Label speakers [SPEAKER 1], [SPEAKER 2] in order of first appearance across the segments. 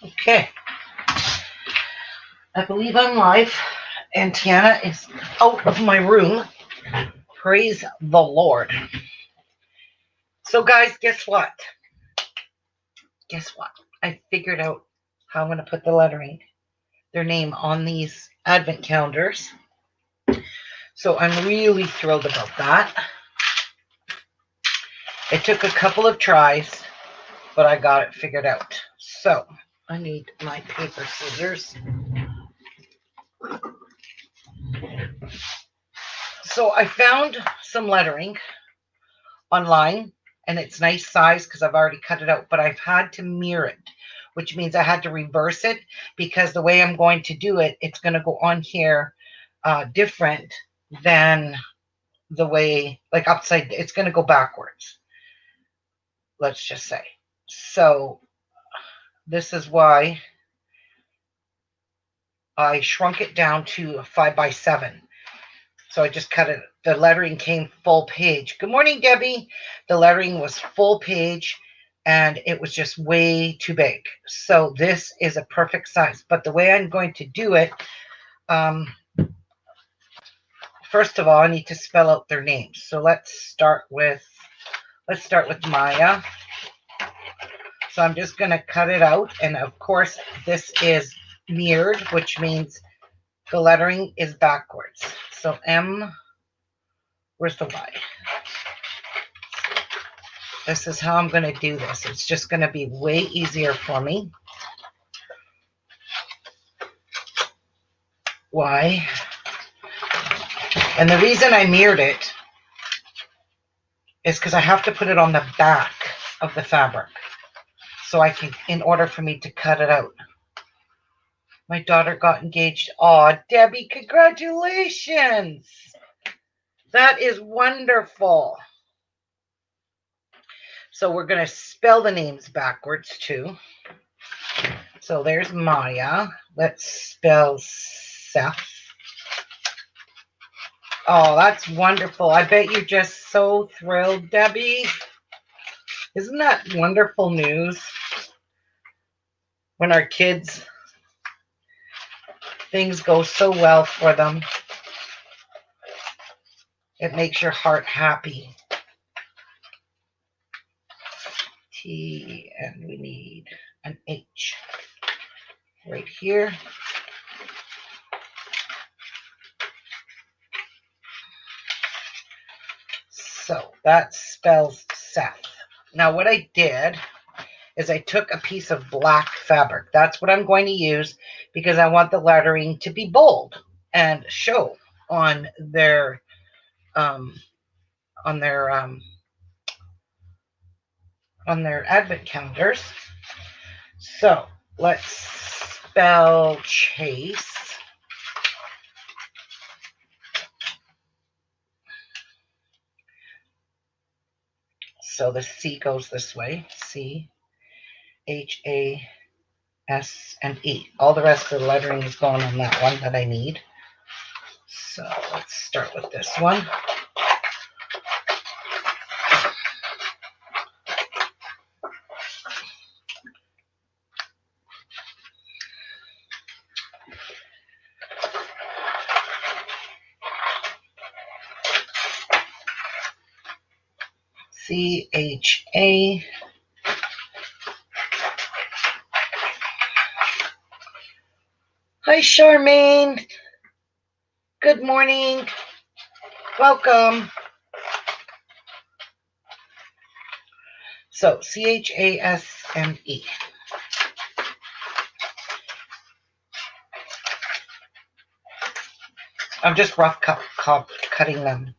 [SPEAKER 1] Okay, I believe I'm live, and Tiana is out of my room. Praise the Lord. So, guys, guess what? Guess what? I figured out how I'm going to put the lettering, their name, on these advent calendars. So, I'm really thrilled about that. It took a couple of tries, but I got it figured out. So, I need my paper scissors. So, I found some lettering online, and it's nice size because I've already cut it out, but I've had to mirror it, which means I had to reverse it because the way I'm going to do it, it's going to go on here different than the way, like upside, it's going to go backwards, let's just say. So this is why I shrunk it down to a 5x7. So I just cut it. The lettering came full page. Good morning, Debbie. The lettering was full page, and it was just way too big. So this is a perfect size. But the way I'm going to do it, first of all, I need to spell out their names. So let's start with Maya. So I'm just going to cut it out, and of course this is mirrored, which means the lettering is backwards. So M, where's the Y? This is how I'm going to do this. It's just going to be way easier for me. Y. And the reason I mirrored it is because I have to put it on the back of the fabric. So I can, in order for me to cut it out. My daughter got engaged. Aw, Debbie, congratulations. That is wonderful. So we're going to spell the names backwards too. So there's Maya. Let's spell Seth. Oh, that's wonderful. I bet you're just so thrilled, Debbie. Isn't that wonderful news? When our kids, things go so well for them. It makes your heart happy. T, and we need an H right here. So that spells Seth. Now what I did is I took a piece of black fabric. That's what I'm going to use because I want the lettering to be bold and show on their on their advent calendars. So let's spell Chase. So the C goes this way. C, H, A, S, and E. All the rest of the lettering is going on that one that I need. So let's start with this one. C-H-A. Hi, Charmaine. Good morning. Welcome. So C-H-A-S-M-E. I'm just rough cutting them.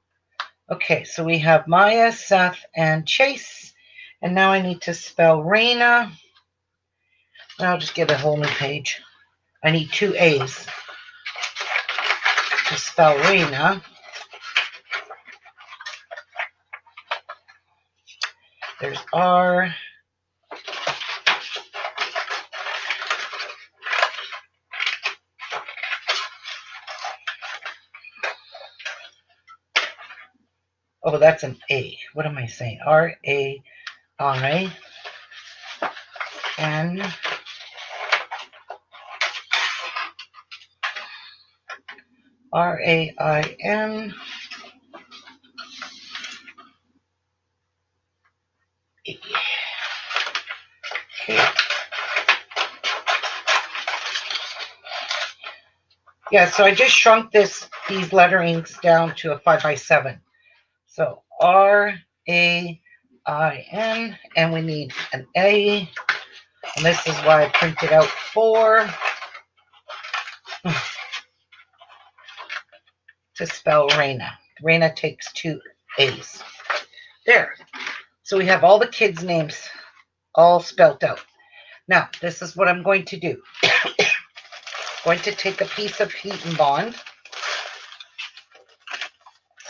[SPEAKER 1] Okay, so we have Maya, Seth, and Chase. And now I need to spell Raina. And I'll just get a whole new page. I need 2 A's to spell Raina. There's R. Oh, that's an A. What am I saying? R-A-I-N. Rain. Okay. Yeah, so I just shrunk these letterings down to a 5x7. So Rain, and we need an A, and this is why I printed out 4 to spell Raina. Raina takes 2 A's. There. So we have all the kids' names all spelled out. Now, this is what I'm going to do. Going to take a piece of Heat and Bond.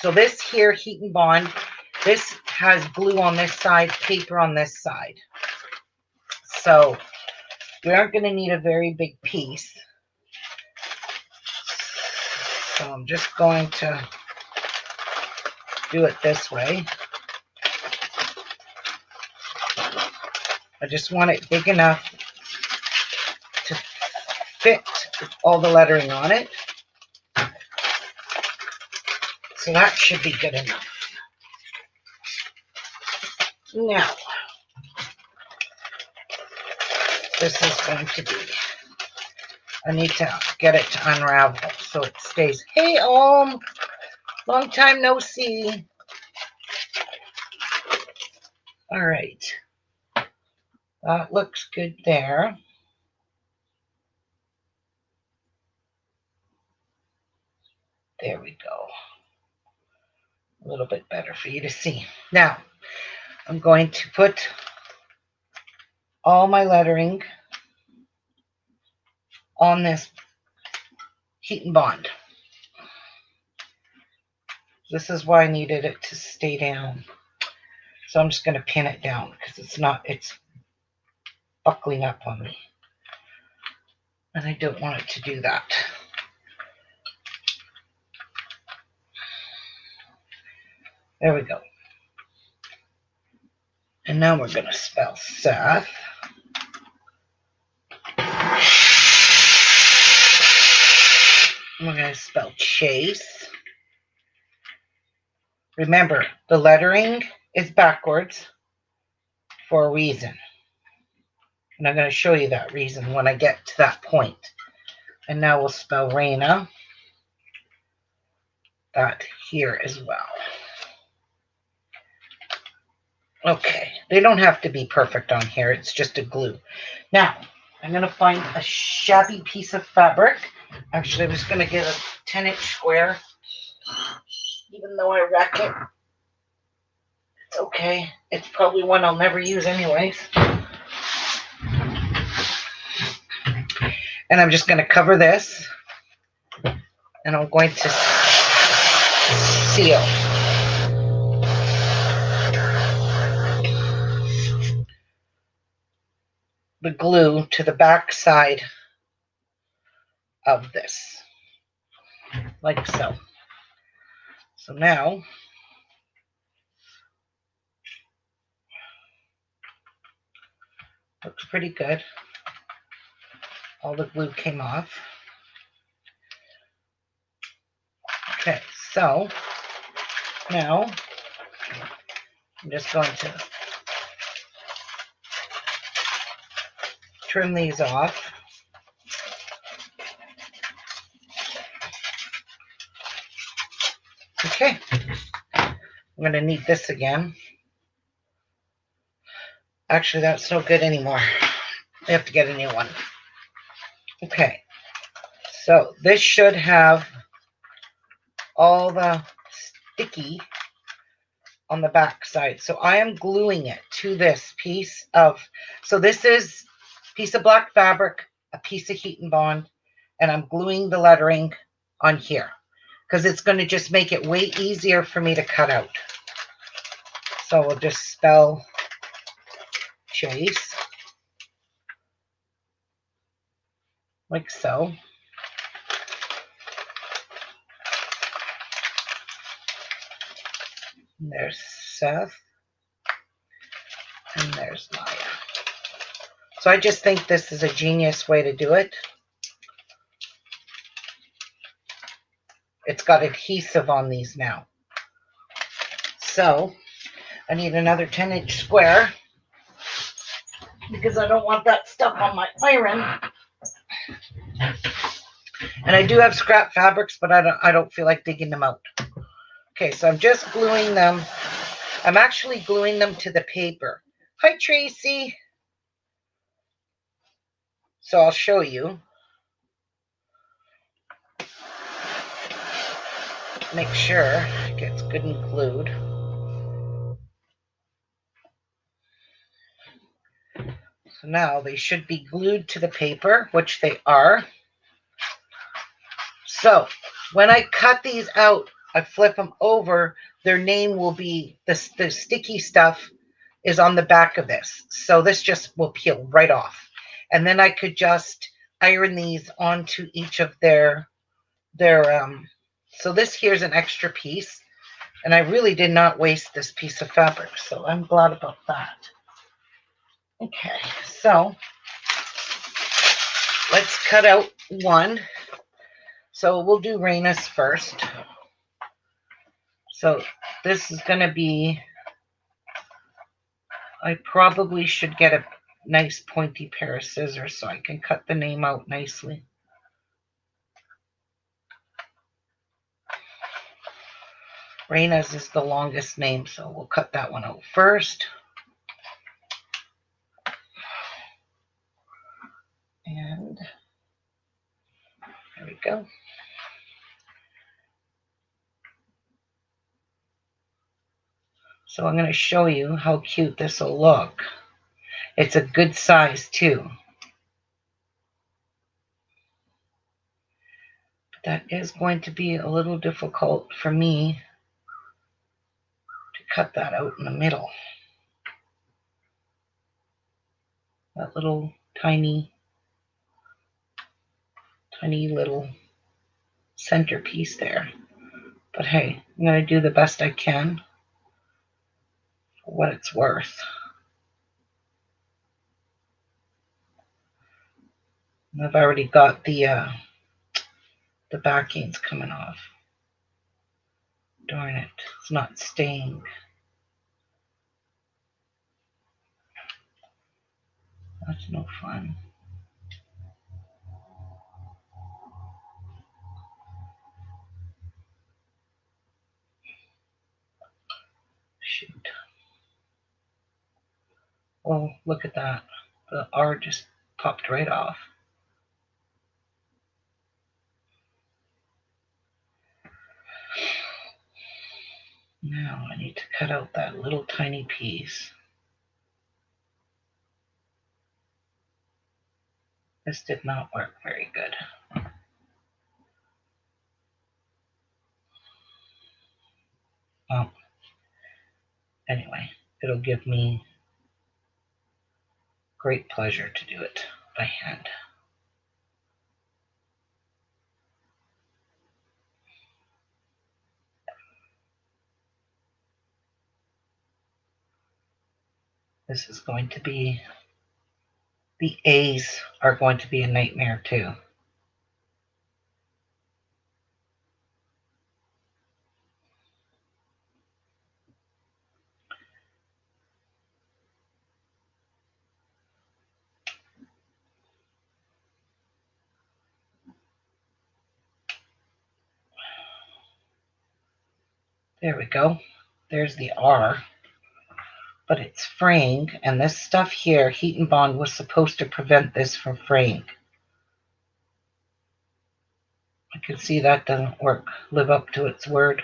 [SPEAKER 1] So this here, Heat and Bond, this has glue on this side, paper on this side. So we aren't going to need a very big piece. So I'm just going to do it this way. I just want it big enough to fit all the lettering on it. So that should be good enough. Now, this is going to be, I need to get it to unravel so it stays. Hey, long time no see. All right. That looks good there. There we go. A little bit better for you to see. Now, I'm going to put all my lettering on this Heat and Bond. This is why I needed it to stay down. So I'm just going to pin it down because it's buckling up on me. And I don't want it to do that. There we go. And now we're going to spell Seth. We're going to spell Chase. Remember, the lettering is backwards for a reason. And I'm going to show you that reason when I get to that point. And now we'll spell Raina. That here as well. Okay, they don't have to be perfect on here. It's just a glue. Now, I'm going to find a shabby piece of fabric. Actually, I'm just going to get a 10-inch square. Even though I wreck it, it's okay. It's probably one I'll never use anyways. And I'm just going to cover this. And I'm going to seal. The glue to the back side of this, like so. So now, looks pretty good. All the glue came off. Okay, so now I'm just going to trim these off. Okay, I'm going to need this again. Actually, that's no good anymore. I have to get a new one. Okay, so this should have all the sticky on the back side. So I am gluing it to this piece of, so this is a piece of black fabric, a piece of Heat and Bond, and I'm gluing the lettering on here because it's going to just make it way easier for me to cut out. So we'll just spell Chase like so. And there's Seth. And there's Maya. So I just think this is a genius way to do it. It's got adhesive on these now. So I need another 10-inch square because I don't want that stuff on my iron. And I do have scrap fabrics, but I don't feel like digging them out. Okay, so I'm just gluing them. I'm actually gluing them to the paper. Hi, Tracy. So I'll show you. Make sure it gets good and glued. So now they should be glued to the paper, which they are. So when I cut these out, I flip them over. Their name will be, the sticky stuff is on the back of this. So this just will peel right off. And then I could just iron these onto each of their so this here's an extra piece. And I really did not waste this piece of fabric. So I'm glad about that. Okay, so let's cut out one. So we'll do Raina's first. So this is going to be, I probably should get a nice pointy pair of scissors so I can cut the name out nicely. Raina's is the longest name, so we'll cut that one out first. And there we go. So I'm going to show you how cute this will look. It's a good size too. That is going to be a little difficult for me to cut that out in the middle. That little tiny little centerpiece there. But hey, I'm going to do the best I can for what it's worth. I've already got the backings coming off. Darn it, it's not staying. That's no fun. Shoot. Oh, look at that. The R just popped right off. Now I need to cut out that little tiny piece. This did not work very good. Well, anyway, it'll give me great pleasure to do it by hand. This is going to be, the A's are going to be a nightmare too. There we go. There's the R. But it's fraying, and this stuff here, Heat and Bond, was supposed to prevent this from fraying. I can see that doesn't live up to its word.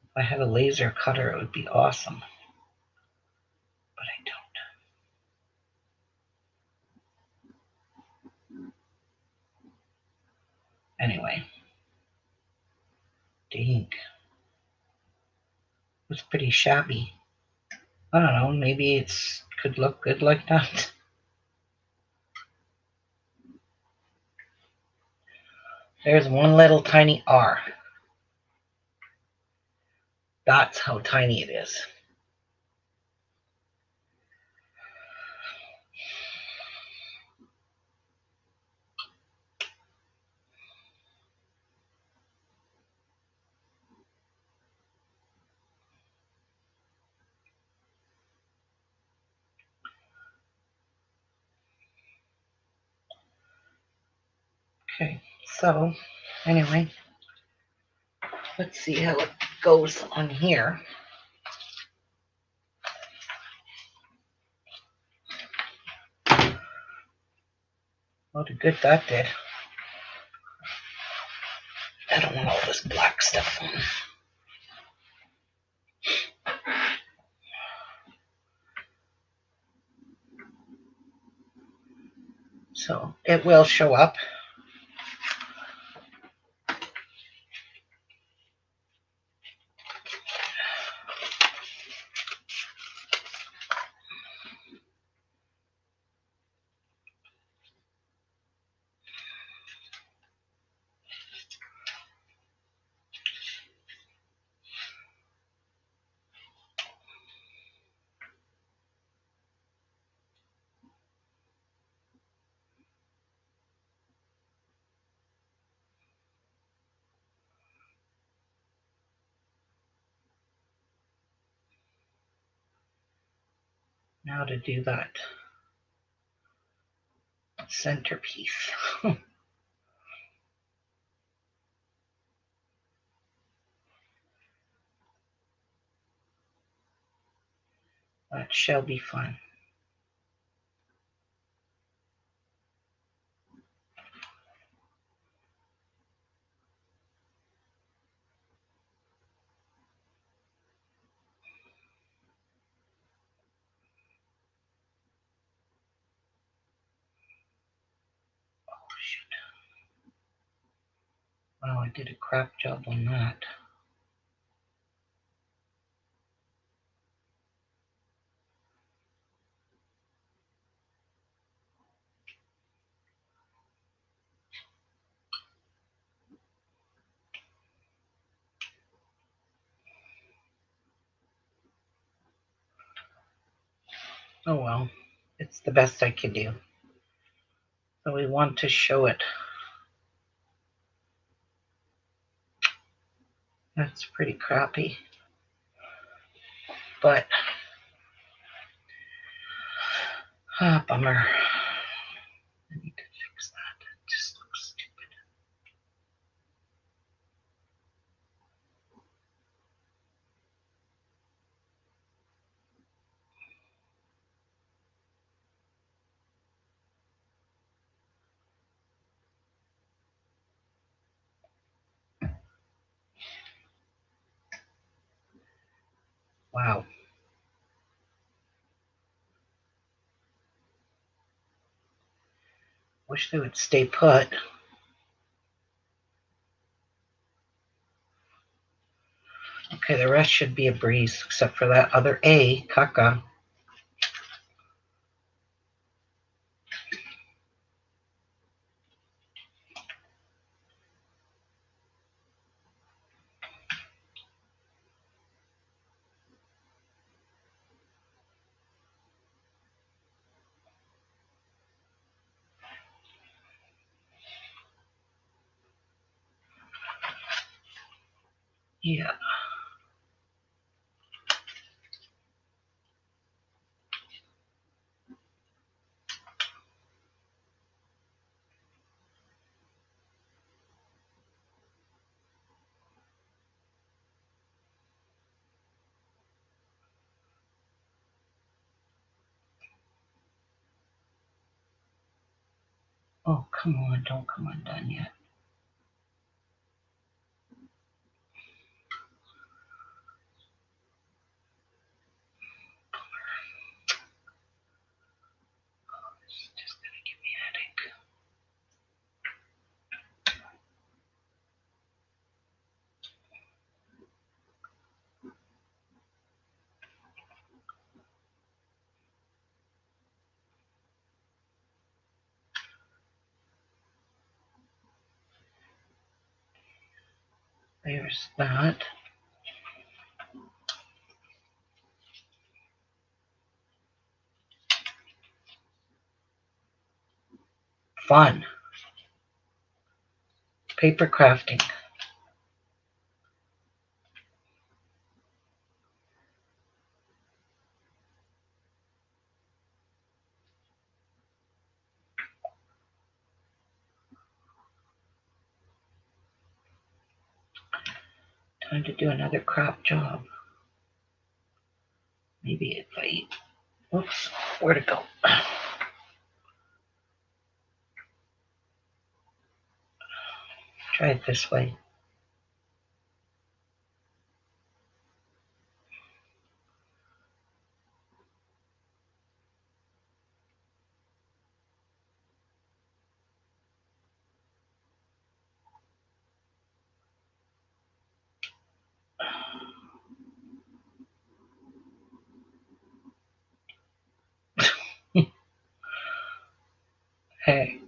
[SPEAKER 1] If I had a laser cutter, it would be awesome. But I don't. Anyway. Dang. It's pretty shabby. I don't know, maybe it could look good like that. There's one little tiny R. That's how tiny it is. Okay, so anyway, let's see how it goes on here. What a good that did. I don't want all this black stuff on. So it will show up. Now to do that centerpiece. That shall be fun. Oh, shit. Wow, I did a crap job on that. Oh well, it's the best I can do. So we want to show it. That's pretty crappy. But, bummer. I need to fix that. It just looks stupid. Wow. Wish they would stay put. Okay, the rest should be a breeze, except for that other A, caca. Yeah. Oh, come on, don't come undone yet. It's just gonna give me a headache. There's that. Fun. Paper crafting. Trying to do another crop job. Maybe if I, oops, where'd it go? Try it this way. Hey,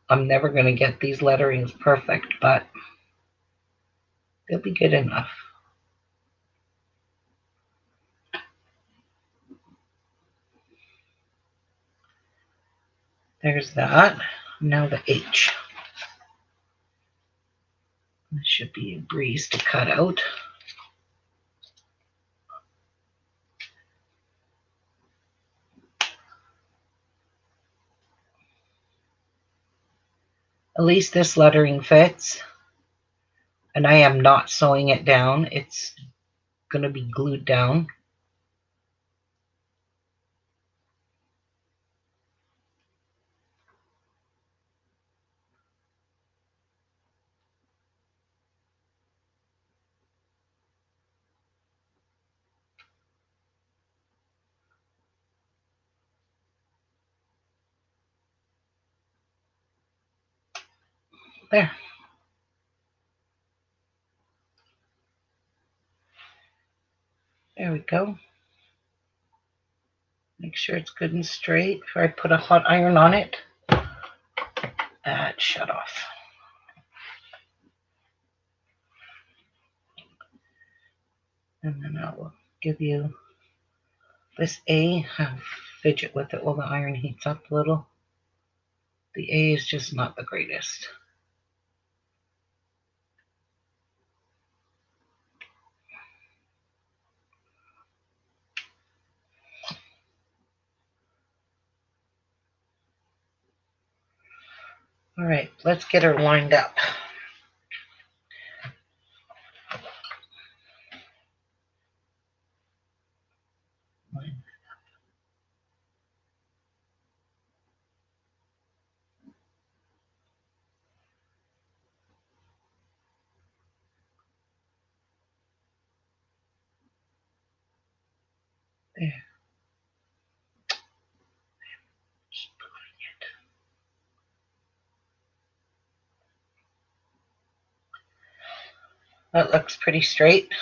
[SPEAKER 1] I'm never going to get these letterings perfect, but they'll be good enough. There's that. Now the H. This should be a breeze to cut out. At least this lettering fits. And I am not sewing it down. It's going to be glued down. There. There we go. Make sure it's good and straight before I put a hot iron on it. That shut off. And then I will give you this A. I'll fidget with it while the iron heats up a little. The A is just not the greatest. All right, let's get her lined up. There. That looks pretty straight.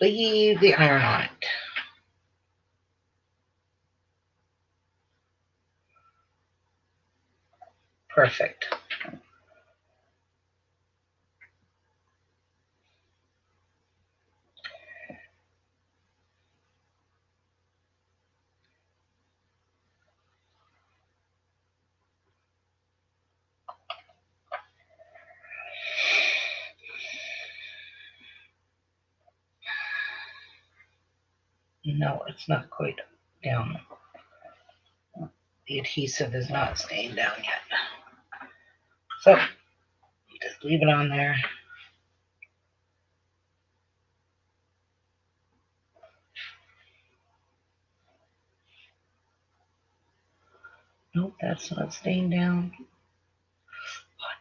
[SPEAKER 1] Leave the iron on it. Perfect. No, it's not quite down. The adhesive is not staying down yet. So just leave it on there. Nope, that's not staying down. What?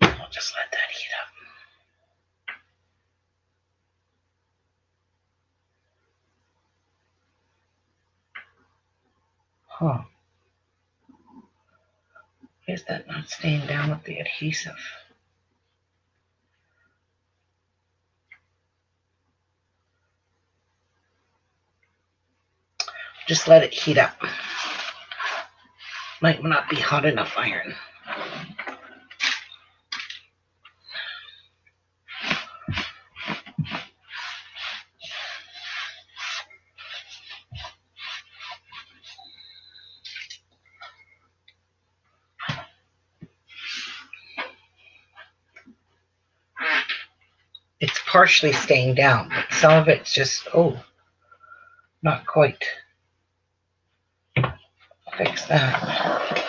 [SPEAKER 1] I'll just let that heat up. Huh. Why is that not staying down with the adhesive? Just let it heat up. Might not be hot enough iron. it's partially staying down, but some of it's just, oh, not quite. Fix that.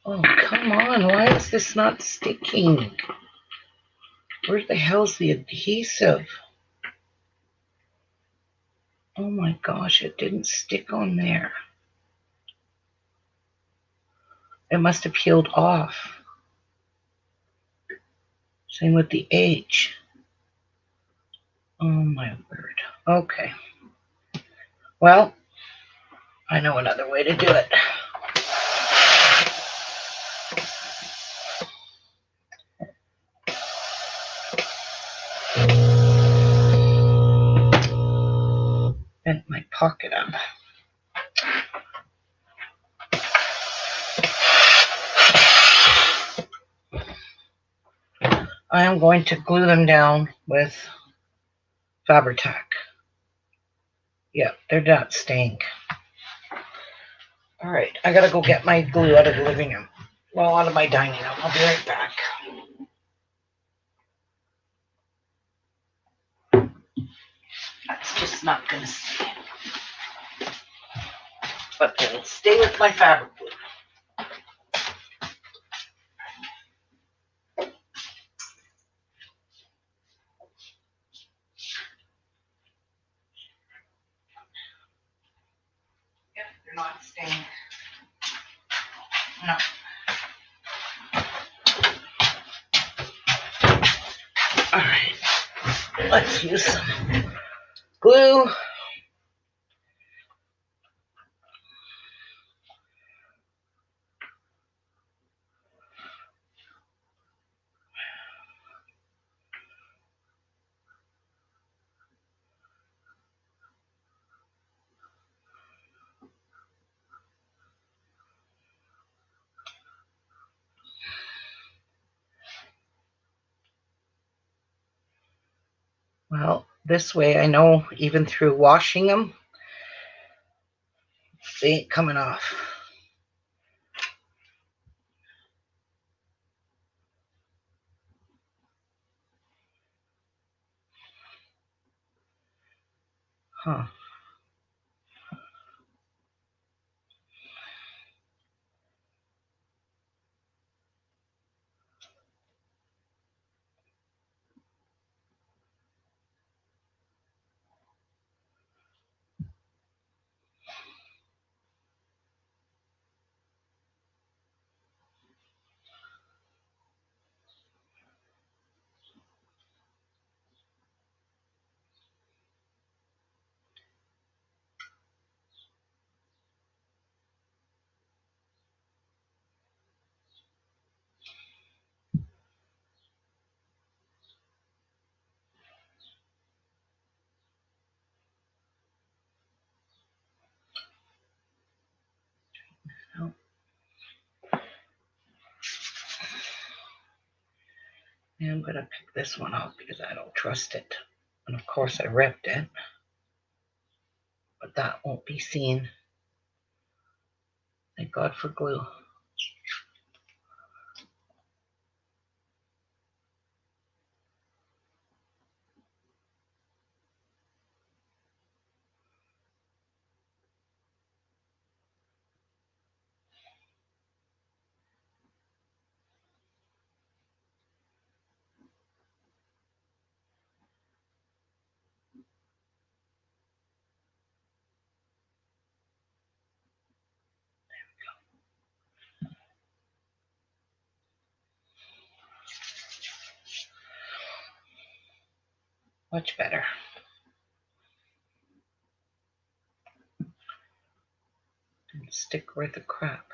[SPEAKER 1] Oh, come on. Why is this not sticking? Where the hell's the adhesive? Oh my gosh, it didn't stick on there. It must have peeled off. Same with the H. Oh my word. Okay. Well, I know another way to do it. Bent my pocket up. I am going to glue them down with Fabric-Tac. Yeah, they're not staying. All right, I gotta go get my glue out of the living room. Well, out of my dining room. I'll be right back. That's just not gonna stay. But it'll stay with my fabric glue. Yep, they're not staying. No. All right, let's use some glue. Well, this way I know even through washing them, they ain't coming off. Huh. No. Yeah, I'm gonna pick this one out because I don't trust it. And of course I ripped it, but that won't be seen. Thank God for glue. Much better. Didn't stick worth a crap.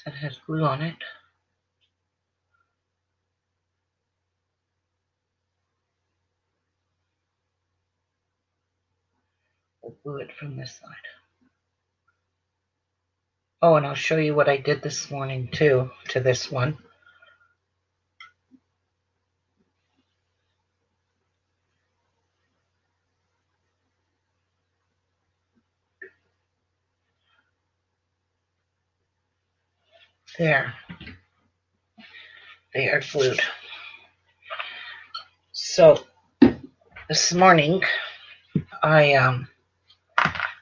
[SPEAKER 1] that has glue on it. We'll glue it from this side. Oh, and I'll show you what I did this morning too to this one. There. They are glued. So this morning I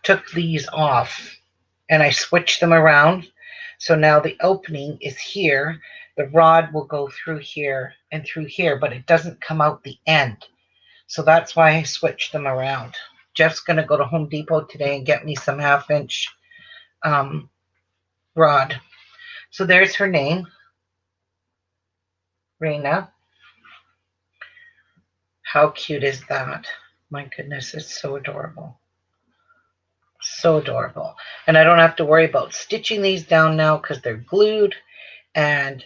[SPEAKER 1] took these off and I switched them around. So now the opening is here. The rod will go through here and through here, but it doesn't come out the end. So that's why I switched them around. Jeff's going to go to Home Depot today and get me some 1/2-inch rod. So there's her name, Raina. How cute is that? My goodness, it's so adorable. So adorable. And I don't have to worry about stitching these down now because they're glued, and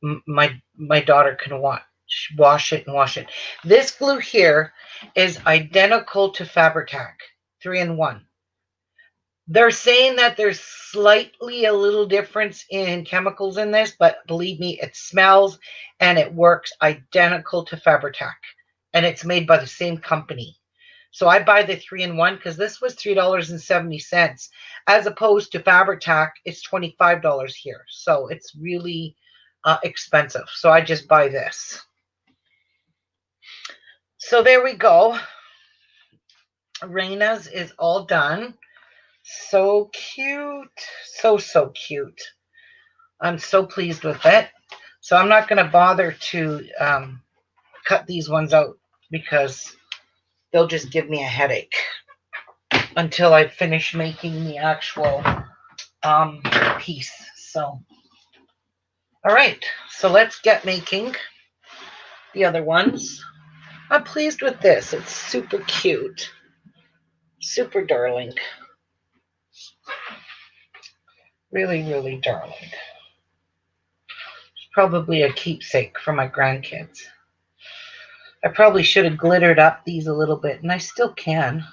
[SPEAKER 1] my daughter can wash it and wash it. This glue here is identical to Fabri-Tac 3-in-1. They're saying that there's slightly a little difference in chemicals in this, but believe me, it smells and it works identical to Fabri-Tac, and it's made by the same company. So I buy the 3-in-1 because this was $3.70, as opposed to Fabri-Tac, it's $25 here. So it's really expensive. So I just buy this. So there we go. Raina's is all done. So cute. So, so cute. I'm so pleased with it. So I'm not going to bother to cut these ones out because they'll just give me a headache until I finish making the actual piece. So, all right. So let's get making the other ones. I'm pleased with this. It's super cute. Super darling. Really, really darling. It's probably a keepsake for my grandkids. I probably should have glittered up these a little bit, and I still can.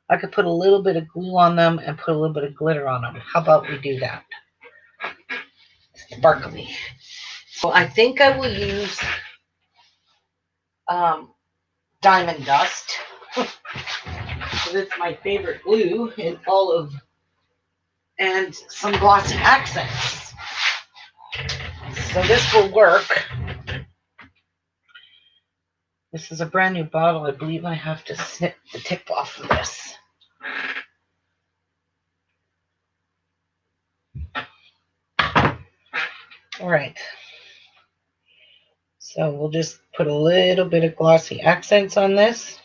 [SPEAKER 1] I could put a little bit of glue on them and put a little bit of glitter on them. How about we do that? Sparkly. So I think I will use diamond dust. It's my favorite glue in all of, and some glossy accents. So this will work. This is a brand new bottle. I believe I have to snip the tip off of this. All right. So we'll just put a little bit of glossy accents on this.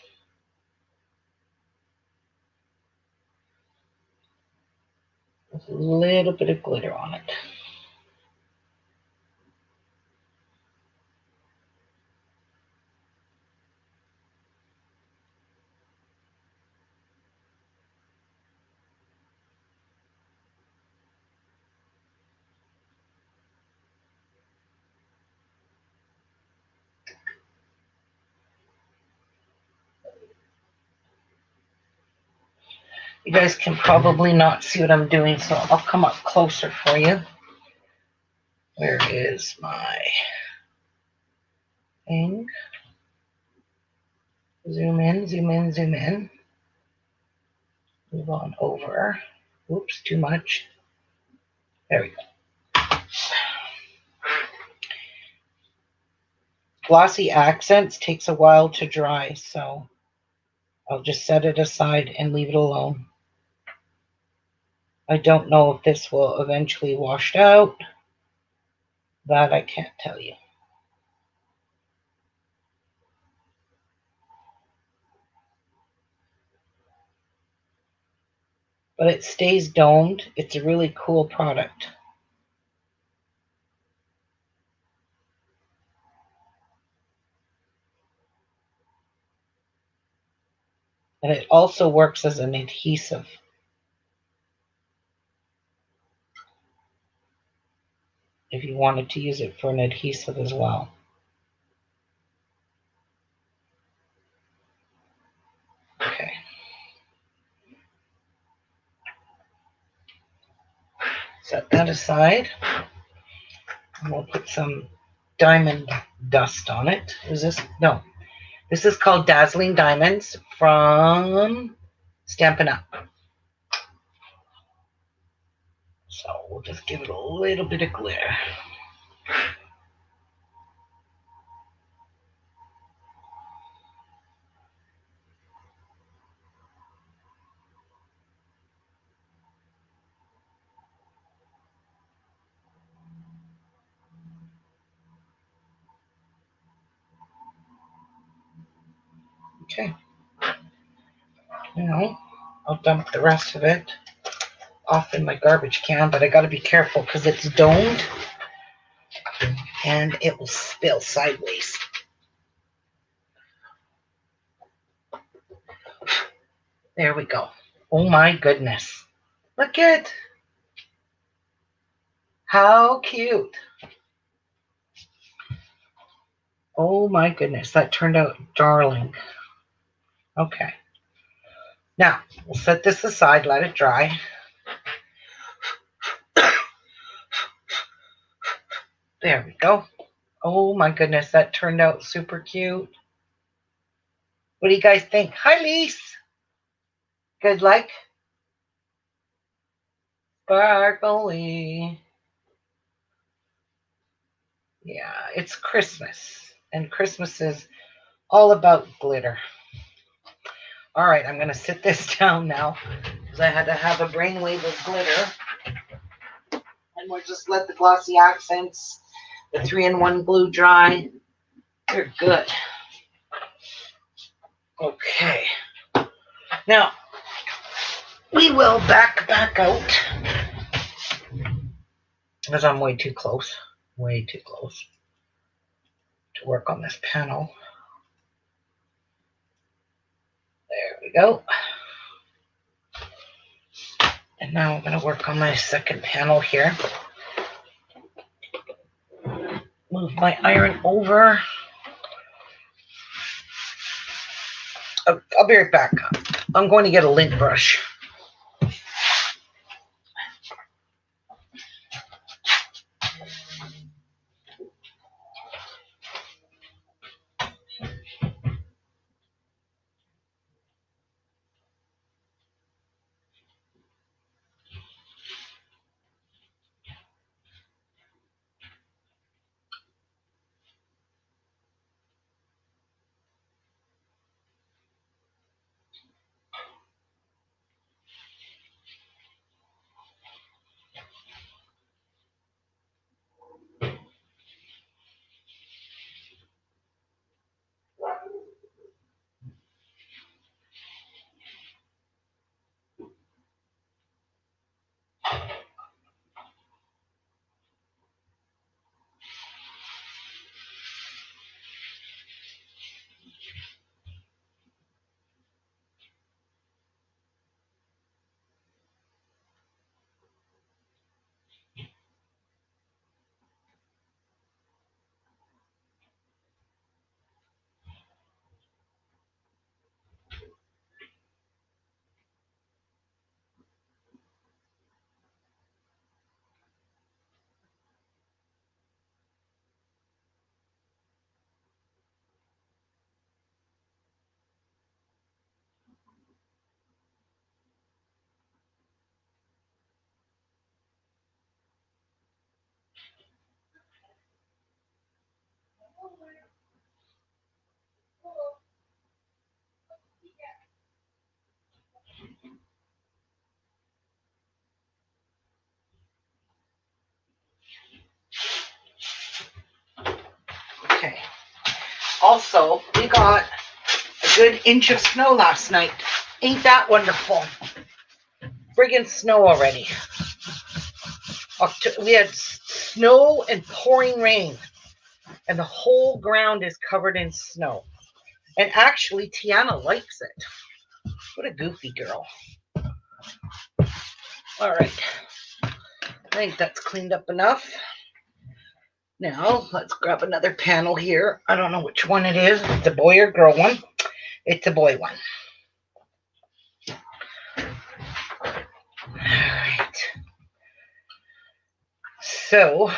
[SPEAKER 1] With a little bit of glitter on it. You guys can probably not see what I'm doing, so I'll come up closer for you. Where is my thing? Zoom in, zoom in, zoom in. Move on over. Oops, too much. There we go. Glossy accents takes a while to dry, so I'll just set it aside and leave it alone. I don't know if this will eventually wash out. That I can't tell you. But it stays domed. It's a really cool product. And it also works as an adhesive. if you wanted to use it for an adhesive as well. Okay. Set that aside. And we'll put some diamond dust on it. Is this? No. This is called Dazzling Diamonds from Stampin' Up. So we'll just give it a little bit of glitter. Okay. Now I'll dump the rest of it off in my garbage can, but I got to be careful because it's domed and it will spill sideways. There we go. Oh my goodness. Look at how cute. Oh my goodness, that turned out darling. Okay. Now, we'll set this aside, let it dry. There we go. Oh my goodness, that turned out super cute. What do you guys think? Hi, Lise. Good luck. Sparkly. Yeah, it's Christmas, and Christmas is all about glitter. All right, I'm going to sit this down now because I had to have a brainwave of glitter. And we'll just let the glossy accents, the 3-in-1 glue dry. They're good. Okay. Now, we will back out because I'm way too close to work on this panel. There we go. And now I'm going to work on my second panel here. Move my iron over. I'll be right back. I'm going to get a lint brush. Okay. Also, we got a good inch of snow last night. Ain't that wonderful? Friggin' snow already. We had snow and pouring rain, and the whole ground is covered in snow. And actually, Tiana likes it. What a goofy girl. All right. I think that's cleaned up enough. Now, let's grab another panel here. I don't know which one it is. If it's a boy or girl one. It's a boy one. All right. So,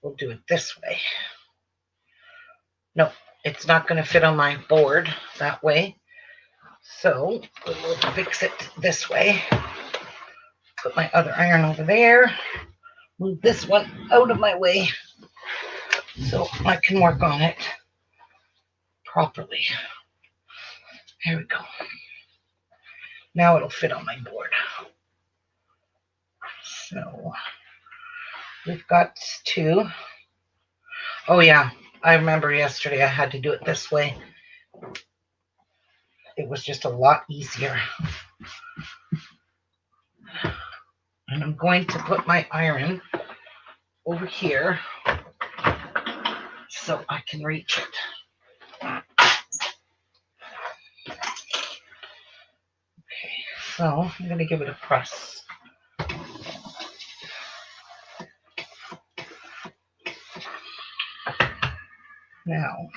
[SPEAKER 1] we'll do it this way. No, it's not going to fit on my board that way. So, we'll fix it this way. Put my other iron over there. Move this one out of my way so I can work on it properly. Here we go. Now it'll fit on my board. So we've got two. Oh yeah, I remember yesterday I had to do it this way. It was just a lot easier. And I'm going to put my iron over here so I can reach it. Okay, so I'm going to give it a press. Now,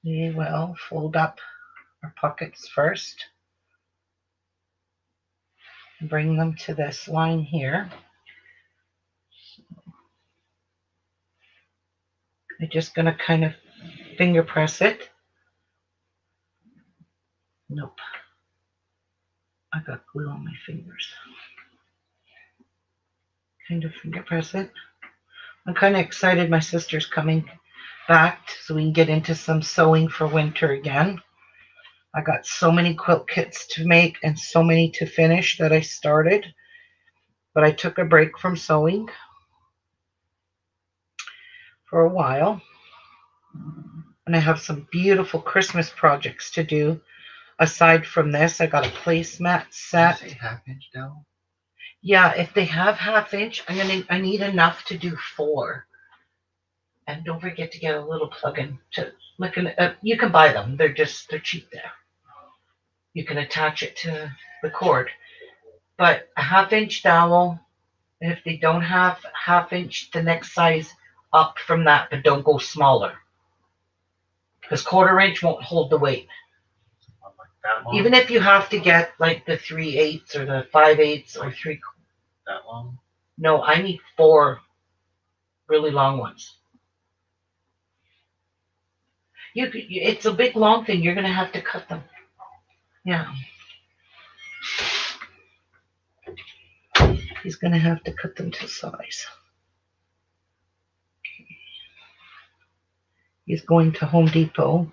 [SPEAKER 1] we will fold up our pockets first. Bring them to this line here. I'm just going to kind of finger press it. Nope. I got glue on my fingers. Kind of finger press it. I'm kind of excited my sister's coming back so we can get into some sewing for winter again. I got so many quilt kits to make and so many to finish that I started. But I took a break from sewing for a while. And I have some beautiful Christmas projects to do. Aside from this, I got a placemat set.
[SPEAKER 2] Did you say half-inch dowel?
[SPEAKER 1] Yeah, if they have half-inch, I need enough to do 4. And don't forget to get a little plug-in to look at. You can buy them. They're cheap there. You can attach it to the cord. But a half-inch dowel, and if they don't have half-inch, the next size up from that, but don't go smaller. Because 1/4 inch won't hold the weight.
[SPEAKER 2] Like that long?
[SPEAKER 1] Even if you have to get like the 3/8 or the 5/8 or 3.
[SPEAKER 2] That long?
[SPEAKER 1] No, I need 4 really long ones. It's a big long thing. You're gonna have to cut them. Yeah. He's gonna have to cut them to size. He's going to Home Depot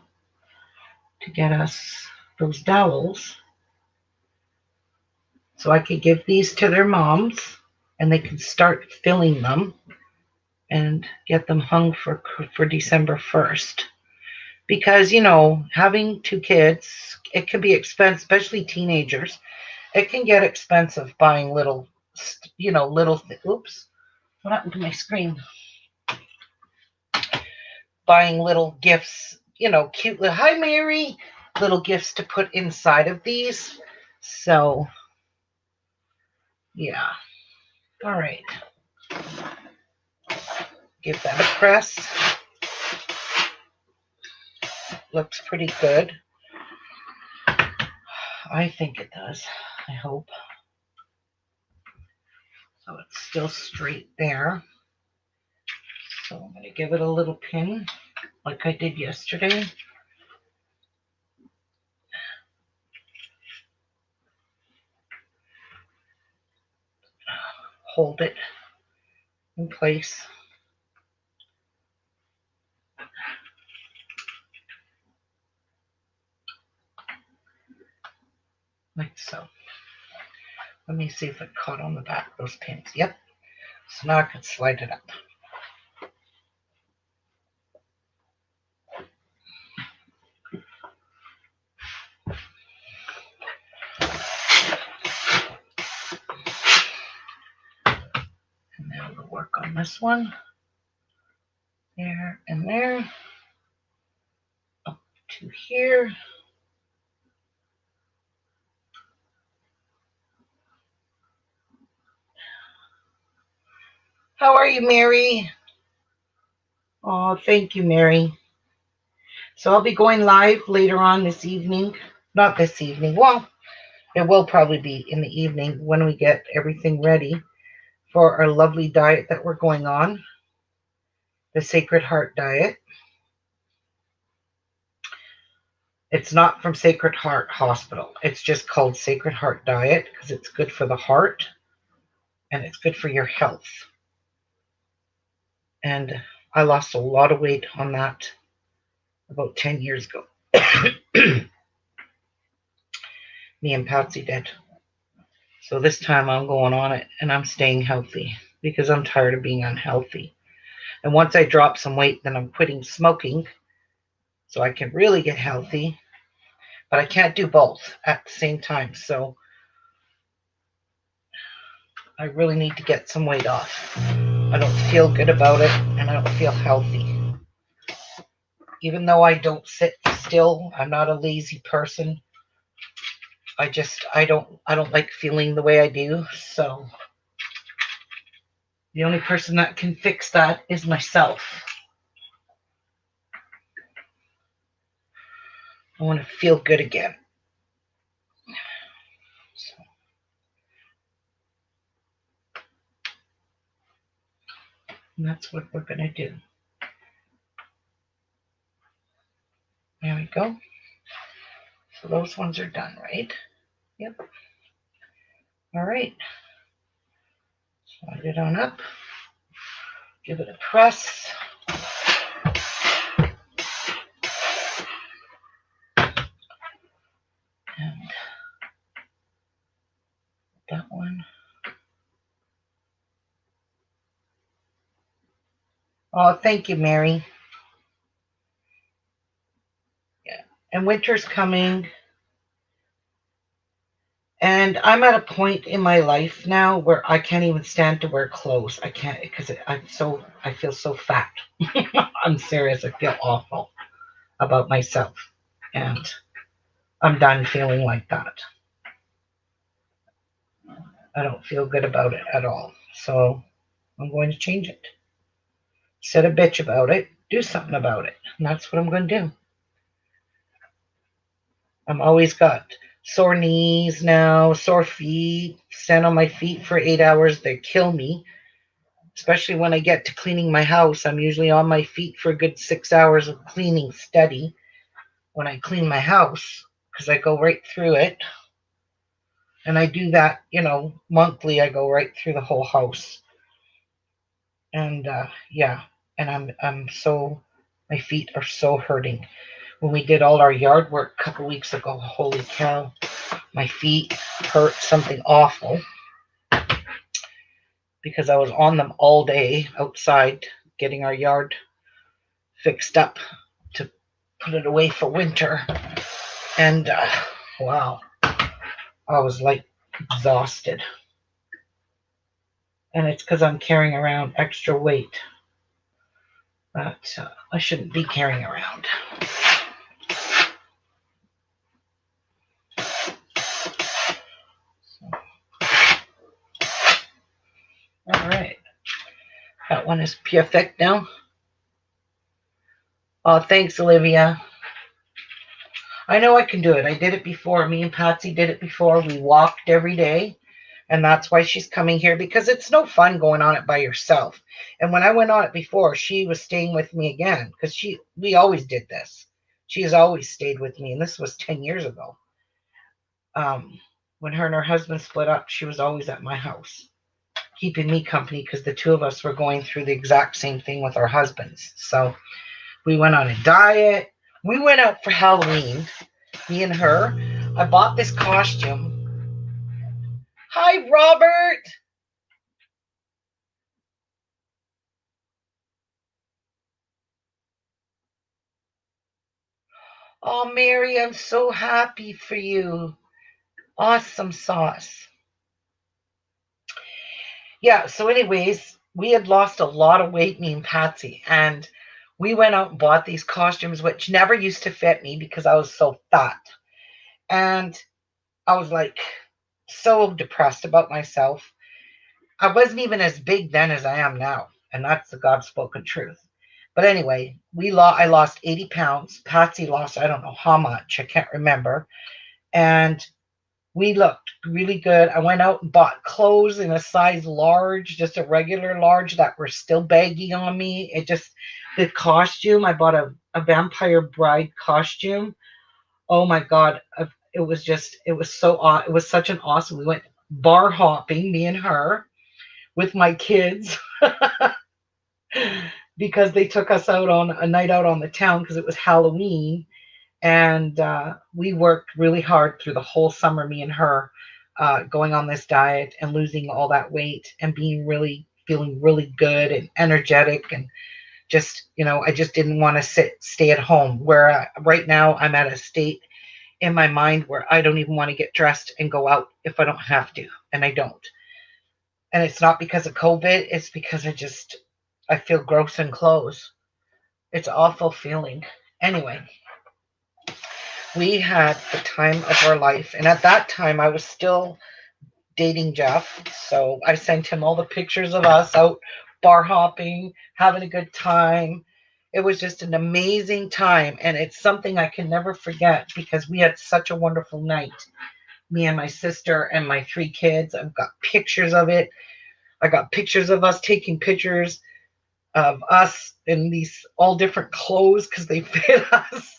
[SPEAKER 1] to get us those dowels. So I could give these to their moms and they can start filling them and get them hung for December 1st. Because, having 2 kids, it can be expensive, especially teenagers. It can get expensive buying little, oops, what happened to my screen? Buying little gifts, cute little, hi Mary, little gifts to put inside of these. So, yeah. All right. Give that a press. Looks pretty good. I think it does. I hope. So it's still straight there. So I'm going to give it a little pin like I did yesterday. Hold it in place. Like so. Let me see if it caught on the back, those pins. Yep. So now I can slide it up. And now we'll work on this one. There and there. Up to here. How are you, Mary? Oh, thank you, Mary. So I'll be going live later on this evening. Not this evening. Well, it will probably be in the evening when we get everything ready for our lovely diet that we're going on, the Sacred Heart diet. It's not from Sacred Heart Hospital. It's just called Sacred Heart Diet because it's good for the heart and it's good for your health. And I lost a lot of weight on that about 10 years ago. Me and Patsy did. So this time I'm going on it and I'm staying healthy because I'm tired of being unhealthy. And once I drop some weight, then I'm quitting smoking so I can really get healthy. But I can't do both at the same time. So I really need to get some weight off. I don't feel good about it and I don't feel healthy. Even though I don't sit still, I'm not a lazy person. I don't like feeling the way I do. So the only person that can fix that is myself. I want to feel good again. So that's what we're going to do. There we go. So those ones are done, right? Yep. All right. Slide it on up. Give it a press. And that one. Oh, thank you, Mary. Yeah. And winter's coming. And I'm at a point in my life now where I can't even stand to wear clothes. I can't because I feel so fat. I'm serious. I feel awful about myself. And I'm done feeling like that. I don't feel good about it at all. So I'm going to change it. Instead of bitch about it, do something about it. And that's what I'm going to do. I'm always got sore knees now, sore feet, stand on my feet for 8 hours. They kill me, especially when I get to cleaning my house. I'm usually on my feet for a good 6 hours of cleaning steady when I clean my house because I go right through it. And I do that, monthly. I go right through the whole house. And yeah, and I'm so my feet are so hurting. When we did all our yard work a couple weeks ago, holy cow, my feet hurt something awful because I was on them all day outside getting our yard fixed up to put it away for winter. And wow, I was like exhausted. And it's because I'm carrying around extra weight that I shouldn't be carrying around. All right. That one is perfect now. Oh, thanks, Olivia. I know I can do it. I did it before. Me and Patsy did it before. We walked every day. And that's why she's coming here because it's no fun going on it by yourself. And when I went on it before, she was staying with me again because we always did this. She has always stayed with me. And this was 10 years ago. When her and her husband split up, she was always at my house, keeping me company because the two of us were going through the exact same thing with our husbands. So we went on a diet. We went out for Halloween, me and her. I bought this costume. Hi, Robert. Oh, Mary, I'm so happy for you. Awesome sauce. Yeah, so anyways, we had lost a lot of weight, me and Patsy, and we went out and bought these costumes, which never used to fit me because I was so fat. And I was like so depressed about myself. I wasn't even as big then as I am now, and that's the God spoken truth. But anyway, I lost 80 pounds. Patsy lost, I don't know how much, I can't remember. And we looked really good. I went out and bought clothes in a size large, just a regular large, that were still baggy on me. The costume, I bought a vampire bride costume. Oh my God. It was it was such an awesome. We went bar hopping, me and her, with my kids, because they took us out on a night out on the town because it was Halloween. And we worked really hard through the whole summer, me and her, going on this diet and losing all that weight and feeling really good and energetic. And I just didn't want to stay at home. Where right now I'm at a state in my mind where I don't even want to get dressed and go out if I don't have to. And I don't. And it's not because of COVID. It's because I feel gross in clothes. It's an awful feeling. Anyway, we had the time of our life. And at that time, I was still dating Jeff. So I sent him all the pictures of us out bar hopping, having a good time. It was just an amazing time. And it's something I can never forget because we had such a wonderful night. Me and my sister and my 3 kids. I've got pictures of it. I got pictures of us taking pictures of us in these all different clothes because they fit us.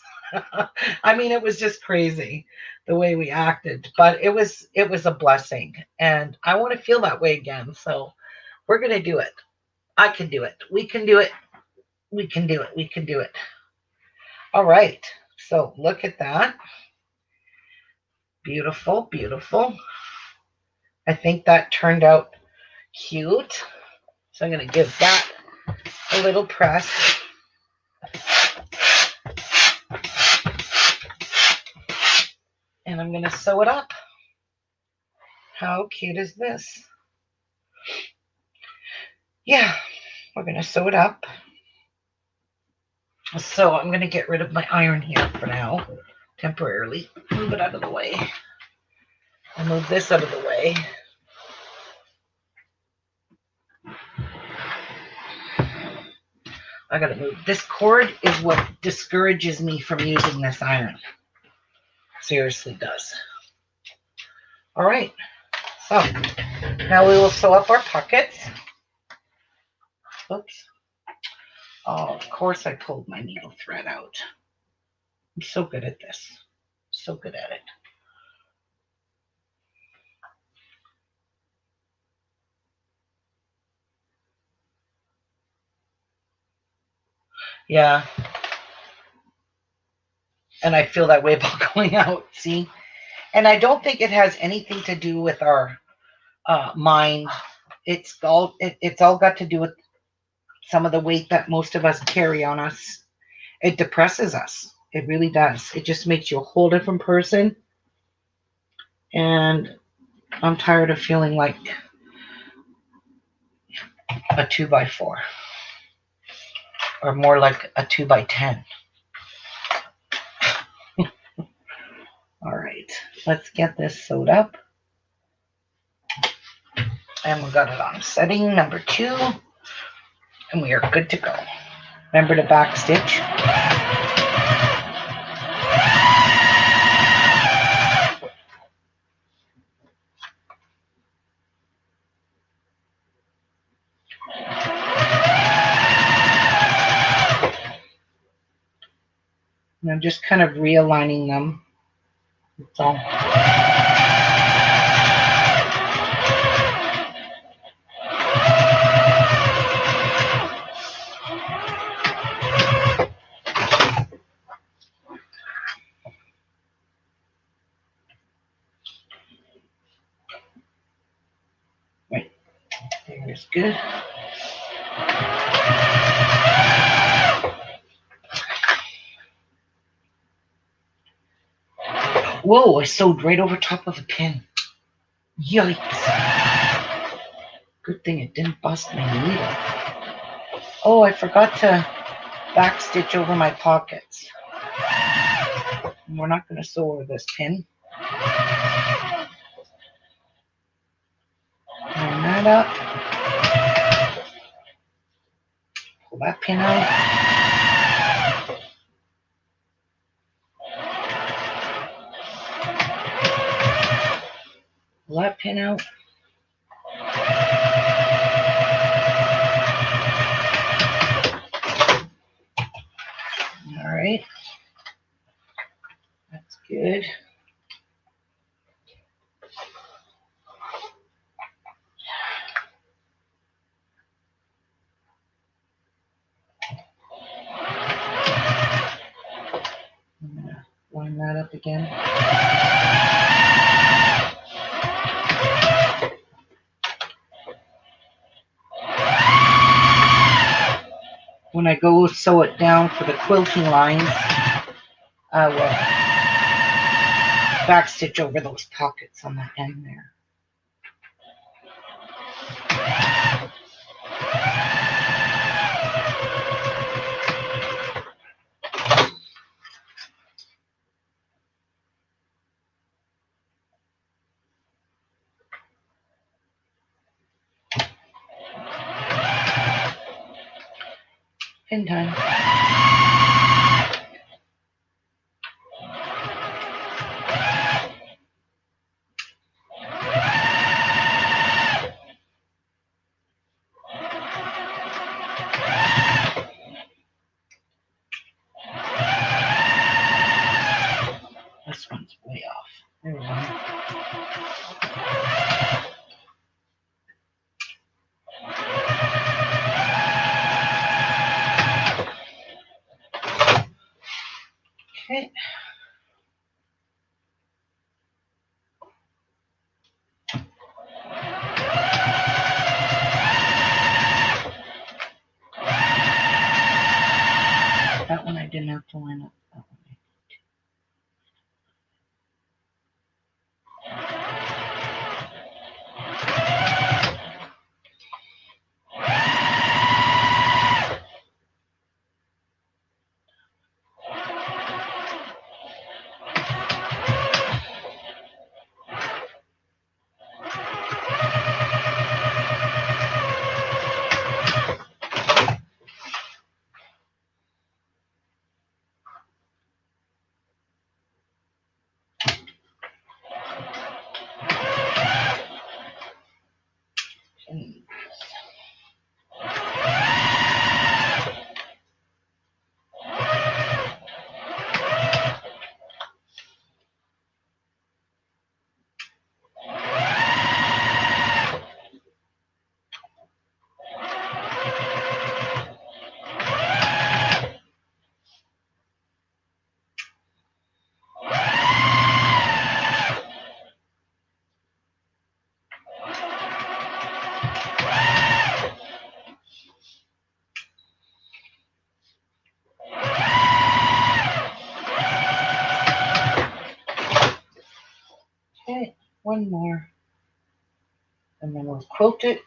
[SPEAKER 1] I mean, it was just crazy the way we acted, but it was a blessing, and I want to feel that way again. So we're gonna do it. I can do it. We can do it. We can do it. We can do it. All right. So look at that. Beautiful, beautiful. I think that turned out cute. So I'm gonna give that a little press. And I'm going to sew it up. How cute is this? Yeah, we're going to sew it up. So I'm going to get rid of my iron here for now, temporarily. Move it out of the way. I'll move this out of the way. I got to move. This cord is what discourages me from using this iron. Seriously does. All right. So now we will sew up our pockets. Oops. Oh, of course I pulled my needle thread out. I'm so good at this. So good at it. Yeah. And I feel that way about going out, see? And I don't think it has anything to do with our mind. It's all got to do with some of the weight that most of us carry on us. It depresses us. It really does. It just makes you a whole different person. And I'm tired of feeling like a 2x4, or more like a 2x10. All right, let's get this sewed up. And we got it on setting number 2. And we are good to go. Remember to back stitch. And I'm just kind of realigning them. That's all. Right. There's good. Whoa, I sewed right over top of a pin. Yikes. Good thing it didn't bust my needle. Oh, I forgot to back stitch over my pockets. And we're not going to sew over this pin. And that up. Pull that pin out. Pull that pin out. All right. That's good. I'm going to line that up again. When I go sew it down for the quilting lines, I will backstitch over those pockets on the end there. Pin time. This one's way off. There we go. Okay. That one I didn't have to line up. That one. Okay, one more. And then we'll quilt it.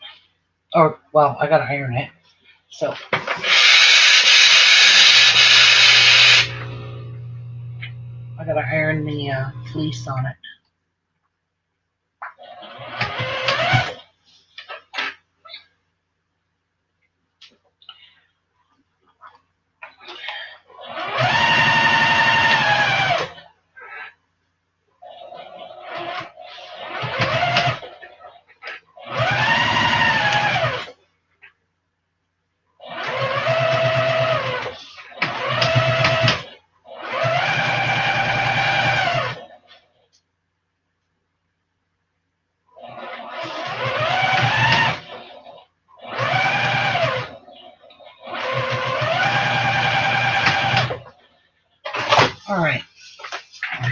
[SPEAKER 1] Or, well, I gotta iron it. So. I gotta iron the fleece on it. All right,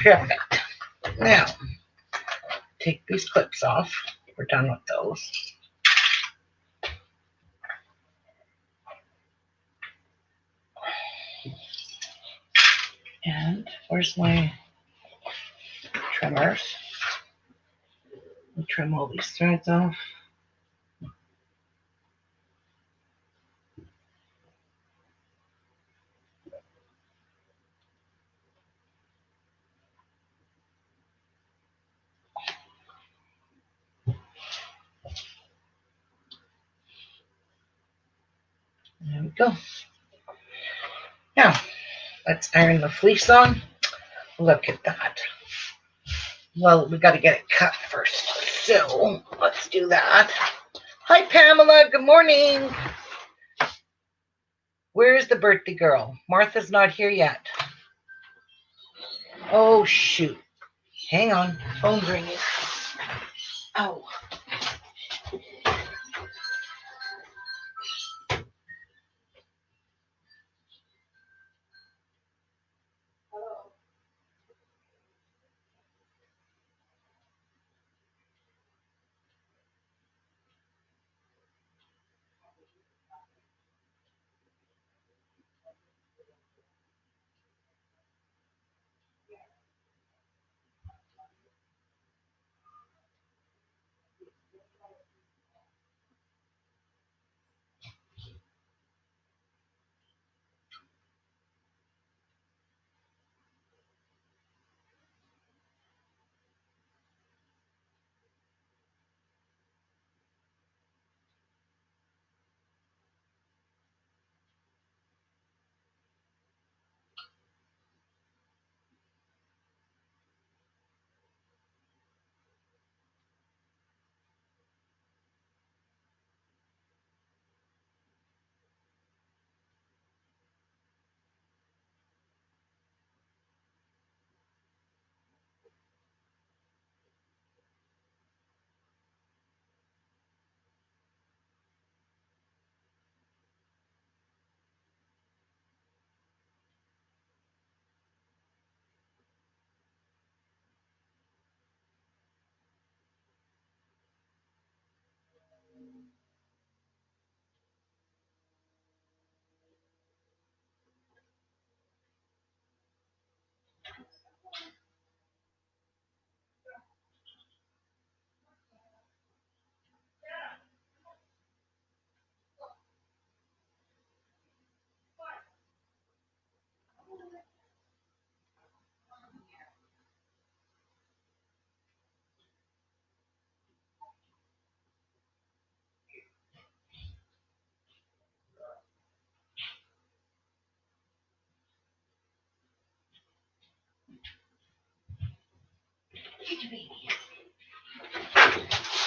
[SPEAKER 1] perfect. Now, take these clips off. We're done with those. And where's my trimmers? I'll trim all these threads off. we go. Now, let's iron the fleece on. Look at that. Well, we got to get it cut first. So, let's do that. Hi, Pamela. Good morning. Where's the birthday girl? Martha's not here yet. Oh, shoot. Hang on. Phone's ringing. Oh.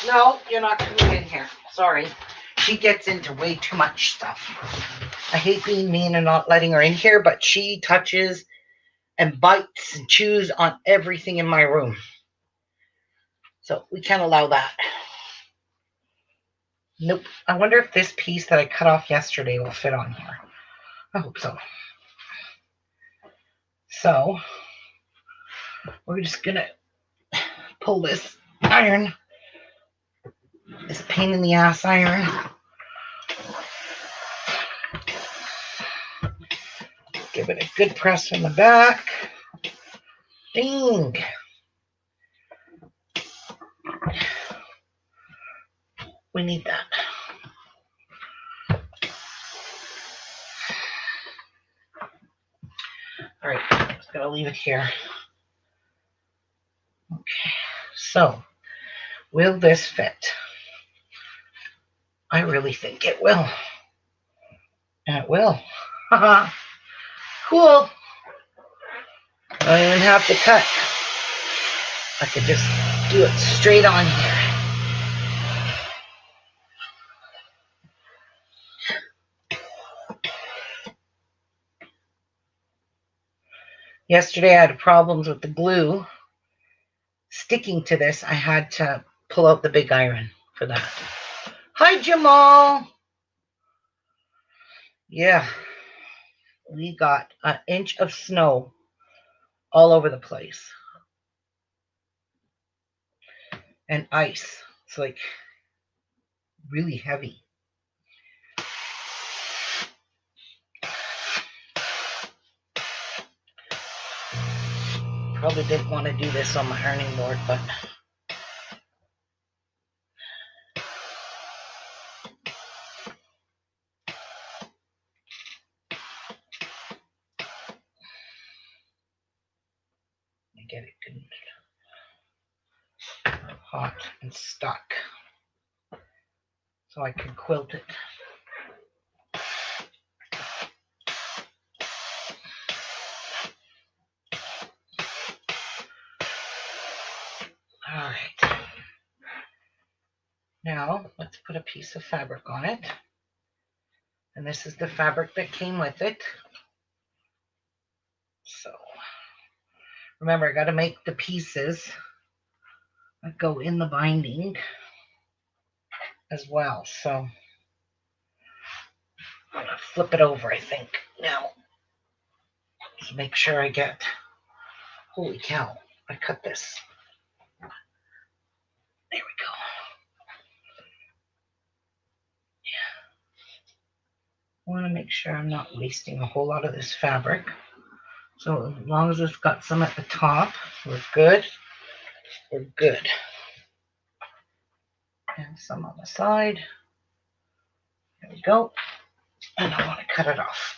[SPEAKER 1] No, you're not coming in here. Sorry. She gets into way too much stuff. I hate being mean and not letting her in here, but she touches and bites and chews on everything in my room. So we can't allow that. Nope. I wonder if this piece that I cut off yesterday will fit on here. I hope so. So we're just going to pull this iron, this pain in the ass iron. Give it a good press in the back. Ding. We need that. All right, just gonna leave it here. Okay, so will this fit? I really think it will. And it will. Haha. Cool. I don't even have to cut. I could just do it straight on here. Yesterday I had problems with the glue sticking to this. I had to pull out the big iron for that. Hi, Jamal. Yeah, we got an inch of snow all over the place. And ice. It's like really heavy. Probably didn't want to do this on my ironing board, but get it good, hot and stuck so I can quilt it. Now, let's put a piece of fabric on it. And this is the fabric that came with it. So, remember, I got to make the pieces that go in the binding as well. So, I'm going to flip it over, I think, now. To make sure I get, holy cow, I cut this. There we go. I want to make sure I'm not wasting a whole lot of this fabric. So as long as it's got some at the top, we're good. We're good. And some on the side. There we go. And I want to cut it off.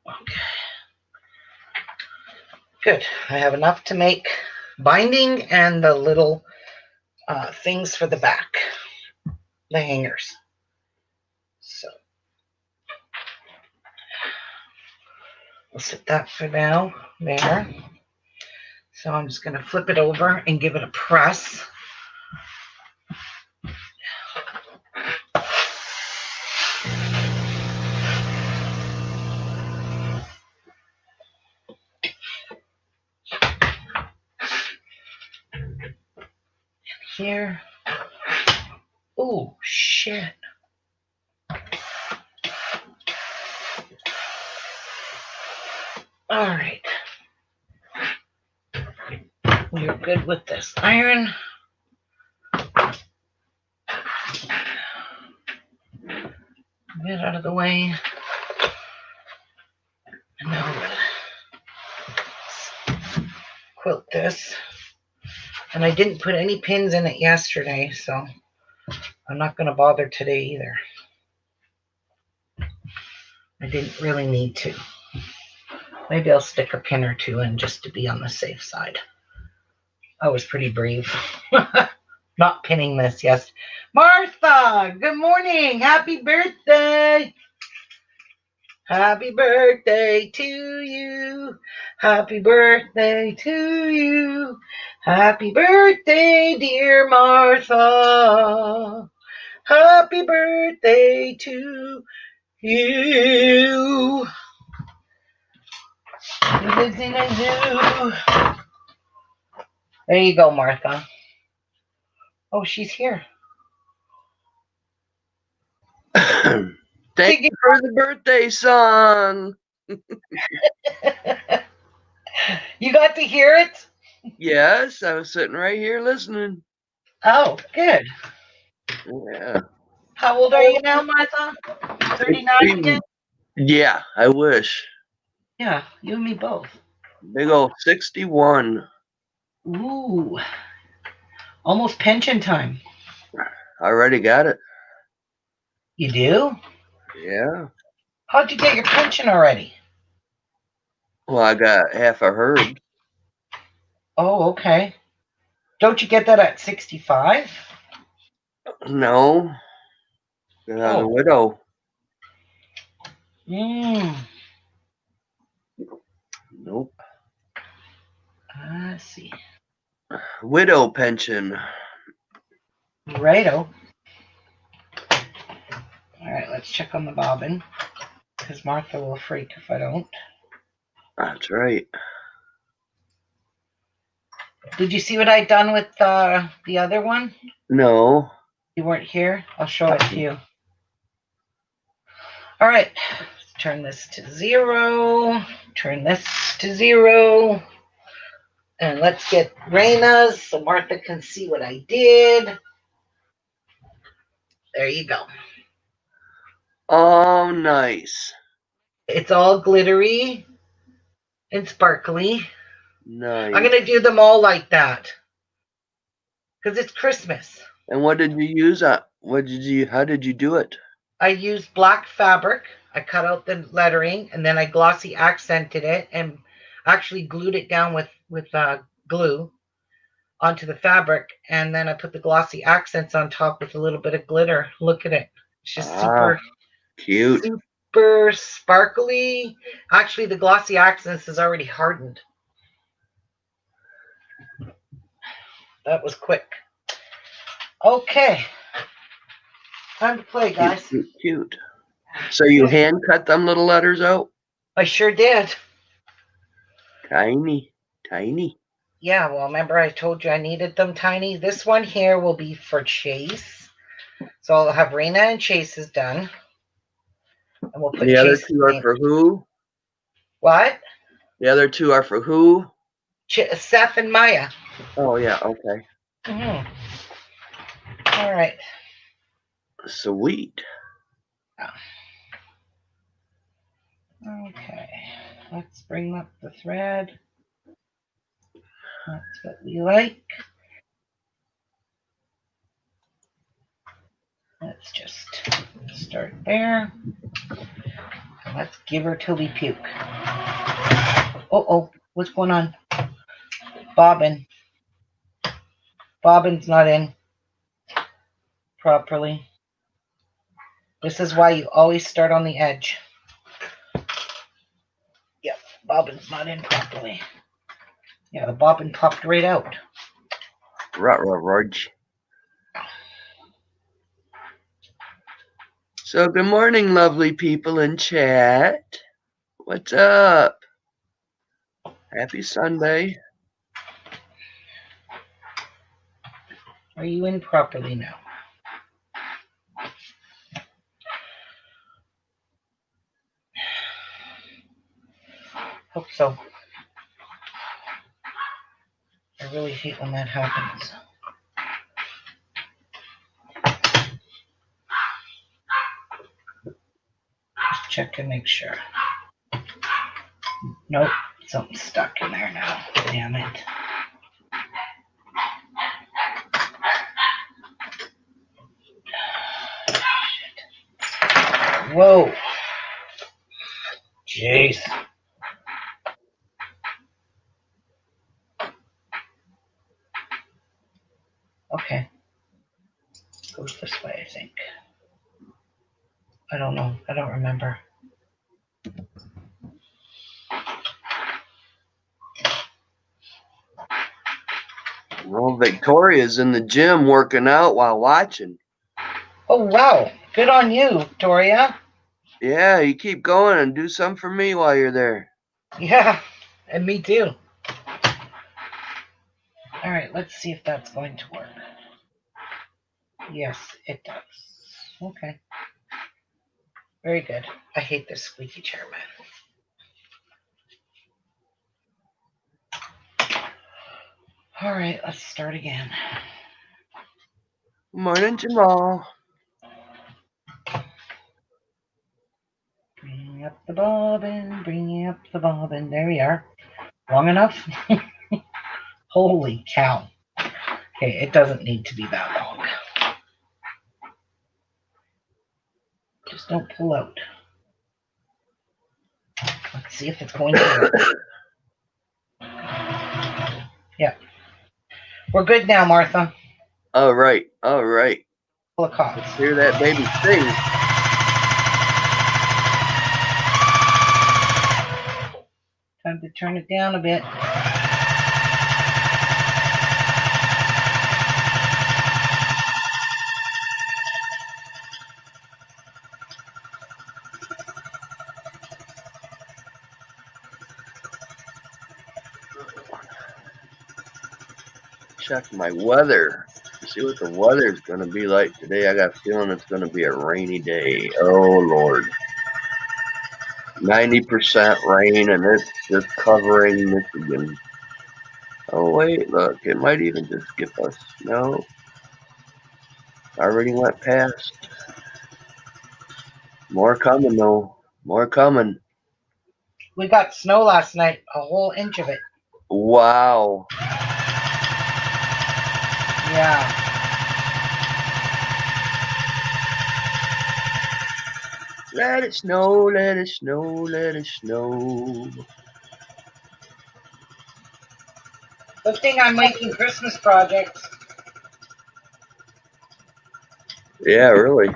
[SPEAKER 1] Okay. Good. I have enough to make binding and the little things for the back, the hangers. So we'll set that for now there. So I'm just going to flip it over and give it a press. Here. Oh, shit. All right. We're good with this iron. Get out of the way. And now I'm going to quilt this. And I didn't put any pins in it yesterday, so I'm not going to bother today either. I didn't really need to. Maybe I'll stick a pin or two in just to be on the safe side. I was pretty brave. Not pinning this, yes. Martha, good morning. Happy birthday. Happy birthday to you. Happy birthday to you. Happy birthday, dear Martha. Happy birthday to you. Lives in a zoo. There you go, Martha. Oh, she's here.
[SPEAKER 3] Thank you for the birthday song.
[SPEAKER 1] You got to hear it?
[SPEAKER 3] Yes, I was sitting right here listening.
[SPEAKER 1] Oh, good.
[SPEAKER 3] Yeah.
[SPEAKER 1] How old are you now, Martha? 39 again?
[SPEAKER 3] Yeah, I wish.
[SPEAKER 1] Yeah, you and me both.
[SPEAKER 3] Big old 61.
[SPEAKER 1] Ooh. Almost pension time.
[SPEAKER 3] I already got it.
[SPEAKER 1] You do?
[SPEAKER 3] Yeah.
[SPEAKER 1] How'd you get your pension already?
[SPEAKER 3] Well, I got half a herd.
[SPEAKER 1] Oh, okay. Don't you get that at 65?
[SPEAKER 3] No. I was a widow. Nope.
[SPEAKER 1] I see.
[SPEAKER 3] Widow pension.
[SPEAKER 1] Righto. All right, let's check on the bobbin, because Martha will freak if I don't.
[SPEAKER 3] That's right.
[SPEAKER 1] Did you see what I'd done with the other one?
[SPEAKER 3] No.
[SPEAKER 1] You weren't here? I'll show it to you. All right, let's turn this to 0. Turn this to 0. And let's get Raina's so Martha can see what I did. There you go.
[SPEAKER 3] Oh, nice.
[SPEAKER 1] It's all glittery and sparkly.
[SPEAKER 3] Nice.
[SPEAKER 1] I'm going to do them all like that because it's Christmas.
[SPEAKER 3] And what did you use? How did you do it?
[SPEAKER 1] I used black fabric. I cut out the lettering and then I glossy accented it and Actually glued it down with glue onto the fabric, and then I put the glossy accents on top with a little bit of glitter. Look at it. It's just super,
[SPEAKER 3] cute.
[SPEAKER 1] super sparkly. Actually, the glossy accents is already hardened. That was quick. Okay. Time to play, guys.
[SPEAKER 3] Cute, cute, cute. So you hand cut them little letters out?
[SPEAKER 1] I sure did.
[SPEAKER 3] Tiny, tiny.
[SPEAKER 1] Yeah, well, remember I told you I needed them tiny? This one here will be for Chase. So I'll have Raina and Chase's done. And we'll put
[SPEAKER 3] The other
[SPEAKER 1] Chase's
[SPEAKER 3] two are
[SPEAKER 1] name.
[SPEAKER 3] for who?
[SPEAKER 1] What?
[SPEAKER 3] The other two are for who?
[SPEAKER 1] Seth and Maya.
[SPEAKER 3] Oh, yeah, okay.
[SPEAKER 1] Mm-hmm. All right.
[SPEAKER 3] Sweet.
[SPEAKER 1] Okay. Let's bring up the thread. That's what we like. Let's just start there. Let's give her till we puke. Oh, what's going on? Bobbin. Bobbin's not in properly. This is why you always start on the edge. Yep, bobbin's not in properly. Yeah, the bobbin popped right out.
[SPEAKER 3] Rudge. So good morning, lovely people in chat. What's up? Happy Sunday.
[SPEAKER 1] Are you in properly now? Hope so. I really hate when that happens. Just check to make sure. Nope, something's stuck in there now. Damn it. Whoa. Jeez. Okay. Goes this way, I think. I don't know. I don't remember.
[SPEAKER 3] Well, Victoria's in the gym working out while watching.
[SPEAKER 1] Oh, wow. Good on you, Victoria.
[SPEAKER 3] Yeah, you keep going and do some for me while you're there.
[SPEAKER 1] Yeah, and me too. All right, let's see if that's going to work. Yes, it does. Okay. Very good. I hate this squeaky chair, man. All right, let's start again.
[SPEAKER 3] Morning, Jamal.
[SPEAKER 1] Bring up the bobbin, bring up the bobbin. There we are. Long enough? Holy cow. Okay, it doesn't need to be that long. Just don't pull out. Let's see if it's going to work. Yeah. We're good now, Martha.
[SPEAKER 3] All right, all right.
[SPEAKER 1] Let's
[SPEAKER 3] hear that baby sing.
[SPEAKER 1] Time to turn it down a bit.
[SPEAKER 3] Check my weather. See what the weather's going to be like today. I got a feeling it's going to be a rainy day. Oh, Lord. 90% rain, and it's just covering Michigan. Oh, wait, look. It might even just skip us. No. Already went past. More coming, though. More coming.
[SPEAKER 1] We got snow last night, a whole inch of it.
[SPEAKER 3] Wow.
[SPEAKER 1] Yeah.
[SPEAKER 3] Let it snow, let it snow, let it snow.
[SPEAKER 1] Good thing I'm making Christmas projects.
[SPEAKER 3] Yeah, really.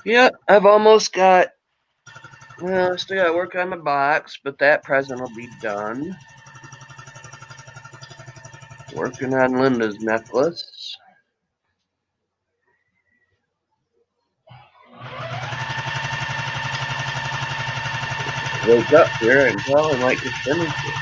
[SPEAKER 3] Yeah, I've almost got. Well, I still got to work on my box, but that present will be done. Working on Linda's necklace. Wake up here and probably might just finish it.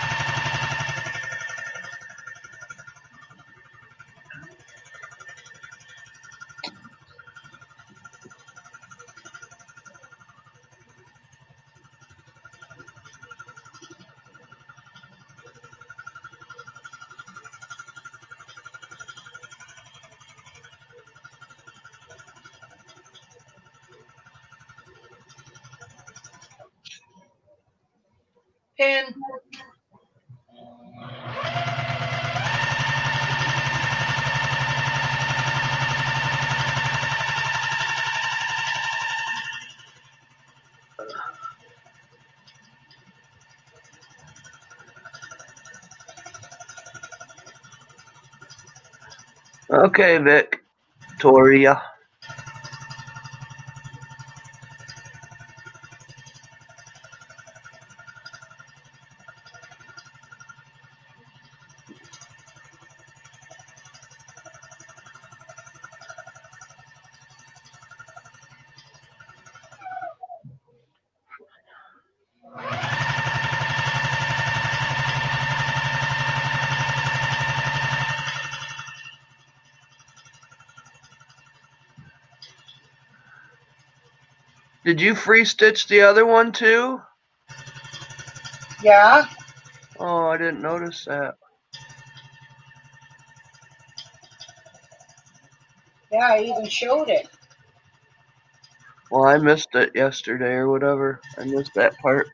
[SPEAKER 1] Pin.
[SPEAKER 3] Okay, Victoria. Did you free stitch the other one too?
[SPEAKER 1] Yeah.
[SPEAKER 3] Oh, I didn't notice that.
[SPEAKER 1] Yeah, I even showed it.
[SPEAKER 3] Well, I missed it yesterday or whatever. I missed that part.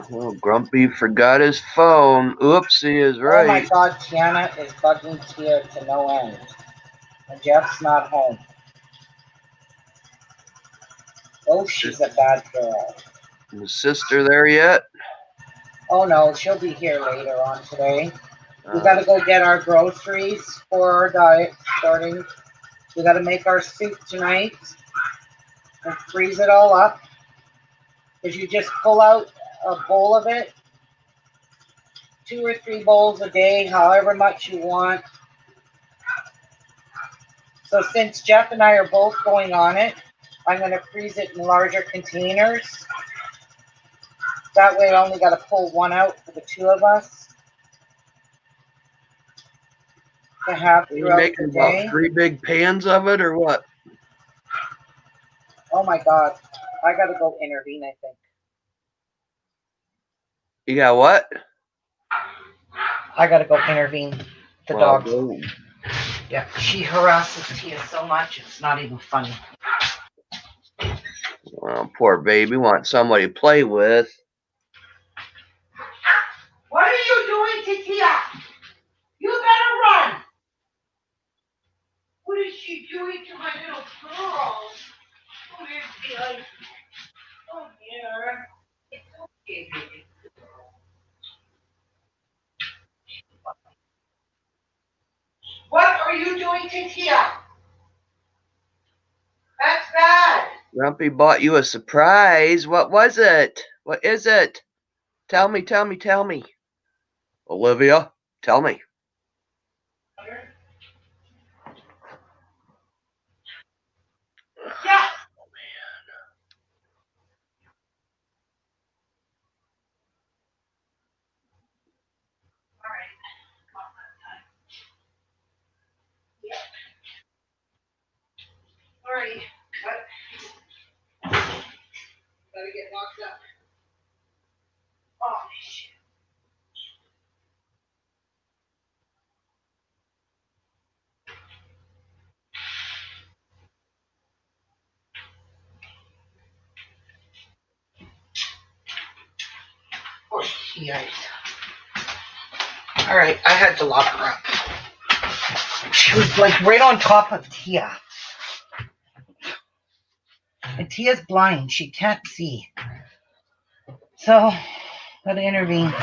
[SPEAKER 3] Well, Grumpy forgot his phone. Oopsie is
[SPEAKER 1] Oh my
[SPEAKER 3] right.
[SPEAKER 1] God, Tiana is bugging Tia to no end. And Jeff's not home. Oh, she's a bad girl.
[SPEAKER 3] Is sister there yet?
[SPEAKER 1] Oh no, she'll be here later on today. We gotta go get our groceries for our diet starting. We gotta make our soup tonight and freeze it all up. If you just pull out a bowl of it, 2 or 3 bowls a day, however much you want. So since Jeff and I are both going on it, I'm gonna freeze it in larger containers. That way I only gotta pull one out for the 2 of us to have
[SPEAKER 3] Are you
[SPEAKER 1] throughout the
[SPEAKER 3] making about
[SPEAKER 1] day.
[SPEAKER 3] 3 big pans of it or what?
[SPEAKER 1] Oh my God, I gotta go intervene, I think.
[SPEAKER 3] You got what?
[SPEAKER 1] I gotta go intervene. The
[SPEAKER 3] Well,
[SPEAKER 1] dogs.
[SPEAKER 3] go.
[SPEAKER 1] Yeah, she harasses Tia so much, it's not even funny.
[SPEAKER 3] Well, poor baby wants somebody to play with.
[SPEAKER 1] What are you doing to Tia? You better run. What is she doing to my little girl? Come here, Tia. Come here. It's okay, baby. What are you doing to Tia? That's bad.
[SPEAKER 3] Grumpy bought you a surprise. What was it? What is it? Tell me, tell me, tell me. Olivia, tell me.
[SPEAKER 1] Yeah. All right. Yeah. All right. What? Gotta get locked up. Oh, shit. Yikes. All right, I had to lock her up. She was like right on top of Tia. And Tia's blind. She can't see. So, gotta intervene.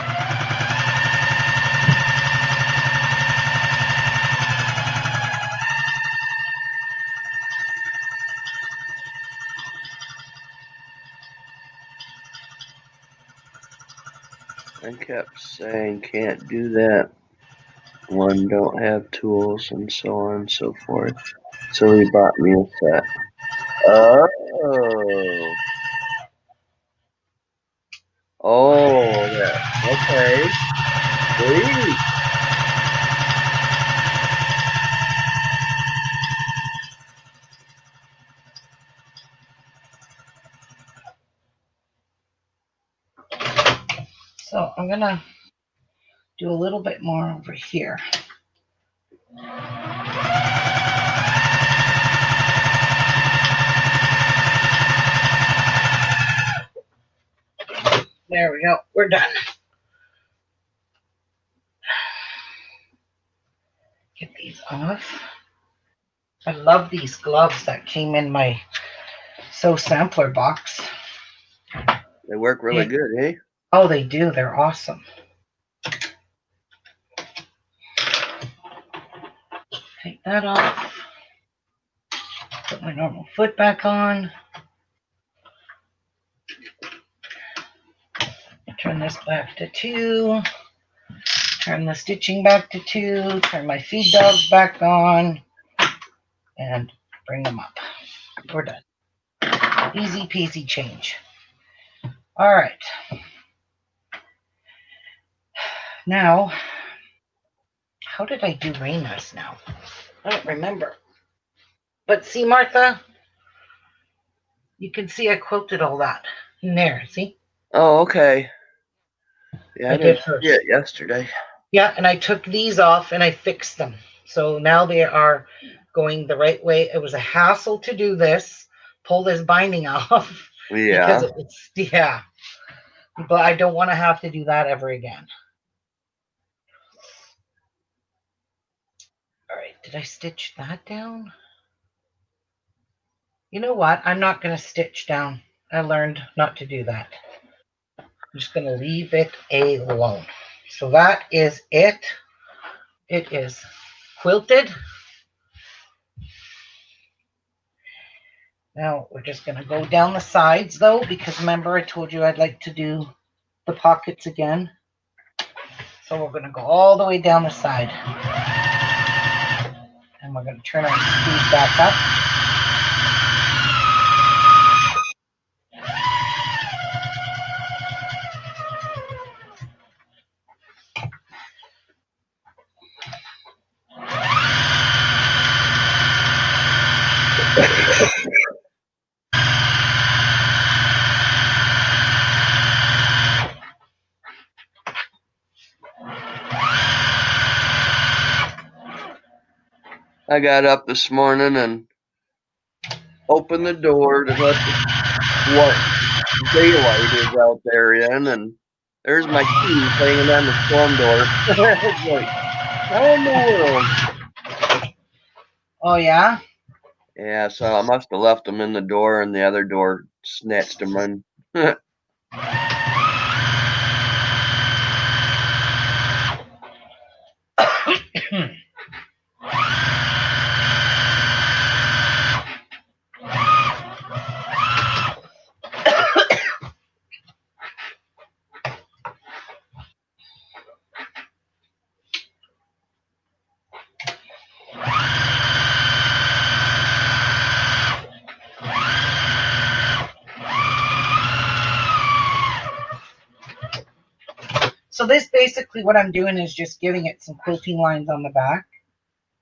[SPEAKER 3] I kept saying can't do that. One don't have tools and so on and so forth. So he bought me a set. Oh. Oh, yeah. Okay. Sweet.
[SPEAKER 1] So I'm gonna do a little bit more over here. There we go. We're done. Get these off. I love these gloves that came in my Sew Sampler box.
[SPEAKER 3] They work really good, eh?
[SPEAKER 1] Oh, they do. They're awesome. Take that off. Put my normal foot back on. Turn this back to 2. Turn the stitching back to 2. Turn my feed dogs back on. And bring them up. We're done. Easy peasy change. All right. Now, how did I do Raina's now? I don't remember. But see, Martha, you can see I quilted all that in there. See?
[SPEAKER 3] Oh, okay. Yeah,
[SPEAKER 1] I
[SPEAKER 3] I
[SPEAKER 1] did
[SPEAKER 3] didn't
[SPEAKER 1] hers.
[SPEAKER 3] see it yesterday.
[SPEAKER 1] Yeah, and I took these off and I fixed them. So now they are going the right way. It was a hassle to do this, pull this binding off.
[SPEAKER 3] Yeah.
[SPEAKER 1] Because it's, yeah. But I don't want to have to do that ever again. All right, did I stitch that down? You know what? I'm not going to stitch down. I learned not to do that. I'm just going to leave it alone. So that is it. It is quilted. Now we're just going to go down the sides though, because remember I told you I'd like to do the pockets again. So we're going to go all the way down the side. And we're going to turn our speed back up.
[SPEAKER 3] I got up this morning and opened the door to let what daylight is out there in, and there's my keys hanging on the storm door. It's like, how in the world?
[SPEAKER 1] Oh yeah?
[SPEAKER 3] Yeah, so I must have left them in the door, and the other door snatched them in.
[SPEAKER 1] So this basically what I'm doing is just giving it some quilting lines on the back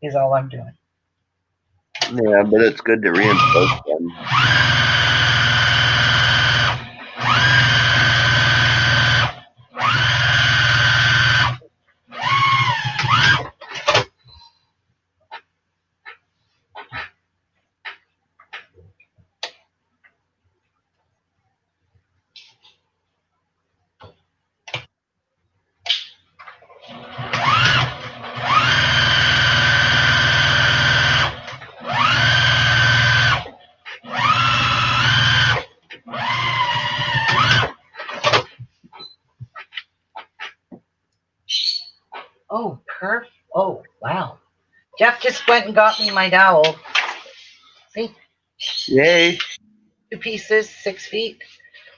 [SPEAKER 1] is all I'm doing.
[SPEAKER 3] Yeah, but it's good to reinforce them.
[SPEAKER 1] Oh, wow. Jeff just went and got me my dowel. See?
[SPEAKER 3] Yay.
[SPEAKER 1] 2 pieces, 6 feet.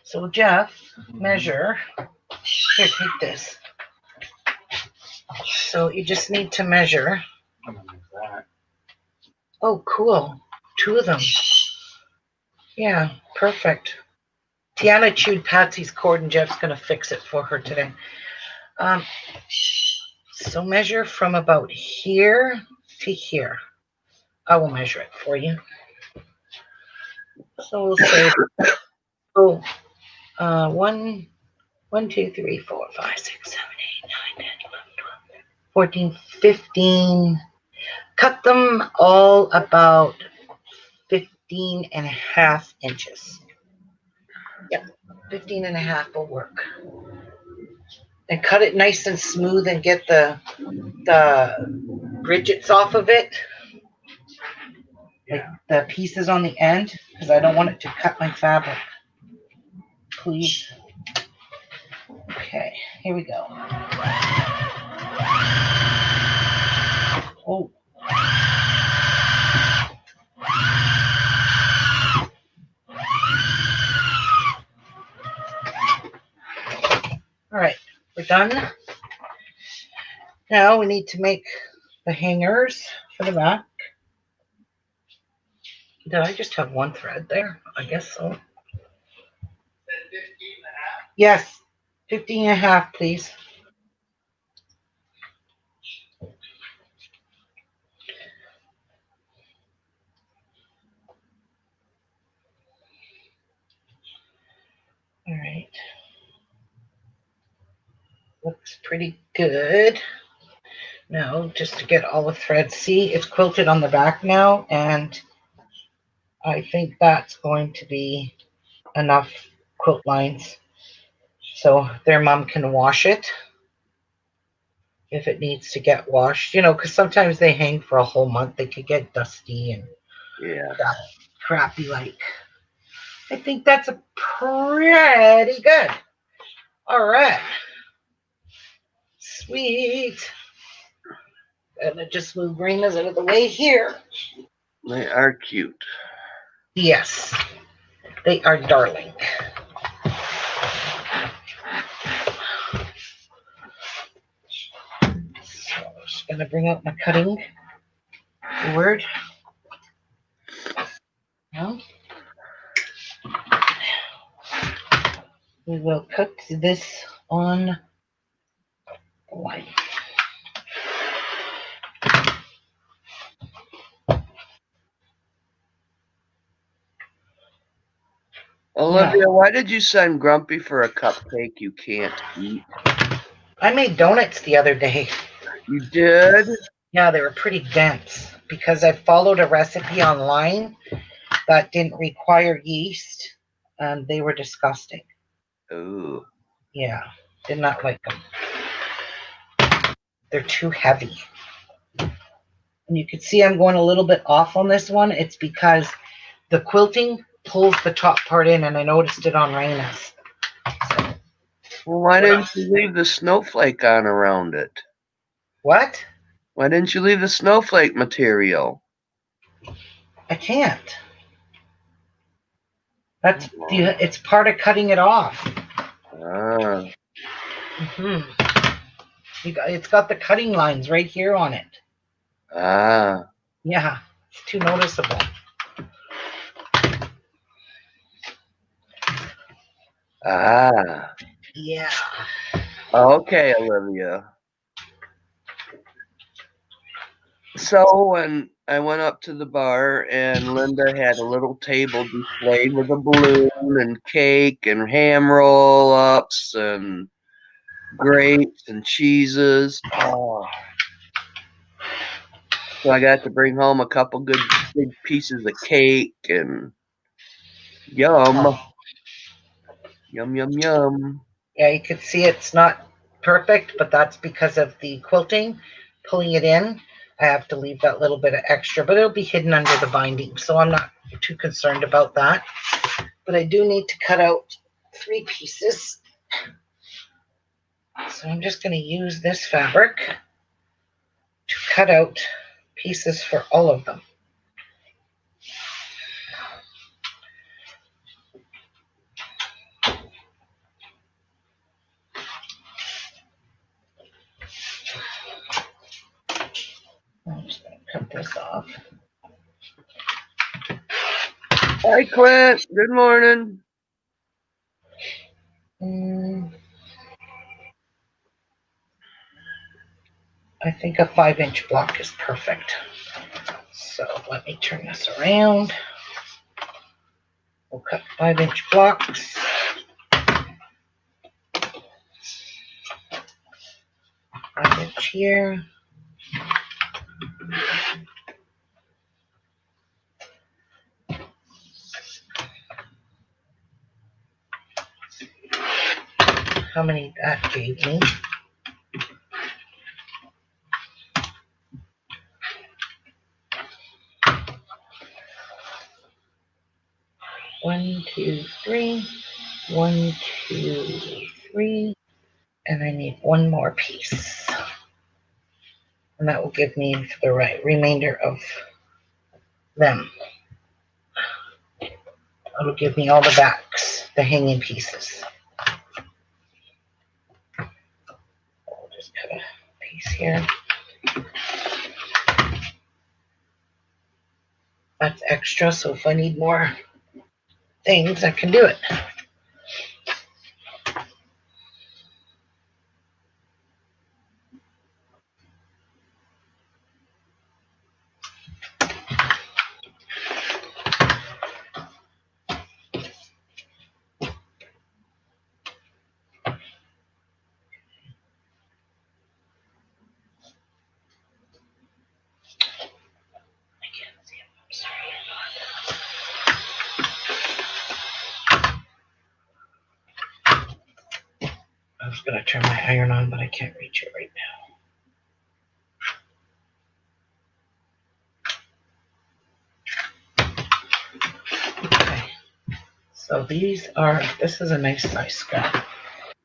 [SPEAKER 1] So Jeff, measure. Here, take this. So you just need to measure.
[SPEAKER 2] I'm gonna make that.
[SPEAKER 1] Oh, cool. 2 of them. Yeah, perfect. Tiana chewed Patsy's cord and Jeff's going to fix it for her today. So measure from about here to here. I will measure it for you. So we'll say, 1, 2, 3, 4, 5, 6, 7, 8, 9, 10, 11, 12, 14, 15. Cut them all about 15 and a half inches. Yep, 15 and a half will work. And cut it nice and smooth and get the bridgets off of it. Like the pieces on the end, because I don't want it to cut my fabric. Please. Okay, here we go. Oh. All right, we're done. Now we need to make the hangers for the back. Did I just have one thread there? I guess so. Yes, 15 and a half, please. All right. Looks pretty good. Now, just to get all the threads. See, it's quilted on the back now, and I think that's going to be enough quilt lines. So their mom can wash it if it needs to get washed. You know, because sometimes they hang for a whole month. They could get dusty and crappy like. I think that's a pretty good. All right. Sweet. Gonna just move Rena's out of the way here.
[SPEAKER 3] They are cute.
[SPEAKER 1] Yes, they are darling. So I'm just gonna bring out my cutting board. Now, we will cut this on the line.
[SPEAKER 3] Olivia, why did you send Grumpy for a cupcake you can't eat?
[SPEAKER 1] I made donuts the other day.
[SPEAKER 3] You did?
[SPEAKER 1] Yeah, they were pretty dense because I followed a recipe online that didn't require yeast, and they were disgusting.
[SPEAKER 3] Ooh.
[SPEAKER 1] Yeah, did not like them. They're too heavy. And you can see I'm going a little bit off on this one. It's because the quilting pulls the top part in, and I noticed it on Raina's. So,
[SPEAKER 3] well, why didn't you leave the snowflake on around it?
[SPEAKER 1] What?
[SPEAKER 3] Why didn't you leave the snowflake material?
[SPEAKER 1] I can't. That's it's part of cutting it off.
[SPEAKER 3] Ah.
[SPEAKER 1] It's got the cutting lines right here on it.
[SPEAKER 3] Ah.
[SPEAKER 1] Yeah, it's too noticeable.
[SPEAKER 3] Ah.
[SPEAKER 1] Yeah.
[SPEAKER 3] Okay, Olivia. So when I went up to the bar and Linda had a little table displayed with a balloon and cake and ham roll-ups and grapes and cheeses. Oh. So I got to bring home a couple good big pieces of cake and yum.
[SPEAKER 1] Oh.
[SPEAKER 3] Yum, yum, yum.
[SPEAKER 1] Yeah, you can see it's not perfect, but that's because of the quilting pulling it in. I have to leave that little bit of extra, but it'll be hidden under the binding, so I'm not too concerned about that. But I do need to cut out 3 pieces. So I'm just going to use this fabric. to cut out pieces for all of them. I'm just going to cut this off.
[SPEAKER 3] Hi, Clint. Good morning.
[SPEAKER 1] I think a 5-inch block is perfect. So let me turn this around. We'll cut 5-inch blocks. 5-inch here. How many that gave me? One, two, three. 1, 2, 3. And I need one more piece. And that will give me the remainder of them. It'll give me all the backs, the hanging pieces. I'll just cut a piece here. That's extra, so if I need more things, I can do it. I was going to turn my iron on, but I can't reach it right now. Okay. So this is a nice size scrap.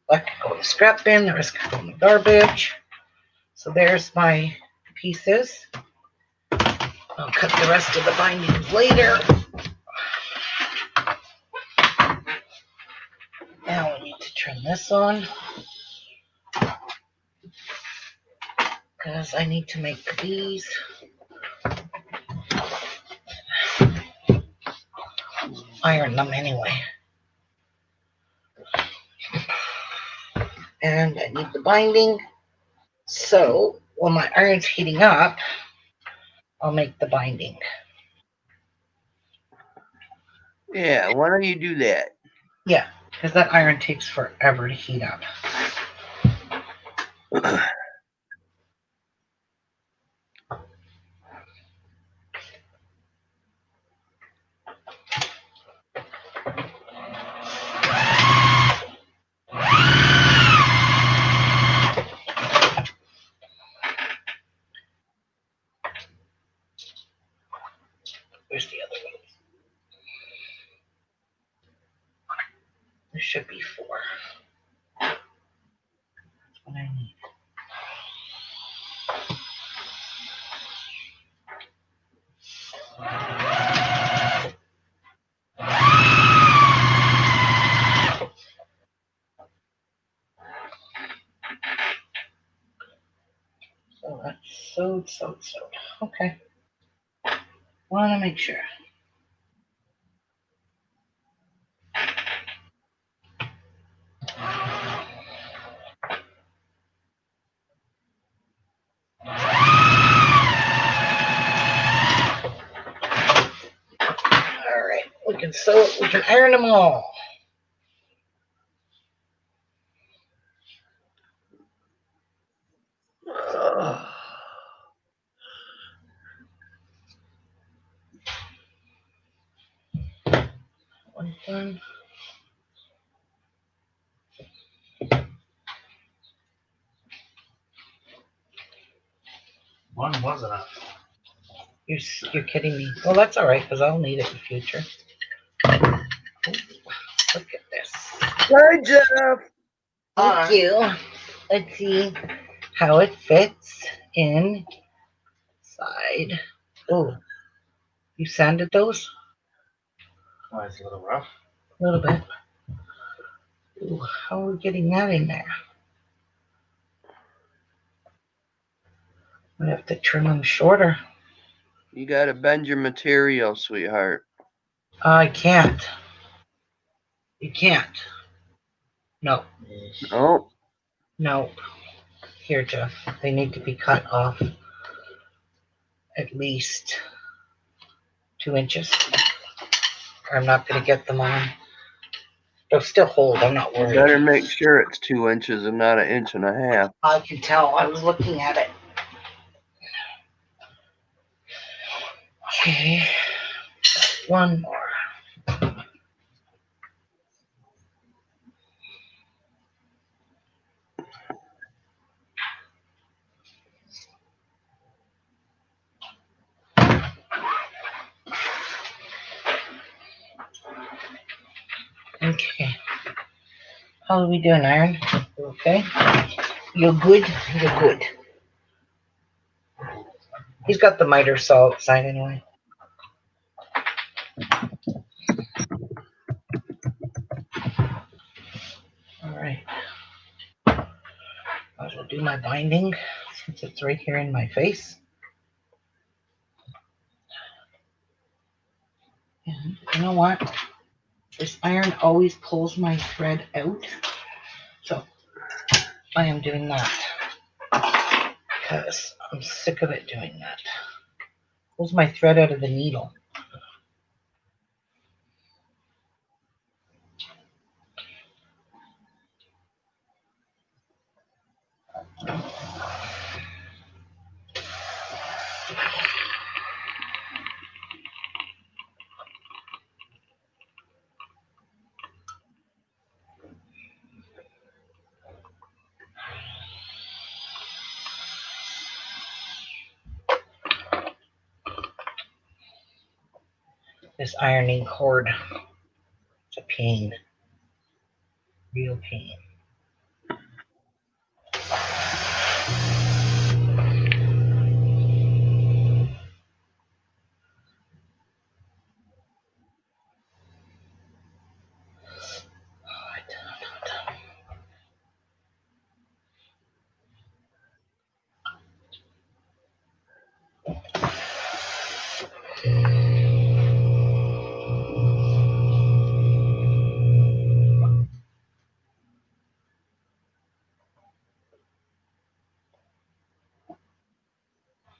[SPEAKER 1] That can go in the scrap bin, the rest can go in the garbage. So there's my pieces. I'll cut the rest of the bindings later. Now we need to turn this on, because I need to make these. Iron them anyway. And I need the binding. So while my iron's heating up, I'll make the binding.
[SPEAKER 3] Yeah, why don't you do that?
[SPEAKER 1] Yeah, because that iron takes forever to heat up. Where's the other one? There should be 4. That's what I need. So that's sewed. Okay. Want to make sure. All right, we can sew it. We can iron them all. One done.
[SPEAKER 2] One was enough.
[SPEAKER 1] You're kidding me. Well, that's all right, because I'll need it in the future. Ooh, look at this.
[SPEAKER 3] Hi, Jeff.
[SPEAKER 1] Thank you. Let's see how it fits in side. Oh, you sanded those?
[SPEAKER 2] Oh, it's a little rough.
[SPEAKER 1] A little bit. Ooh, how are we getting that in there? We have to trim them shorter.
[SPEAKER 3] You gotta bend your material, sweetheart.
[SPEAKER 1] I can't. You can't. No.
[SPEAKER 3] Oh,
[SPEAKER 1] No. Here, Jeff. They need to be cut off at least 2 inches. Or I'm not going to get them on. They'll still hold. I'm not
[SPEAKER 3] you
[SPEAKER 1] worried.
[SPEAKER 3] better make sure it's 2 inches and not 1.5 inches.
[SPEAKER 1] I can tell. I was looking at it. Okay. One more. Okay. How are we doing, Iron? Okay. You're good. You're good. He's got the miter saw outside anyway. All right. I will do my binding since it's right here in my face. And you know what? This iron always pulls my thread out. So I am doing that because I'm sick of it doing that. Pulls my thread out of the needle. This ironing cord. It's a pain. Real pain.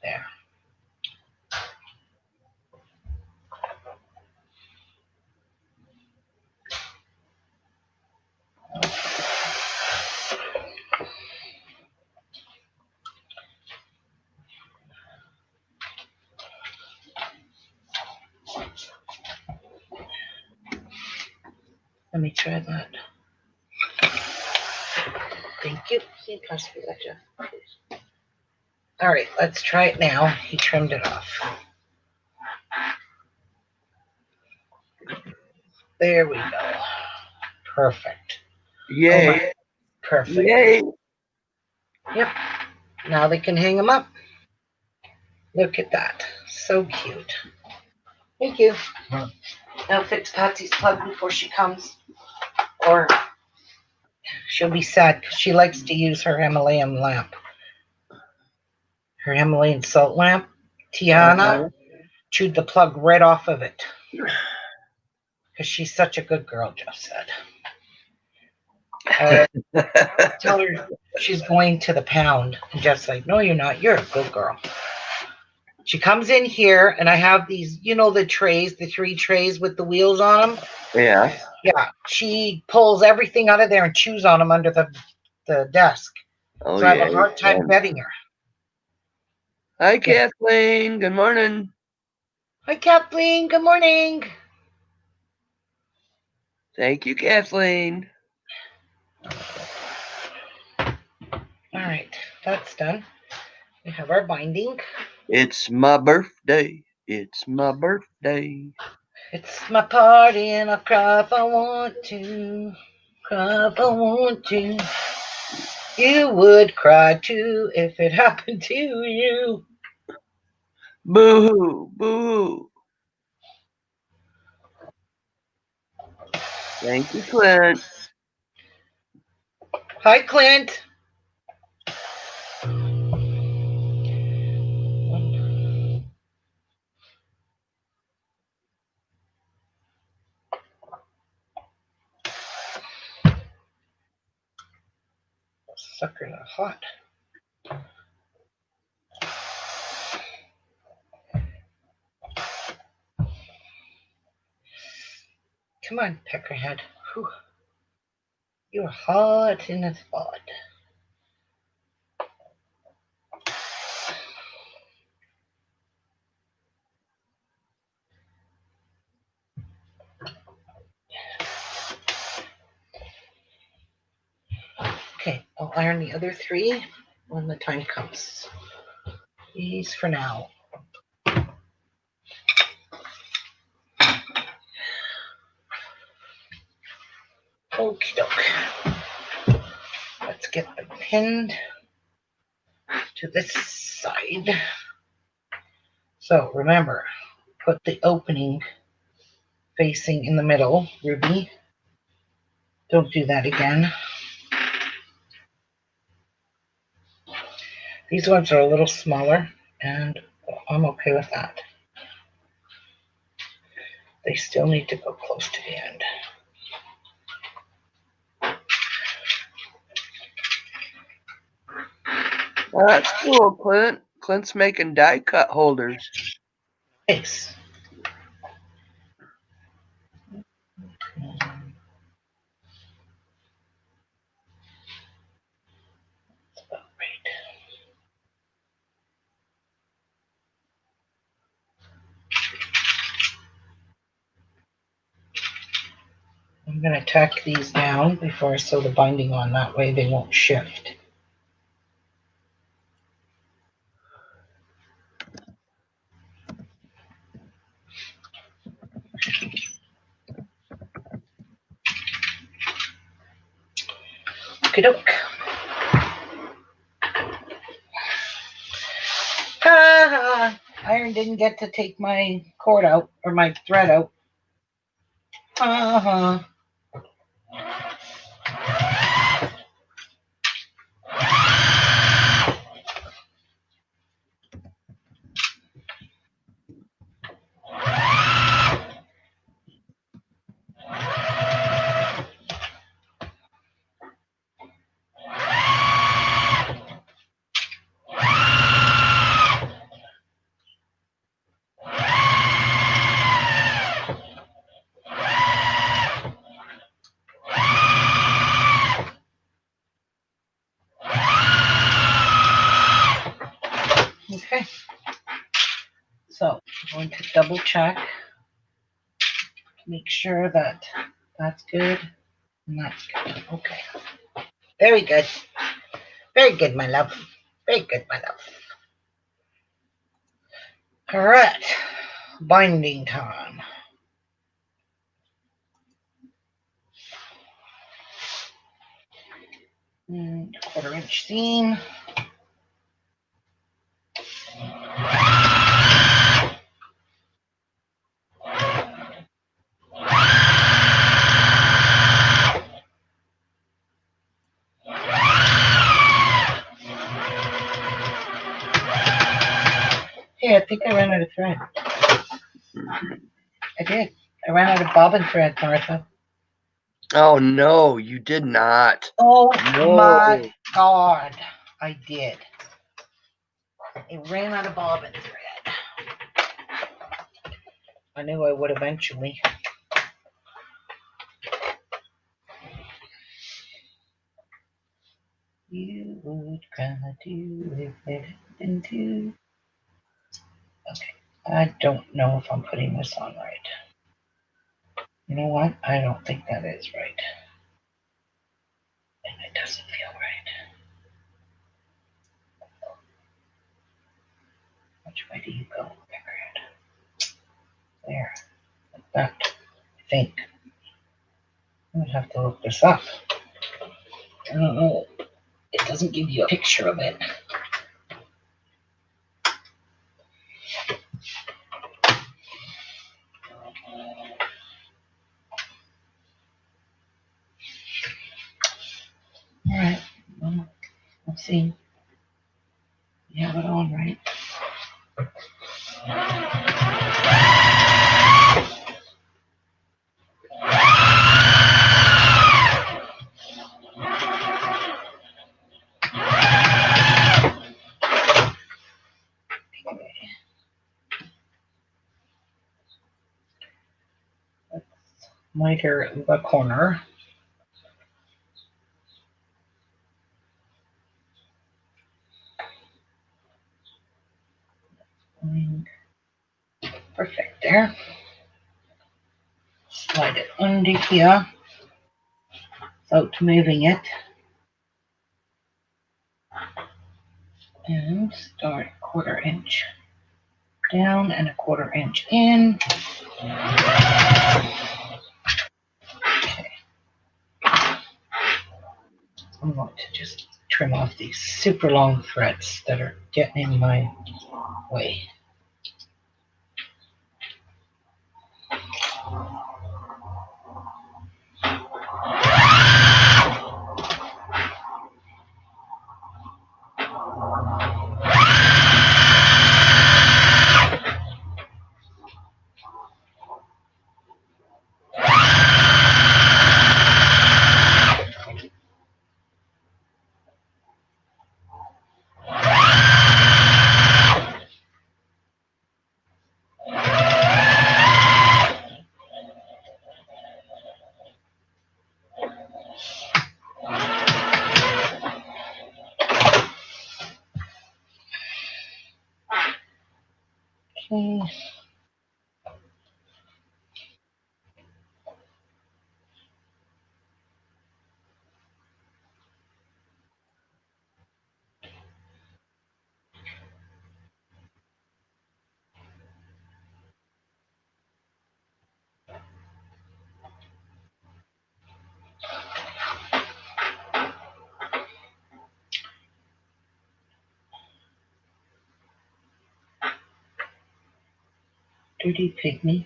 [SPEAKER 1] There. Let me try that. Thank you. Can you pass me that, Jeff? Please? All right, let's try it now. He trimmed it off. There we go. Perfect.
[SPEAKER 3] Yay.
[SPEAKER 1] Oh my, perfect.
[SPEAKER 3] Yay.
[SPEAKER 1] Yep. Now they can hang them up. Look at that. So cute. Thank you. I'll fix Patsy's plug before she comes. Or she'll be sad because she likes to use her Himalayan lamp. Her Himalayan salt lamp. Tiana chewed the plug right off of it. Because she's such a good girl, Jeff said. Tell her she's going to the pound. And Jeff's like, no, you're not. You're a good girl. She comes in here, and I have these, you know, the trays, the 3 trays with the wheels on them.
[SPEAKER 3] Yeah.
[SPEAKER 1] Yeah. She pulls everything out of there and chews on them under the desk.
[SPEAKER 3] Oh,
[SPEAKER 1] So I
[SPEAKER 3] yeah.
[SPEAKER 1] have a hard time betting her.
[SPEAKER 3] Hi, Kathleen. Good morning.
[SPEAKER 1] Hi, Kathleen. Good morning.
[SPEAKER 3] Thank you, Kathleen.
[SPEAKER 1] All right. That's done. We have our binding.
[SPEAKER 3] It's my birthday. It's my birthday.
[SPEAKER 1] It's my party and I'll cry if I want to. Cry if I want to. You would cry too if it happened to you.
[SPEAKER 3] Boo-hoo, boo-hoo. Thank you, Clint.
[SPEAKER 1] Hi, Clint. Sucker not hot. Come on, Peckerhead. Whew. You're hot in the spot. Okay, I'll iron the other 3 when the time comes. These for now. Okie doke. Let's get them pinned to this side. So remember, put the opening facing in the middle, Ruby. Don't do that again. These ones are a little smaller, and I'm okay with that. They still need to go close to the end.
[SPEAKER 3] Oh, that's cool, Clint. Clint's making die cut holders.
[SPEAKER 1] Nice. That's about right. I'm going to tack these down before I sew the binding on. That way they won't shift. Okie doke. Iron didn't get to take my cord out or my thread out. Okay. So I'm going to double check to make sure that that's good and that's good. Okay. Very good. Very good, my love. Very good, my love. All right. Binding time. And 1/4 inch seam. Hey, I think I ran out of thread. I did. I ran out of bobbin thread, Martha.
[SPEAKER 3] Oh, no, you did not.
[SPEAKER 1] Oh
[SPEAKER 3] No.
[SPEAKER 1] my God. I did. I ran out of bobbin thread. I knew I would eventually. You would cry to if it didn't do. Okay. I don't know if I'm putting this on right. You know what? I don't think that is right. And it doesn't feel right. Which way do you go, Peckerhead? There. Like that. I think. I'm going to have to look this up. I don't know. It doesn't give you a picture of it. see. You have it on, right? Let's miter the corner. Perfect there. Slide it under here without moving it. And start 1/4 inch down and 1/4 inch in. I'm going to just trim off these super long threads that are getting in my way. Okay. Dirty pygmy.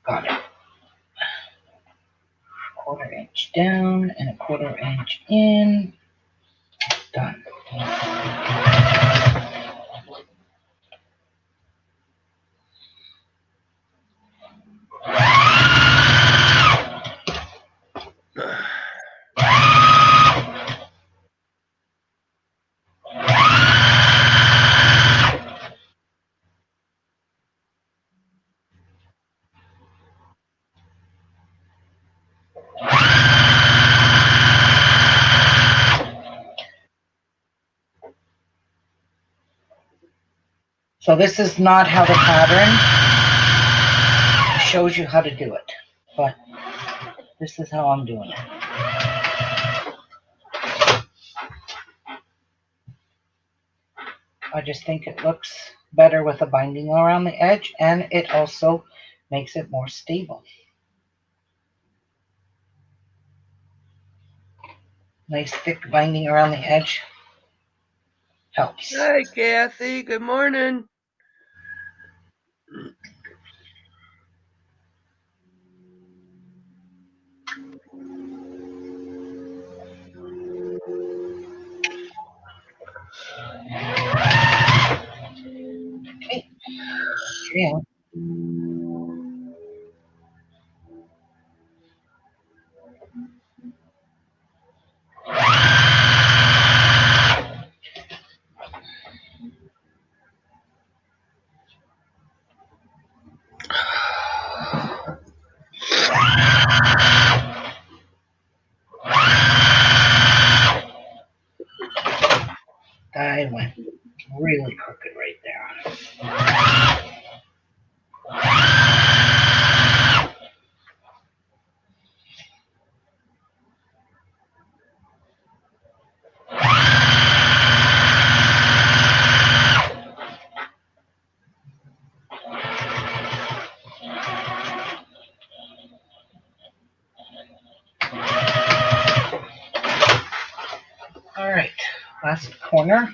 [SPEAKER 1] Got it. 1/4 inch down and 1/4 inch in. Done. So this is not how the pattern shows you how to do it, but this is how I'm doing it. I just think it looks better with a binding around the edge, and it also makes it more stable. Nice thick binding around the edge helps.
[SPEAKER 3] Hi, Kathy. Good morning.
[SPEAKER 1] Okay. Yeah. I went really crooked right there. All right, last corner.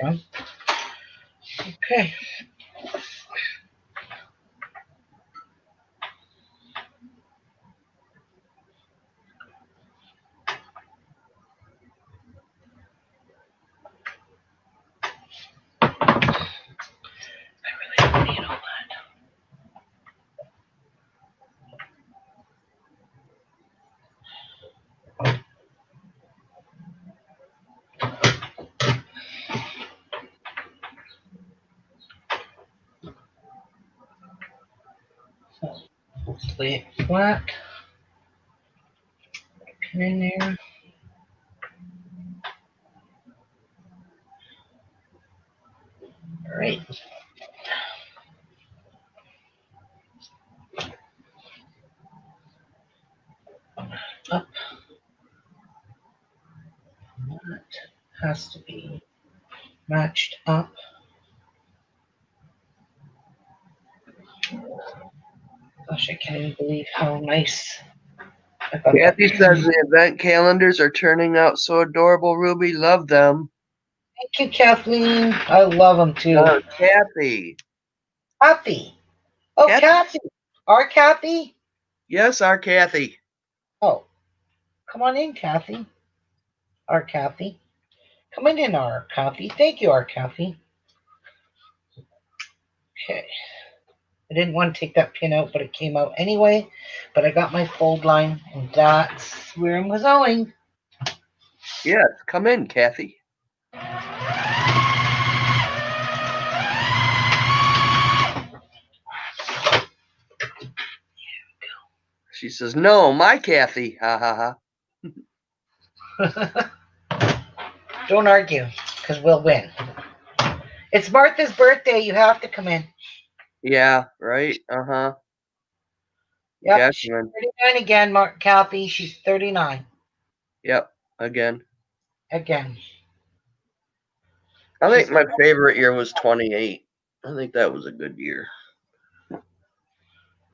[SPEAKER 1] from. Okay. I really don't need all that. Lay it flat. Pin in there. All right. Up. That has to be matched up. Gosh, I can't even believe how nice I got that.
[SPEAKER 3] Kathy says the event calendars are turning out so adorable, Ruby. Love them.
[SPEAKER 1] Thank you, Kathleen. I love them too.
[SPEAKER 3] No, Kathy.
[SPEAKER 1] Kathy. Oh,
[SPEAKER 3] Kathy.
[SPEAKER 1] Kathy. Our Kathy?
[SPEAKER 3] Yes, our Kathy.
[SPEAKER 1] Oh, come on in, Kathy. Our Kathy. Come in, our Kathy. Thank you, our Kathy. Okay. I didn't want to take that pin out, but it came out anyway. But I got my fold line, and that's where I'm going.
[SPEAKER 3] Yes, come in, Kathy. She says, no, my Kathy. Ha ha ha.
[SPEAKER 1] Don't argue, because we'll win. It's Martha's birthday. You have to come in.
[SPEAKER 3] Yeah, right. Uh-huh.
[SPEAKER 1] Yep, she's 39 again, Kathy. She's 39.
[SPEAKER 3] Yep, again.
[SPEAKER 1] Again.
[SPEAKER 3] I think my favorite year was 28. I think that was a good year. So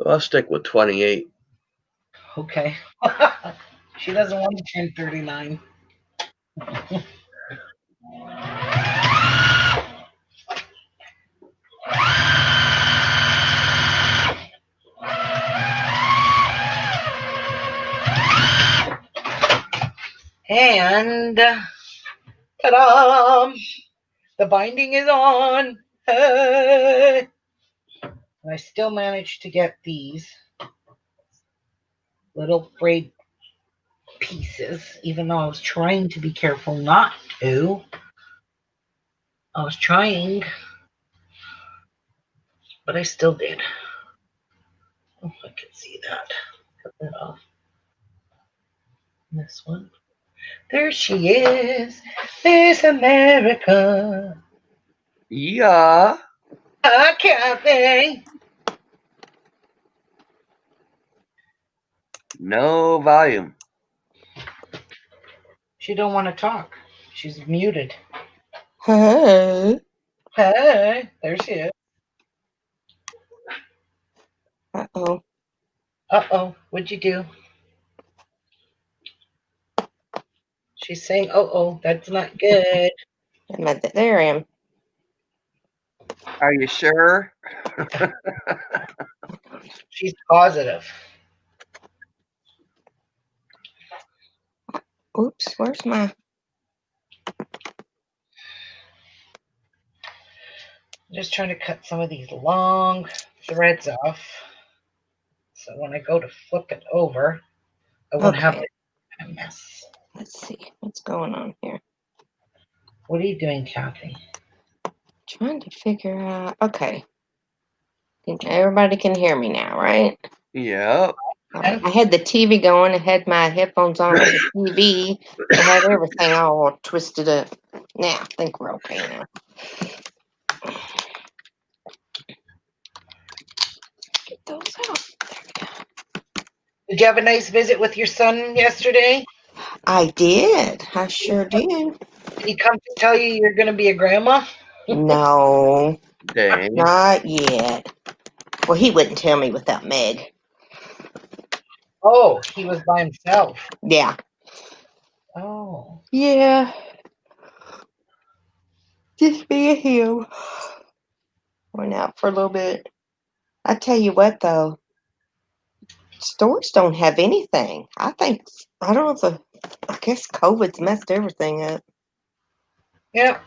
[SPEAKER 3] I'll stick with 28.
[SPEAKER 1] Okay. She doesn't want to turn 39. And ta-da! The binding is on. Hey! And I still managed to get these little frayed pieces, even though I was trying to be careful not to. I was trying, but I still did. Oh, I can see that. Cut that off. This one. There she is. There's America.
[SPEAKER 3] Yeah.
[SPEAKER 1] Hi, Kathy.
[SPEAKER 3] No volume.
[SPEAKER 1] She don't want to talk. She's muted.
[SPEAKER 4] Hey.
[SPEAKER 1] Hey, there she is.
[SPEAKER 4] Uh-oh.
[SPEAKER 1] Uh-oh, what'd you do? She's saying, uh-oh, that's not good.
[SPEAKER 4] There I am.
[SPEAKER 3] Are you sure?
[SPEAKER 1] She's positive.
[SPEAKER 4] Oops, where's my...
[SPEAKER 1] I'm just trying to cut some of these long threads off. So when I go to flip it over, I won't have a mess.
[SPEAKER 4] Let's see what's going on here.
[SPEAKER 1] What are you doing, Kathy?
[SPEAKER 4] Trying to figure out... Okay. Everybody can hear me now, right?
[SPEAKER 3] Yep.
[SPEAKER 4] Right. I had the TV going. I had my headphones on for the TV. I had everything all twisted up. Now, I think we're okay now. Get those out. There we go.
[SPEAKER 1] Did you have a nice visit with your son yesterday?
[SPEAKER 4] I did. I sure did.
[SPEAKER 1] Did he come to tell you you're going to be a grandma?
[SPEAKER 4] No.
[SPEAKER 3] Dang.
[SPEAKER 4] Not yet. Well, he wouldn't tell me without Meg.
[SPEAKER 1] Oh, he was by himself.
[SPEAKER 4] Yeah.
[SPEAKER 1] Oh.
[SPEAKER 4] Yeah. Just me and him. Went out for a little bit. I tell you what, though, stores don't have anything. I don't know if I guess COVID's messed everything up.
[SPEAKER 1] Yep.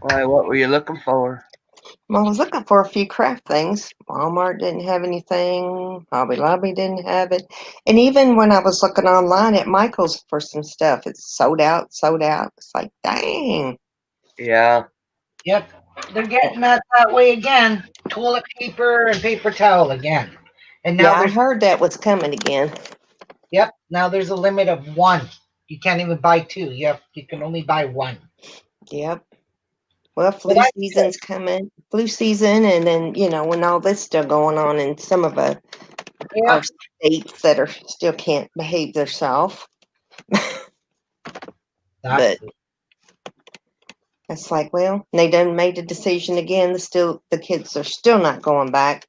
[SPEAKER 3] Why, what were you looking for?
[SPEAKER 4] Well, I was looking for a few craft things. Walmart didn't have anything. Hobby Lobby didn't have it. And even when I was looking online at Michael's for some stuff, it's sold out, sold out. It's like, dang.
[SPEAKER 3] Yeah.
[SPEAKER 1] Yep. They're getting that way again. Toilet paper and paper towel again. And now
[SPEAKER 4] Yeah, I
[SPEAKER 1] there's
[SPEAKER 4] heard that was coming again.
[SPEAKER 1] yep. Now there's a limit of one. You can't even buy two. You can only buy one.
[SPEAKER 4] Yep. Well,
[SPEAKER 1] But
[SPEAKER 4] flu season's coming. Flu season, and then, when all this still going on in some of our
[SPEAKER 1] yeah.
[SPEAKER 4] states that are still can't behave themselves. But
[SPEAKER 1] Exactly.
[SPEAKER 4] it's like, well, they done made a decision again. The kids are still not going back.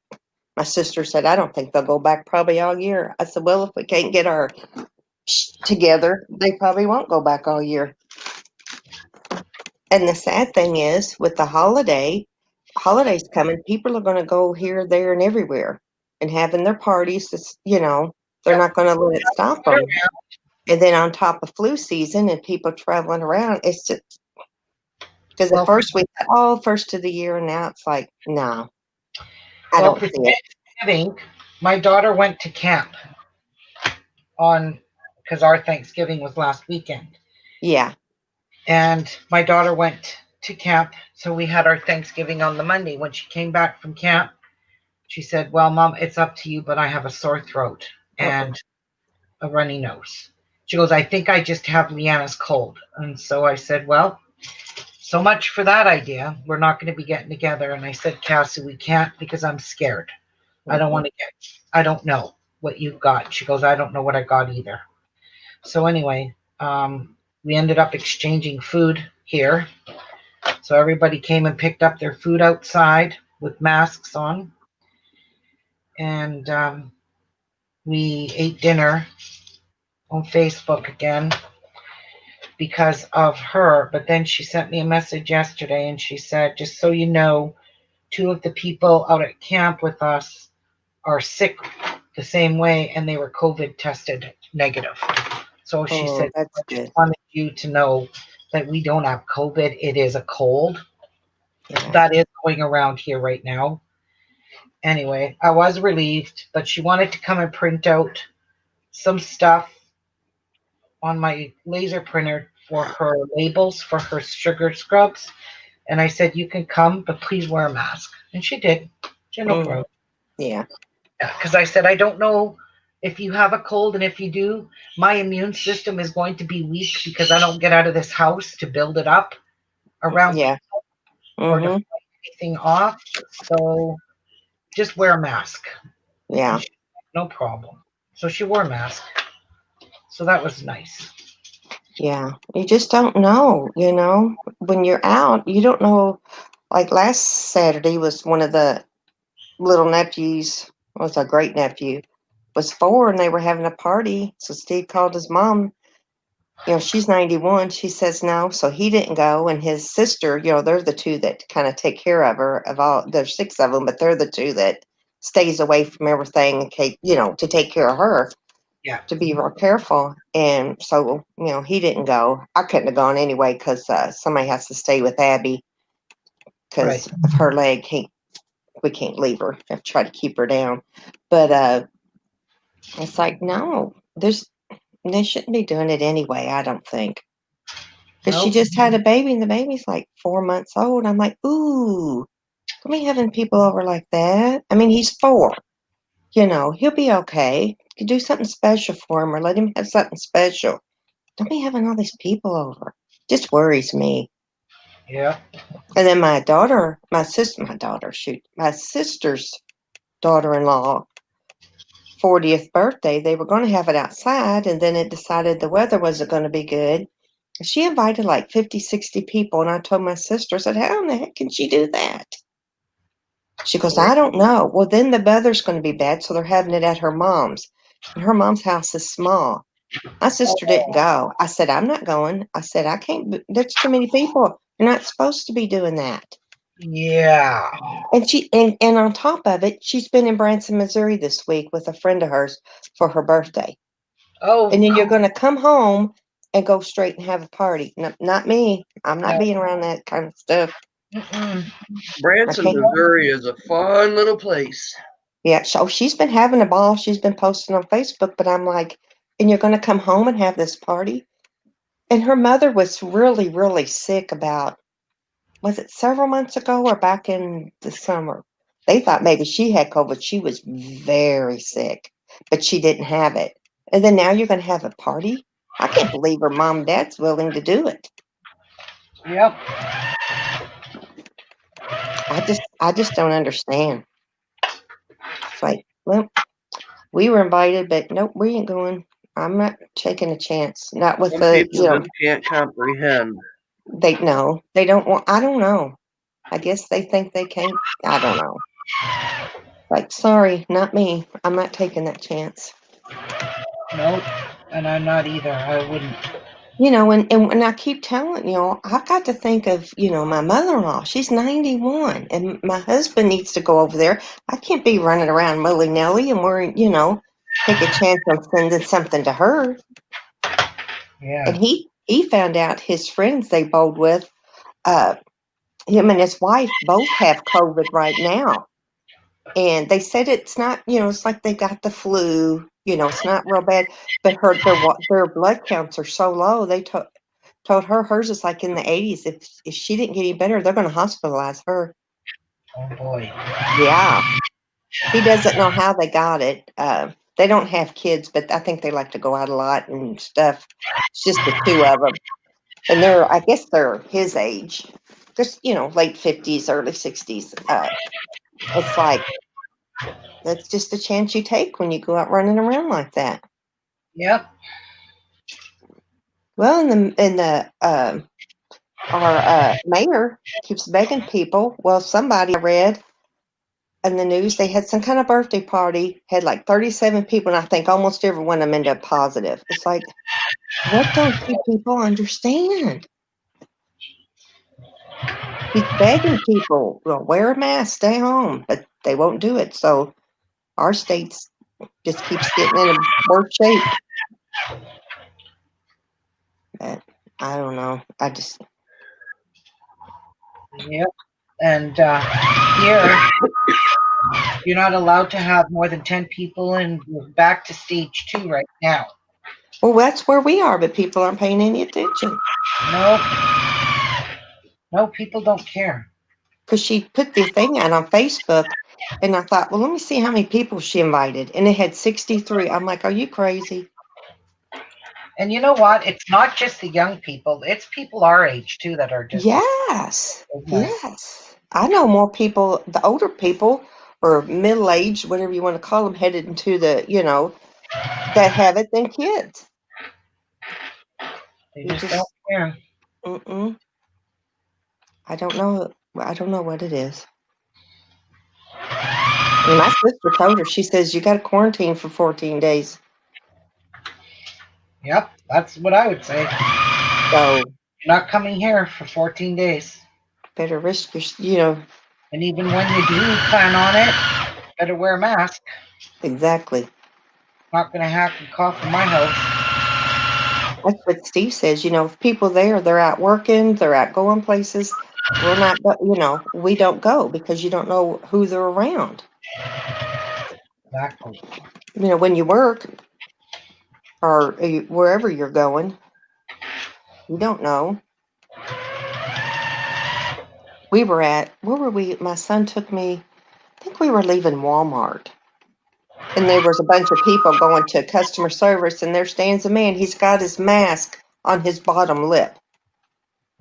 [SPEAKER 4] My sister said, I don't think they'll go back probably all year. I said, well, if we can't get our together, they probably won't go back all year. And the sad thing is, with the holidays coming, people are going to go here, there, and everywhere and having their parties. They're
[SPEAKER 1] Yep.
[SPEAKER 4] not going to let it stop them. And then on top of flu season and people traveling around, it's just because at
[SPEAKER 1] Well,
[SPEAKER 4] first we thought, oh, first of the year, and now it's like, no, I
[SPEAKER 1] well,
[SPEAKER 4] don't
[SPEAKER 1] for
[SPEAKER 4] see it.
[SPEAKER 1] Thanksgiving, my daughter went to camp on because our Thanksgiving was last weekend.
[SPEAKER 4] Yeah.
[SPEAKER 1] And my daughter went to camp, so we had our Thanksgiving on the Monday. When she came back from camp, she said, well, Mom, it's up to you, but I have a sore throat and a runny nose. She goes, I think I just have Leanna's cold. And so I said, well, so much for that idea. We're not going to be getting together. And I said, Cassie, we can't because I'm scared. I don't want to I don't know what you've got. She goes, I don't know what I got either. So anyway, we ended up exchanging food here. So everybody came and picked up their food outside with masks on. And we ate dinner on Facebook again because of her. But then she sent me a message yesterday and she said, just so you know, two of the people out at camp with us are sick the same way and they were COVID tested negative. So she said,
[SPEAKER 4] That's
[SPEAKER 1] I just
[SPEAKER 4] good.
[SPEAKER 1] wanted you to know that we don't have COVID. It is a cold
[SPEAKER 4] Yeah.
[SPEAKER 1] that is going around here right now. Anyway, I was relieved, but she wanted to come and print out some stuff on my laser printer for her labels for her sugar scrubs. And I said, you can come, but please wear a mask. And she did. She had no problem.
[SPEAKER 4] Yeah.
[SPEAKER 1] Yeah, because I said, I don't know if you have a cold, and if you do, my immune system is going to be weak because I don't get out of this house to build it up around
[SPEAKER 4] Yeah.
[SPEAKER 1] or to fight anything off. So just wear a mask.
[SPEAKER 4] Yeah.
[SPEAKER 1] And she, no problem. So she wore a mask. So that was nice.
[SPEAKER 4] Yeah. You just don't know, when you're out, you don't know. Like last Saturday was one of the little nephews, was a great nephew, was 4 and they were having a party. So Steve called his mom. She's 91. She says no. So he didn't go. And his sister, they're the two that kind of take care of her. There's 6 of them, but they're the two that stays away from everything, to take care of her,
[SPEAKER 1] Yeah.
[SPEAKER 4] to be real careful. And so, he didn't go. I couldn't have gone anyway because somebody has to stay with Abby because
[SPEAKER 1] Right.
[SPEAKER 4] of her leg. We can't leave her. I have to try to keep her down. But it's like, no, they shouldn't be doing it anyway, I don't think. Because she
[SPEAKER 1] Nope.
[SPEAKER 4] just had a baby and the baby's like 4 months old. I'm like, ooh, don't be having people over like that. I mean, he's 4. He'll be okay. You could do something special for him or let him have something special. Don't be having all these people over. Just worries me.
[SPEAKER 1] Yeah.
[SPEAKER 4] And then my sister's daughter-in-law, 40th birthday, they were going to have it outside, and then it decided the weather wasn't going to be good. She invited like 50, 60 people, and I told my sister, I said, how in the heck can she do that? She goes, I don't know. Well, then the weather's going to be bad, so they're having it at her mom's. And her mom's house is small. My sister didn't go. I said, I'm not going. I said, I can't. There's too many people. You're not supposed to be doing that.
[SPEAKER 1] Yeah.
[SPEAKER 4] And on top of it, she's been in Branson, Missouri this week with a friend of hers for her birthday.
[SPEAKER 1] Oh,
[SPEAKER 4] And then you're going to come home and go straight and have a party. No, not me. I'm not
[SPEAKER 1] No.
[SPEAKER 4] being around that kind of stuff.
[SPEAKER 1] mm-mm.
[SPEAKER 3] Branson,
[SPEAKER 4] Okay.
[SPEAKER 3] Missouri is a fun little place.
[SPEAKER 4] Yeah, so she's been having a ball. She's been posting on Facebook, but I'm like, and you're going to come home and have this party? And her mother was really, really sick about, was it several months ago or back in the summer? They thought maybe she had COVID. She was very sick, but she didn't have it. And then now you're going to have a party? I can't believe her mom and dad's willing to do it.
[SPEAKER 1] Yep.
[SPEAKER 4] I just don't understand. It's like, well, we were invited, but nope, we ain't going. I'm not taking a chance. Not with
[SPEAKER 3] Some
[SPEAKER 4] the,
[SPEAKER 3] people just can't comprehend.
[SPEAKER 4] they no, they don't want. I don't know. I guess they think they can't. I don't know. Like, sorry, not me. I'm not taking that chance.
[SPEAKER 1] Nope. And I'm not either. I wouldn't.
[SPEAKER 4] And I keep telling I've got to think of my mother-in-law. She's 91, and my husband needs to go over there. I can't be running around willy-nilly and wearing take a chance on sending something to her.
[SPEAKER 1] Yeah.
[SPEAKER 4] And he found out his friends they bowled with, him and his wife both have COVID right now. And they said it's not, it's like they got the flu, it's not real bad, but their blood counts are so low. They told her hers is like in the 80s. If she didn't get any better, they're going to hospitalize her.
[SPEAKER 1] Oh boy.
[SPEAKER 4] Yeah. He doesn't know how they got it. They don't have kids, but I think they like to go out a lot and stuff. It's just the two of them. And I guess they're his age, just, late 50s, early 60s. It's like, that's just a chance you take when you go out running around like that.
[SPEAKER 1] Yep.
[SPEAKER 4] Well, our mayor keeps begging people. Well, somebody I read in the news, they had some kind of birthday party, had like 37 people, and I think almost every one of them ended up positive. It's like, what don't you people understand? He's begging people, well, wear a mask, stay home, but they won't do it. So our state's just keeps getting in a worse shape. But I don't know.
[SPEAKER 1] Yep. And here, you're not allowed to have more than 10 people, and we're back to stage 2 right now.
[SPEAKER 4] Well, that's where we are, but people aren't paying any attention.
[SPEAKER 1] Nope. No, people don't care.
[SPEAKER 4] Because she put the thing out on Facebook, and I thought, well, let me see how many people she invited. And it had 63. I'm like, are you crazy?
[SPEAKER 1] And you know what? It's not just the young people. It's people our age too that are just
[SPEAKER 4] Yes.
[SPEAKER 1] like,
[SPEAKER 4] Yes. I know more people, the older people or middle aged, whatever you want to call them, headed into that have it than kids.
[SPEAKER 1] they
[SPEAKER 4] You
[SPEAKER 1] just don't
[SPEAKER 4] just,
[SPEAKER 1] care.
[SPEAKER 4] mm-mm. I don't know. I don't know what it is. And my sister told her, she says, you got to quarantine for 14 days.
[SPEAKER 1] Yep, that's what I would say.
[SPEAKER 4] So
[SPEAKER 1] Not coming here for 14 days.
[SPEAKER 4] better risk
[SPEAKER 1] And even when you do plan on it, better wear a mask.
[SPEAKER 4] exactly.
[SPEAKER 1] Not going to hack and cough in my house.
[SPEAKER 4] That's what Steve says. If people there, they're out working, they're out going places. We're not, we don't go because you don't know who they're around.
[SPEAKER 1] Exactly.
[SPEAKER 4] When you work or wherever you're going, you don't know. Where were we? My son took me, I think we were leaving Walmart. And there was a bunch of people going to customer service, and there stands a man. He's got his mask on his bottom lip.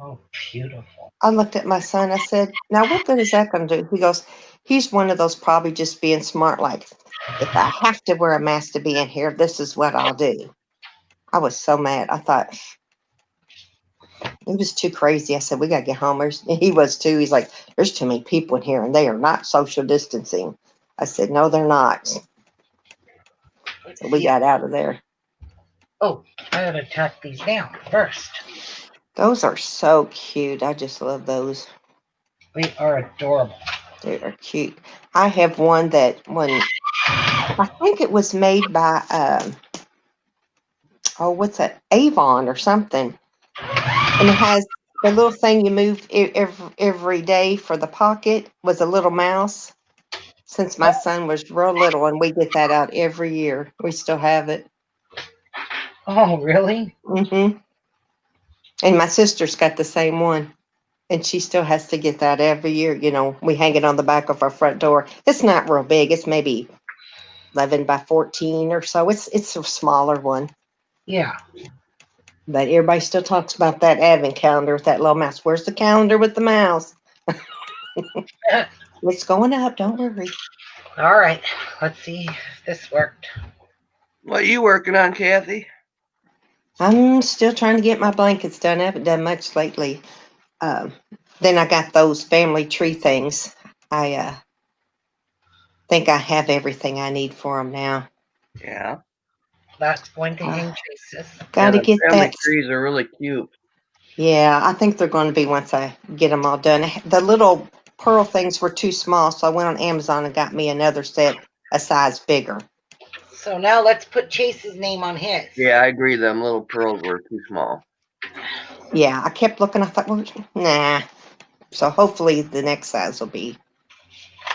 [SPEAKER 1] Oh, beautiful.
[SPEAKER 4] I looked at my son. I said, now what good is that going to do? He goes, he's one of those probably just being smart, like, if I have to wear a mask to be in here, this is what I'll do. I was so mad. I thought, it was too crazy. I said, we got to get home. He was too. He's like, there's too many people in here, and they are not social distancing. I said, no, they're not. So we got out of there.
[SPEAKER 1] Oh, I gotta tack these down first.
[SPEAKER 4] Those are so cute. I just love those.
[SPEAKER 1] They are adorable.
[SPEAKER 4] They are cute. I have one that I think it was made by oh, what's that? Avon or something. And it has the little thing you move every day for the pocket was a little mouse. Since my son was real little, and we get that out every year. We still have it.
[SPEAKER 1] Oh, really?
[SPEAKER 4] And my sister's got the same one, and she still has to get that every year. You know, we hang it on the back of our front door. It's not real big. It's maybe 11 by 14 or so. It's a smaller one.
[SPEAKER 1] Yeah.
[SPEAKER 4] But everybody still talks about that advent calendar with that little mouse. Where's the calendar with the mouse? It's going up. Don't worry.
[SPEAKER 1] All right. Let's see if this worked.
[SPEAKER 3] What are you working on, Kathy?
[SPEAKER 4] I'm still trying to get my blankets done. I haven't done much lately. Um, then I got those family tree things. I think I have everything I need for them now.
[SPEAKER 3] Yeah.
[SPEAKER 1] That's going to
[SPEAKER 4] Uh,
[SPEAKER 1] hang traces.
[SPEAKER 4] Got
[SPEAKER 3] Yeah,
[SPEAKER 4] to
[SPEAKER 3] the
[SPEAKER 4] get
[SPEAKER 3] family
[SPEAKER 4] that.
[SPEAKER 3] trees are really cute.
[SPEAKER 4] Yeah, I think they're going to be once I get them all done. The little pearl things were too small, so I went on Amazon and got me another set a size bigger.
[SPEAKER 1] So now let's put Chase's name on his.
[SPEAKER 3] Yeah, I agree. Them little pearls were too small.
[SPEAKER 4] Yeah, I kept looking. I thought, well, nah. So hopefully the next size will be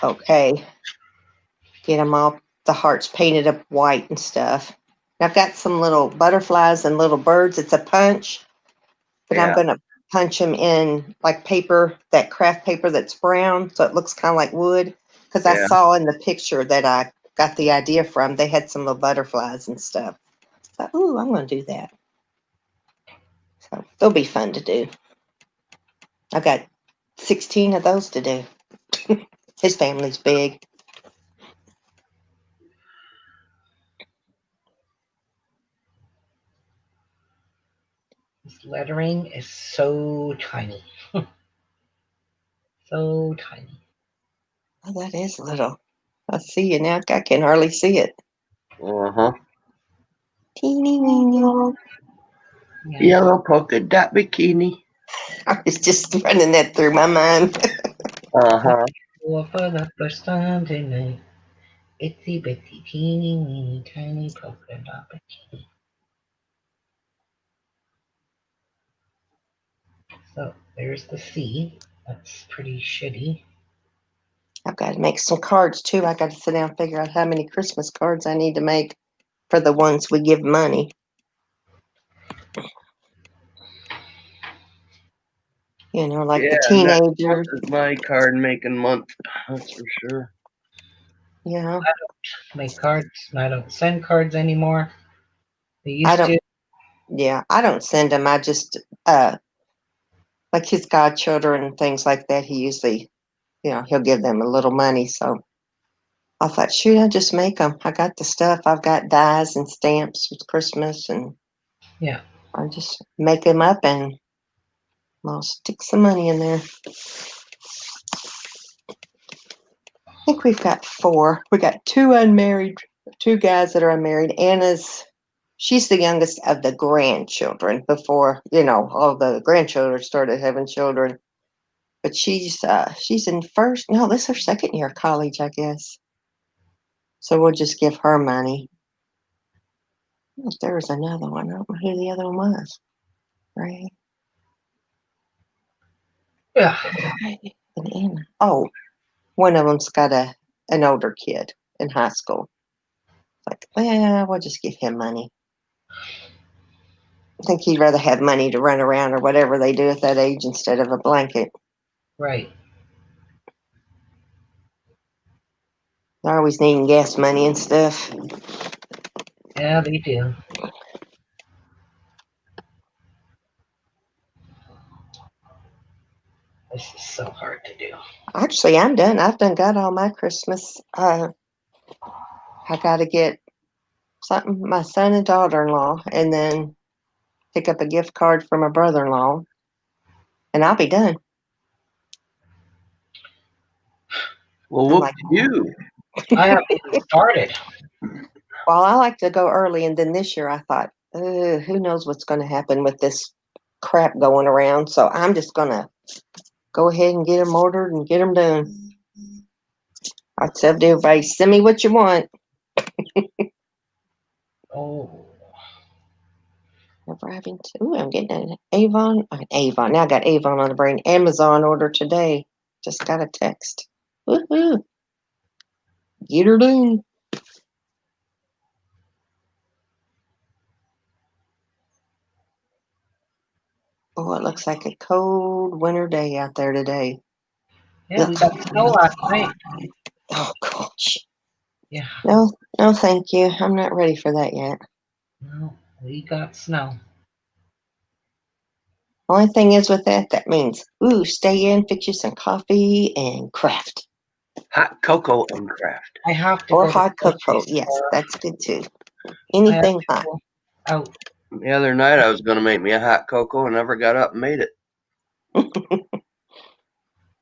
[SPEAKER 4] okay. Get them all, the hearts painted up white and stuff. I've got some little butterflies and little birds. It's a punch, but I'm
[SPEAKER 3] Yeah.
[SPEAKER 4] going to punch them in like paper, that craft paper that's brown, so it looks kind of like wood. Because I
[SPEAKER 3] Yeah.
[SPEAKER 4] saw in the picture that I got the idea from, they had some little butterflies and stuff. So, ooh, I'm going to do that. So they'll be fun to do. I've got 16 of those to do. His family's big.
[SPEAKER 1] This lettering is so tiny. So tiny.
[SPEAKER 4] Oh, that is little. I see you now. I can hardly see it.
[SPEAKER 3] Uh-huh.
[SPEAKER 4] Teeny weeny.
[SPEAKER 1] Yeah.
[SPEAKER 3] Yellow polka dot bikini.
[SPEAKER 4] I was just running that through my mind.
[SPEAKER 3] Uh-huh.
[SPEAKER 1] For the first time tonight, itsy bitsy teeny weeny tiny polka dot bikini. So there's the C. That's pretty shitty.
[SPEAKER 4] I've got to make some cards too. I got to sit down and figure out how many Christmas cards I need to make for the ones we give money. You know, like the
[SPEAKER 3] Yeah, next month
[SPEAKER 4] teenagers.
[SPEAKER 3] is my card making month. That's for sure.
[SPEAKER 4] You know,
[SPEAKER 1] Make cards. I don't send cards anymore. They
[SPEAKER 4] I
[SPEAKER 1] used
[SPEAKER 4] don't.
[SPEAKER 1] to.
[SPEAKER 4] Yeah, I don't send them. I just like his godchildren and things like that. He usually, he'll give them a little money. So I thought, shoot, I'll just make them. I got the stuff. I've got dies and stamps with Christmas, and
[SPEAKER 1] Yeah.
[SPEAKER 4] I just make them up and I'll stick some money in there. I think we've got 4. We got 2 unmarried, 2 guys that are unmarried. She's the youngest of the grandchildren before, all the grandchildren started having children. But she's in first, no, this is her second year of college, I guess. So we'll just give her money. If there was another one, I don't know who the other one was. Right?
[SPEAKER 1] Yeah.
[SPEAKER 4] And Anna. Oh, one of them's got an older kid in high school. Like, well, we'll just give him money. I think he'd rather have money to run around or whatever they do at that age instead of a blanket.
[SPEAKER 1] Right.
[SPEAKER 4] They're always needing gas money and stuff.
[SPEAKER 1] Yeah, they do. This is so hard to do.
[SPEAKER 4] Actually, I'm done. I've done got all my Christmas. I got to get something my son and daughter-in-law, and then pick up a gift card for my brother-in-law, and I'll be done.
[SPEAKER 3] Well,
[SPEAKER 4] I'm
[SPEAKER 3] whoop
[SPEAKER 4] like,
[SPEAKER 3] you.
[SPEAKER 1] I haven't even started.
[SPEAKER 4] well, I like to go early, and then this year I thought, who knows what's going to happen with this crap going around. So I'm just gonna go ahead and get them ordered and get them done. I tell everybody, send me what you want.
[SPEAKER 1] Oh,
[SPEAKER 4] Never having to. Ooh, I'm getting an Avon. Avon. Now I got Avon on the brain. Amazon order today. Just got a text. Woohoo! Get her done. Oh, it looks like a cold winter day out there today.
[SPEAKER 1] yeah, we got snow last night.
[SPEAKER 4] Oh gosh.
[SPEAKER 1] Yeah,
[SPEAKER 4] No, no, thank you. I'm not ready for that yet.
[SPEAKER 1] no, we got snow.
[SPEAKER 4] Only thing is with that, that means, ooh, stay in, fix you some coffee and craft.
[SPEAKER 3] Hot cocoa and craft.
[SPEAKER 1] I have to
[SPEAKER 4] Or
[SPEAKER 1] go to
[SPEAKER 4] hot
[SPEAKER 1] the grocery
[SPEAKER 4] cocoa. Yes,
[SPEAKER 1] store.
[SPEAKER 4] that's good too.
[SPEAKER 1] I have
[SPEAKER 4] Anything
[SPEAKER 1] to
[SPEAKER 4] hot.
[SPEAKER 1] go out.
[SPEAKER 3] The other night I was going to make me a hot cocoa and never got up and made it.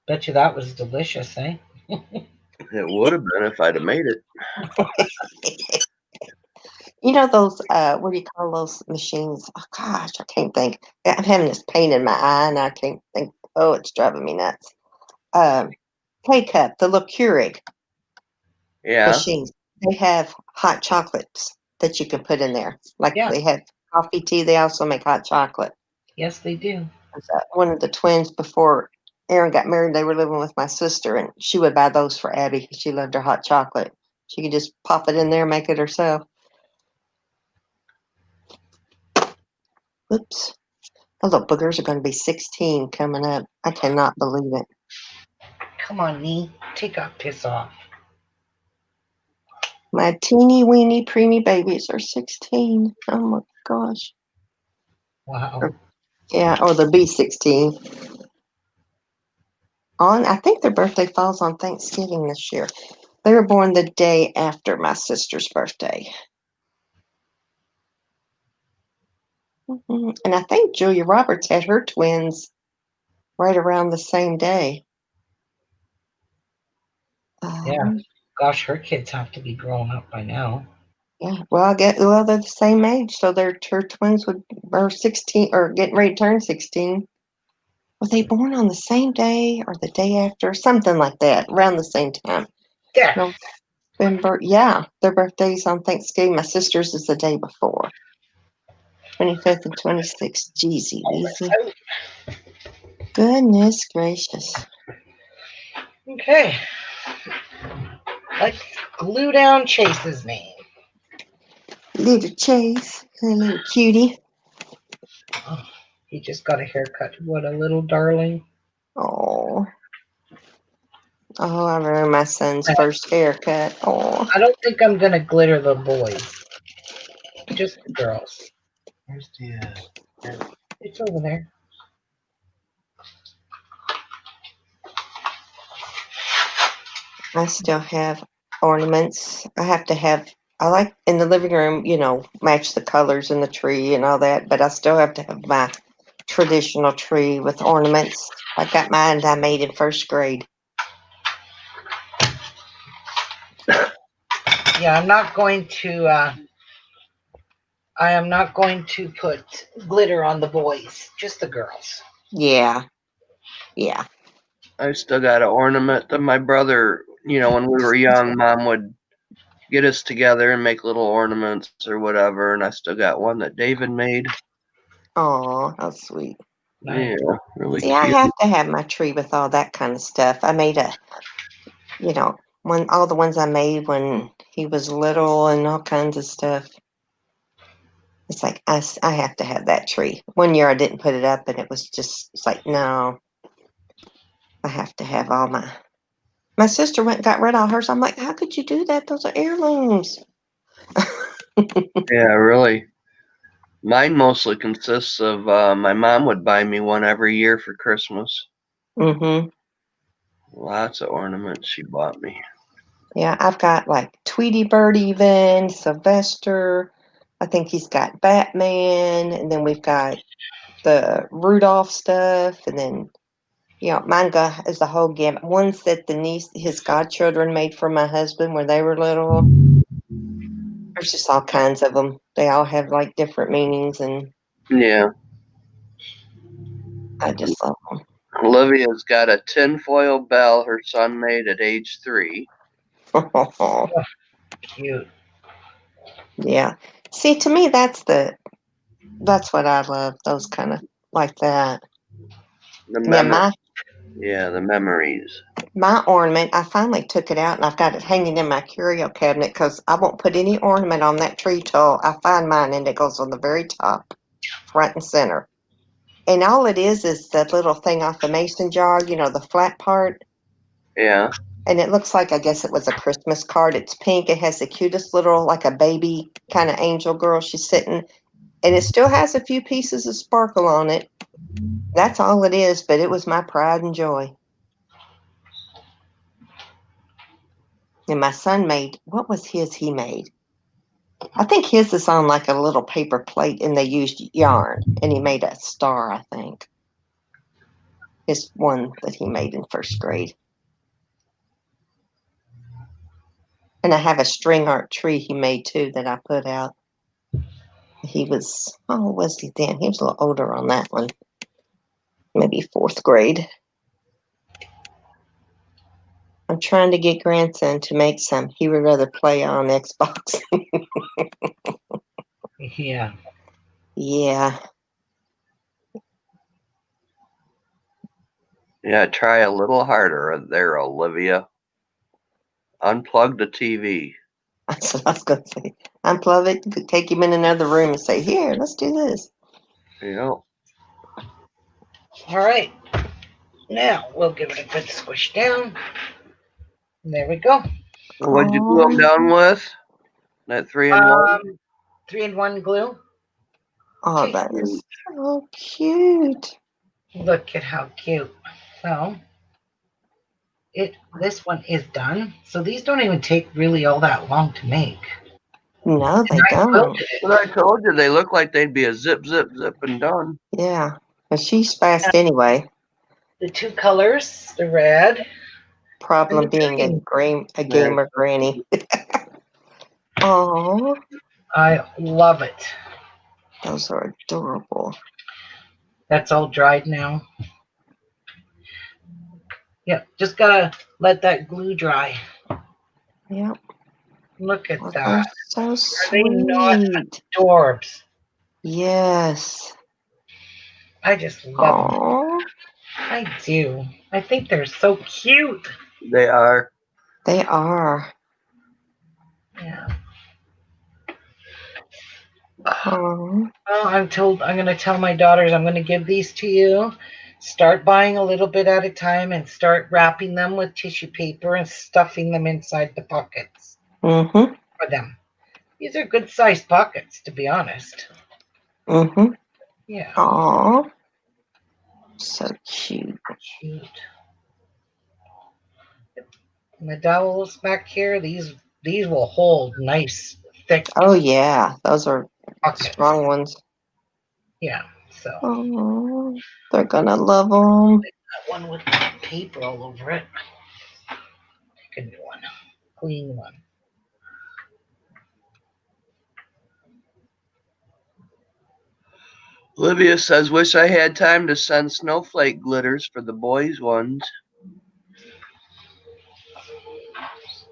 [SPEAKER 1] Bet you that was delicious, eh?
[SPEAKER 3] It would have been if I'd have made it.
[SPEAKER 4] You know those, what do you call those machines? Oh gosh, I can't think. I'm having this pain in my eye and I can't think. Oh, it's driving me nuts. K-Cup, the little Keurig
[SPEAKER 3] Yeah.
[SPEAKER 4] machines. They have hot chocolates that you can put in there. Like
[SPEAKER 1] Yeah,
[SPEAKER 4] they have coffee, tea. They also make hot chocolate.
[SPEAKER 1] yes, they do.
[SPEAKER 4] One of the twins before Aaron got married, they were living with my sister, and she would buy those for Abby because she loved her hot chocolate. She could just pop it in there, and make it herself. Whoops. The little boogers are going to be 16 coming up. I cannot believe it.
[SPEAKER 1] Come on, Nee. Take a piss off.
[SPEAKER 4] My teeny weeny preemie babies are 16. Oh my gosh.
[SPEAKER 1] Wow.
[SPEAKER 4] Yeah, or they'll be 16. I think their birthday falls on Thanksgiving this year. They were born the day after my sister's birthday. And I think Julia Roberts had her twins right around the same day.
[SPEAKER 1] Yeah.
[SPEAKER 4] Um,
[SPEAKER 1] Gosh, her kids have to be grown up by now.
[SPEAKER 4] yeah. Well, they're the same age, so her twins are 16 or getting ready to turn 16. Were they born on the same day or the day after? Something like that, around the same time.
[SPEAKER 1] Yeah.
[SPEAKER 4] November. Yeah, their birthdays on Thanksgiving. My sister's is the day before. 25th and 26th. Jeezy Weezy. Goodness gracious.
[SPEAKER 1] Okay. Let's glue down Chase's name.
[SPEAKER 4] Little Chase, a little cutie.
[SPEAKER 1] Oh, he just got a haircut. What a little darling.
[SPEAKER 4] Oh. Oh, I remember my son's first haircut. Oh.
[SPEAKER 1] I don't think I'm going to glitter the boys, just the girls.
[SPEAKER 2] Where's the
[SPEAKER 1] It's over there.
[SPEAKER 4] I still have ornaments. I like in the living room, match the colors in the tree and all that, but I still have to have my traditional tree with ornaments. I got mine I made in first grade.
[SPEAKER 1] Yeah, I am not going to put glitter on the boys, just the girls.
[SPEAKER 4] Yeah. Yeah.
[SPEAKER 3] I still got an ornament that my brother, when we were young, Mom would get us together and make little ornaments or whatever. And I still got one that David made.
[SPEAKER 4] Oh, how sweet.
[SPEAKER 1] Nice.
[SPEAKER 3] Yeah, really
[SPEAKER 4] See, I
[SPEAKER 3] cute.
[SPEAKER 4] have to have my tree with all that kind of stuff. I made all the ones I made when he was little and all kinds of stuff. It's like I have to have that tree. One year I didn't put it up, and it's like, no, I have to have all my. My sister went and got rid of hers. I'm like, how could you do that? Those are heirlooms.
[SPEAKER 3] Yeah, really. Mine mostly consists of my mom would buy me one every year for Christmas.
[SPEAKER 4] Mm-hmm.
[SPEAKER 3] Lots of ornaments she bought me.
[SPEAKER 4] Yeah, I've got like Tweety Bird, even Sylvester. I think he's got Batman, and then we've got the Rudolph stuff, and then mine is the whole gamut. Ones that his godchildren made for my husband when they were little. There's just all kinds of them. They all have like different meanings, and
[SPEAKER 3] Yeah.
[SPEAKER 4] I just love them.
[SPEAKER 3] Olivia's got a tinfoil bell her son made at age 3.
[SPEAKER 1] Cute.
[SPEAKER 4] Yeah. See, to me, that's what I love. Those kind of like that.
[SPEAKER 3] The
[SPEAKER 4] Yeah,
[SPEAKER 3] the memories.
[SPEAKER 4] my ornament, I finally took it out and I've got it hanging in my curio cabinet because I won't put any ornament on that tree till I find mine, and it goes on the very top, front and center. And all it is that little thing off the mason jar, the flat part.
[SPEAKER 3] Yeah.
[SPEAKER 4] And it looks like, I guess it was a Christmas card. It's pink. It has the cutest little, like a baby kind of angel girl. She's sitting, and it still has a few pieces of sparkle on it. That's all it is, but it was my pride and joy. And my son made, what was his he made? I think his is on like a little paper plate, and they used yarn, and he made a star, I think. His one that he made in first grade. And I have a string art tree he made too that I put out. He was, how old was he then? He was a little older on that one. Maybe 4th grade. I'm trying to get grandson to make some. He would rather play on Xbox.
[SPEAKER 1] Yeah.
[SPEAKER 4] Yeah.
[SPEAKER 3] Yeah, try a little harder there, Olivia. Unplug the TV.
[SPEAKER 4] That's what I was going to say. Unplug it, take him in another room and say, here, let's do this.
[SPEAKER 3] Yeah.
[SPEAKER 1] All right. Now we'll give it a good squish down. And there we go.
[SPEAKER 3] What'd you glue them down with? That 3-in-1?
[SPEAKER 1] 3-in-1 glue.
[SPEAKER 4] Oh, that is so cute.
[SPEAKER 1] Look at how cute. So this one is done. So these don't even take really all that long to make.
[SPEAKER 4] No, they
[SPEAKER 1] And I
[SPEAKER 4] don't.
[SPEAKER 1] quilted it.
[SPEAKER 3] But I told you they look like they'd be a zip, zip, zip and done.
[SPEAKER 4] Yeah. But she's fast anyway.
[SPEAKER 1] The 2 colors, the red.
[SPEAKER 4] Problem
[SPEAKER 1] And the
[SPEAKER 4] being
[SPEAKER 1] green.
[SPEAKER 4] a gamer granny. Oh,
[SPEAKER 1] I love it.
[SPEAKER 4] those are adorable.
[SPEAKER 1] That's all dried now. Yep, just gotta let that glue dry.
[SPEAKER 4] Yep.
[SPEAKER 1] Look at
[SPEAKER 4] Oh,
[SPEAKER 1] that.
[SPEAKER 4] they're so
[SPEAKER 1] Are they not
[SPEAKER 4] sweet.
[SPEAKER 1] adorbs?
[SPEAKER 4] Yes.
[SPEAKER 1] I just love them.
[SPEAKER 4] Oh,
[SPEAKER 1] I do. I think they're so cute.
[SPEAKER 3] They are.
[SPEAKER 4] they are.
[SPEAKER 1] Yeah.
[SPEAKER 4] Oh,
[SPEAKER 1] Well, I'm gonna tell my daughters I'm gonna give these to you. Start buying a little bit at a time and start wrapping them with tissue paper and stuffing them inside the pockets
[SPEAKER 4] mm-hmm,
[SPEAKER 1] for them. These are good sized pockets, to be honest.
[SPEAKER 4] mm-hmm.
[SPEAKER 1] Yeah.
[SPEAKER 4] Oh, so cute.
[SPEAKER 1] Cute. And the dowels back here, these will hold nice, thick
[SPEAKER 4] Oh, yeah. Those are
[SPEAKER 1] pockets.
[SPEAKER 4] strong ones.
[SPEAKER 1] Yeah. So
[SPEAKER 4] Oh, they're gonna love them.
[SPEAKER 1] that one with paper all over it. Take a new one. Clean one.
[SPEAKER 3] Olivia says, wish I had time to send snowflake glitters for the boys' ones.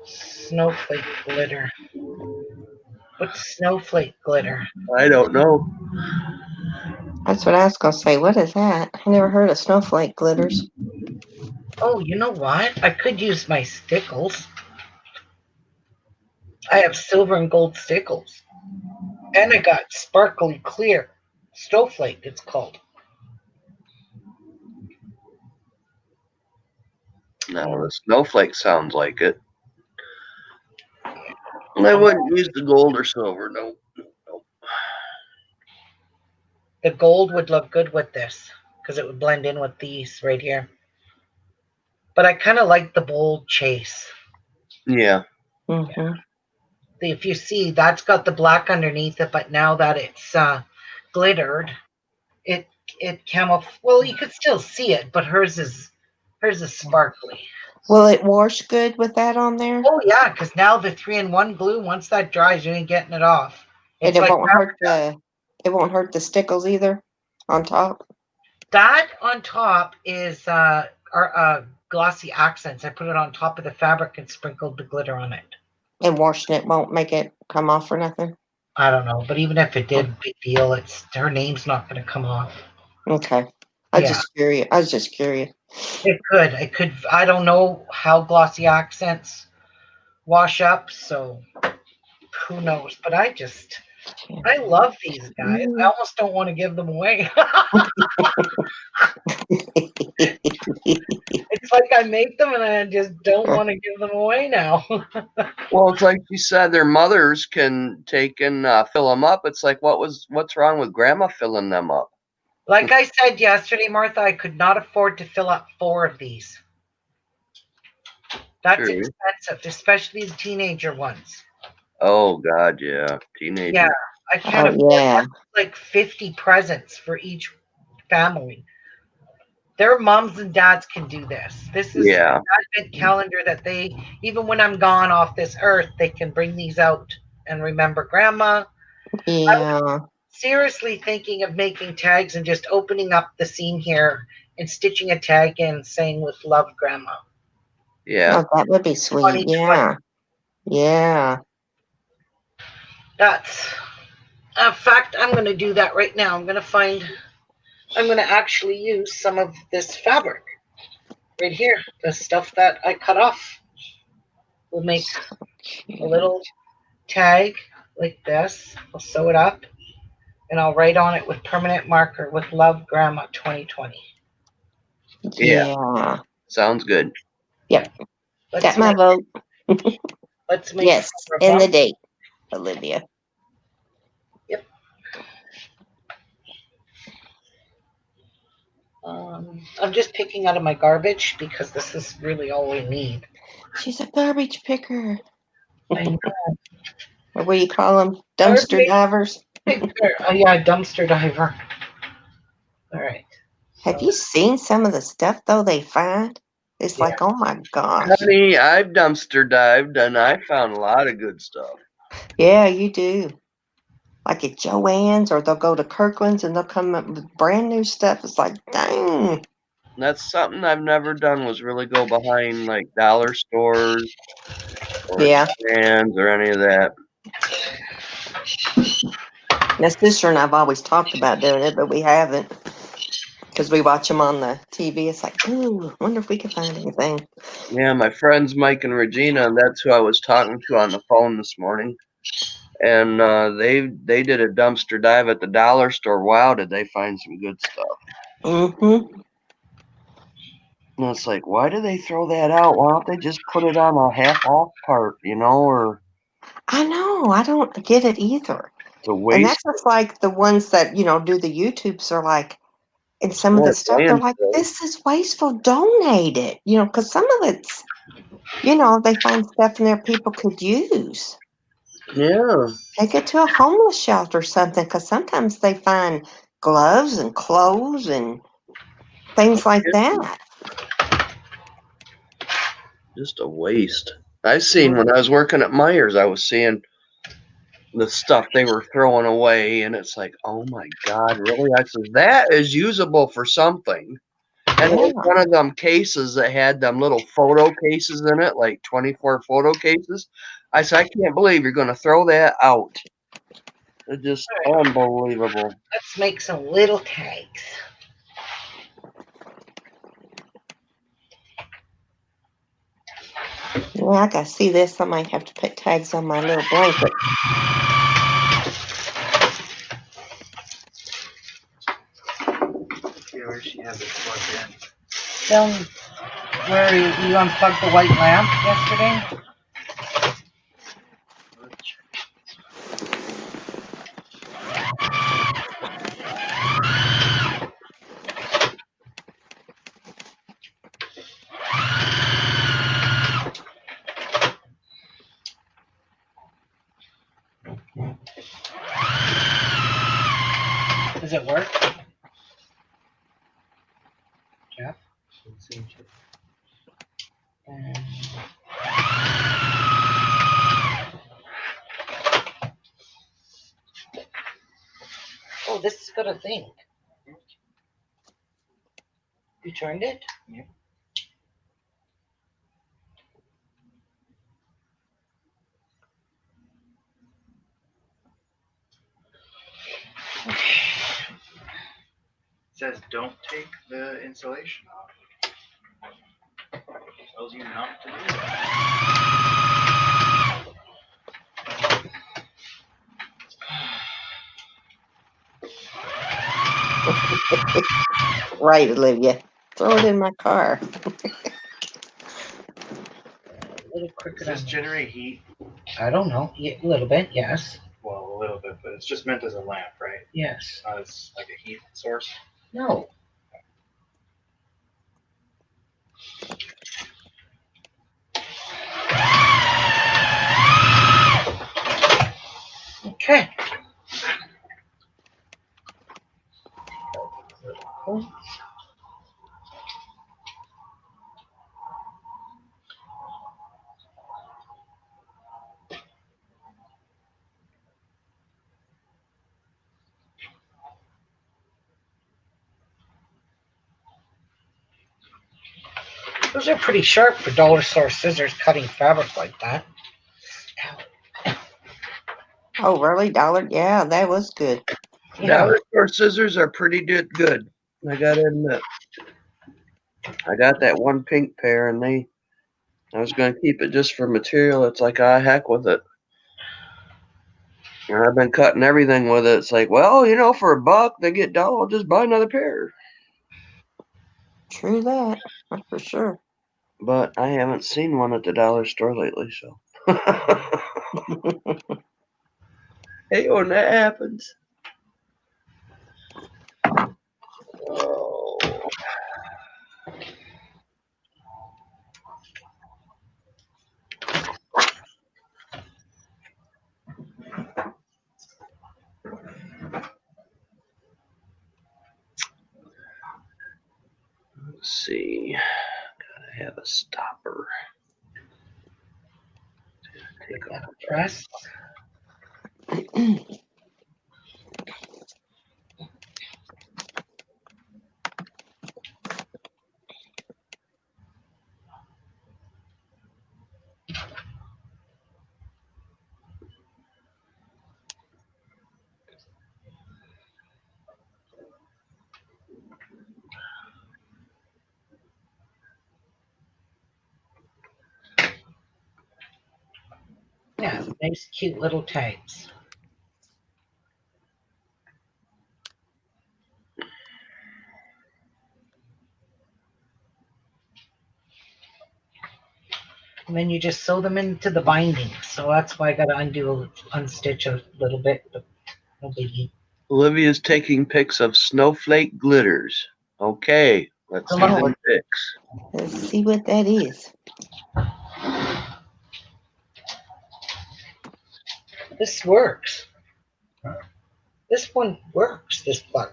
[SPEAKER 1] Snowflake glitter. What's snowflake glitter?
[SPEAKER 3] I don't know.
[SPEAKER 4] That's what I was gonna say. What is that? I never heard of snowflake glitters.
[SPEAKER 1] Oh, you know what? I could use my stickles. I have silver and gold stickles. And I got sparkly clear. Snowflake, it's called.
[SPEAKER 3] No, the snowflake sounds like it. And I wouldn't use the gold or silver, no.
[SPEAKER 1] The gold would look good with this because it would blend in with these right here. But I kind of like the bold chase.
[SPEAKER 3] Yeah.
[SPEAKER 4] Mm-hmm.
[SPEAKER 1] If you see, that's got the black underneath it, but now that it's glittered, it well, you could still see it, but hers is sparkly.
[SPEAKER 4] Will it wash good with that on there?
[SPEAKER 1] Oh yeah, because now the 3-in-1 glue, once that dries, you ain't getting it off.
[SPEAKER 4] And
[SPEAKER 1] It's
[SPEAKER 4] it
[SPEAKER 1] like
[SPEAKER 4] won't hurt the stickles either on top.
[SPEAKER 1] That on top is our glossy accents. I put it on top of the fabric and sprinkled the glitter on it.
[SPEAKER 4] And washing it won't make it come off or nothing?
[SPEAKER 1] I don't know, but even if it did, big deal. It's her name's not going to come off.
[SPEAKER 4] Okay.
[SPEAKER 1] Yeah.
[SPEAKER 4] I was just curious.
[SPEAKER 1] It could. It could. I don't know how glossy accents wash up, so who knows? But I love these guys. I almost don't want to give them away. It's like I make them and I just don't want to give them away now.
[SPEAKER 3] Well, it's like you said, their mothers can take and fill them up. It's like, what's wrong with grandma filling them up?
[SPEAKER 1] Like I said yesterday, Martha, I could not afford to fill up 4 of these. That's
[SPEAKER 3] True.
[SPEAKER 1] expensive, especially the teenager ones.
[SPEAKER 3] Oh God, yeah, teenagers.
[SPEAKER 1] Yeah, I can't
[SPEAKER 4] Oh,
[SPEAKER 1] afford
[SPEAKER 4] yeah.
[SPEAKER 1] like 50 presents for each family. Their moms and dads can do this. This is
[SPEAKER 3] Yeah,
[SPEAKER 1] an advent calendar that they, even when I'm gone off this earth, they can bring these out and remember grandma.
[SPEAKER 4] Yeah.
[SPEAKER 1] Seriously thinking of making tags and just opening up the seam here and stitching a tag in saying with love grandma.
[SPEAKER 3] yeah.
[SPEAKER 4] Oh, that would be sweet.
[SPEAKER 1] 2020.
[SPEAKER 4] Yeah. Yeah.
[SPEAKER 1] That's in fact, I'm going to do that right now. I'm going to actually use some of this fabric right here, the stuff that I cut off. We'll make a little tag like this. I'll sew it up and I'll write on it with permanent marker with love grandma 2020.
[SPEAKER 4] Yeah.
[SPEAKER 3] Sounds good.
[SPEAKER 4] Yep.
[SPEAKER 1] Let's
[SPEAKER 4] Got my
[SPEAKER 1] make
[SPEAKER 4] vote.
[SPEAKER 1] let's make
[SPEAKER 4] Yes.
[SPEAKER 1] some
[SPEAKER 4] And the
[SPEAKER 1] bump.
[SPEAKER 4] date, Olivia.
[SPEAKER 1] Yep. I'm just picking out of my garbage because this is really all we need.
[SPEAKER 4] She's a garbage picker.
[SPEAKER 1] I know.
[SPEAKER 4] Or what do you call them? Dumpster divers.
[SPEAKER 1] Oh yeah, dumpster diver. All right.
[SPEAKER 4] Have
[SPEAKER 1] So
[SPEAKER 4] you seen some of the stuff, though, they find? It's
[SPEAKER 1] yeah.
[SPEAKER 4] like, oh my gosh.
[SPEAKER 3] Honey, I've dumpster dived and I found a lot of good stuff.
[SPEAKER 4] Yeah, you do. Like at Joann's, or they'll go to Kirkland's and they'll come up with brand new stuff. It's like, dang.
[SPEAKER 3] That's something I've never done, was really go behind like dollar stores or
[SPEAKER 4] Yeah.
[SPEAKER 3] stands or any of that.
[SPEAKER 4] My sister and I've always talked about doing it, but we haven't. Because we watch them on the TV. It's like, ooh, wonder if we can find anything.
[SPEAKER 3] Yeah, my friends Mike and Regina, and that's who I was talking to on the phone this morning. And they did a dumpster dive at the dollar store. Wow, did they find some good stuff?
[SPEAKER 4] Mm-hmm.
[SPEAKER 3] And it's like, why do they throw that out? Why don't they just put it on a half off part, or
[SPEAKER 4] I know. I don't get it either.
[SPEAKER 3] it's a
[SPEAKER 4] And
[SPEAKER 3] waste
[SPEAKER 4] that's just like the ones that, do the YouTubes are like, and some of the
[SPEAKER 3] or
[SPEAKER 4] stuff, they're like,
[SPEAKER 3] landfill.
[SPEAKER 4] this is wasteful. Donate it. Because some of it's, they find stuff in there people could use.
[SPEAKER 3] Yeah.
[SPEAKER 4] Take it to a homeless shelter or something, because sometimes they find gloves and clothes and things like that.
[SPEAKER 3] Just a waste. I seen when I was working at Myers, I was seeing the stuff they were throwing away, and it's like, oh my God, really? I said, that is usable for something. And it was
[SPEAKER 4] Yeah.
[SPEAKER 3] one of them cases that had them little photo cases in it, like 24 photo cases. I said, I can't believe you're going to throw that out. It's just unbelievable.
[SPEAKER 1] let's make some little tags.
[SPEAKER 4] Yeah, I gotta see this. I might have to put tags on my little blanket.
[SPEAKER 2] See where she has it plugged in.
[SPEAKER 1] Down where you unplugged the white lamp yesterday. Does it work? Jeff? And oh, this has got a thing. You turned it?
[SPEAKER 2] Yeah. It says don't take the insulation off. It tells you not to do
[SPEAKER 4] Right, Olivia. Throw it in my car.
[SPEAKER 1] A little
[SPEAKER 2] that.
[SPEAKER 1] crooked
[SPEAKER 2] Does this
[SPEAKER 1] on
[SPEAKER 2] generate heat?
[SPEAKER 1] I don't know. Yeah, a little bit, yes.
[SPEAKER 2] Well, a little bit, but it's just meant as a lamp, right?
[SPEAKER 1] Yes.
[SPEAKER 2] Not as like a heat source.
[SPEAKER 1] No. Okay. Those are pretty sharp for dollar store scissors cutting fabric like that.
[SPEAKER 4] Oh, really? Dollar? Yeah, that was good.
[SPEAKER 1] Yeah.
[SPEAKER 3] Dollar store scissors are pretty good. I gotta admit. I got that one pink pair, and I was gonna keep it just for material. It's like, ah, heck with it. And I've been cutting everything with it. It's like, well, for $1 they get dull. I'll just buy another pair.
[SPEAKER 4] True that. For sure.
[SPEAKER 3] But I haven't seen one at the dollar store lately, so. Hey, when that happens. Oh. Let's see. Gotta have a stopper. Take off.
[SPEAKER 1] Press. Yeah, nice, cute little tags. And then you just sew them into the binding. So that's why I got to unstitch a little bit, but no biggie.
[SPEAKER 3] Olivia's taking pics of snowflake glitters. Okay, let's see
[SPEAKER 4] Oh.
[SPEAKER 3] them pics.
[SPEAKER 4] Let's see what that is.
[SPEAKER 1] This works. This one works, this plug.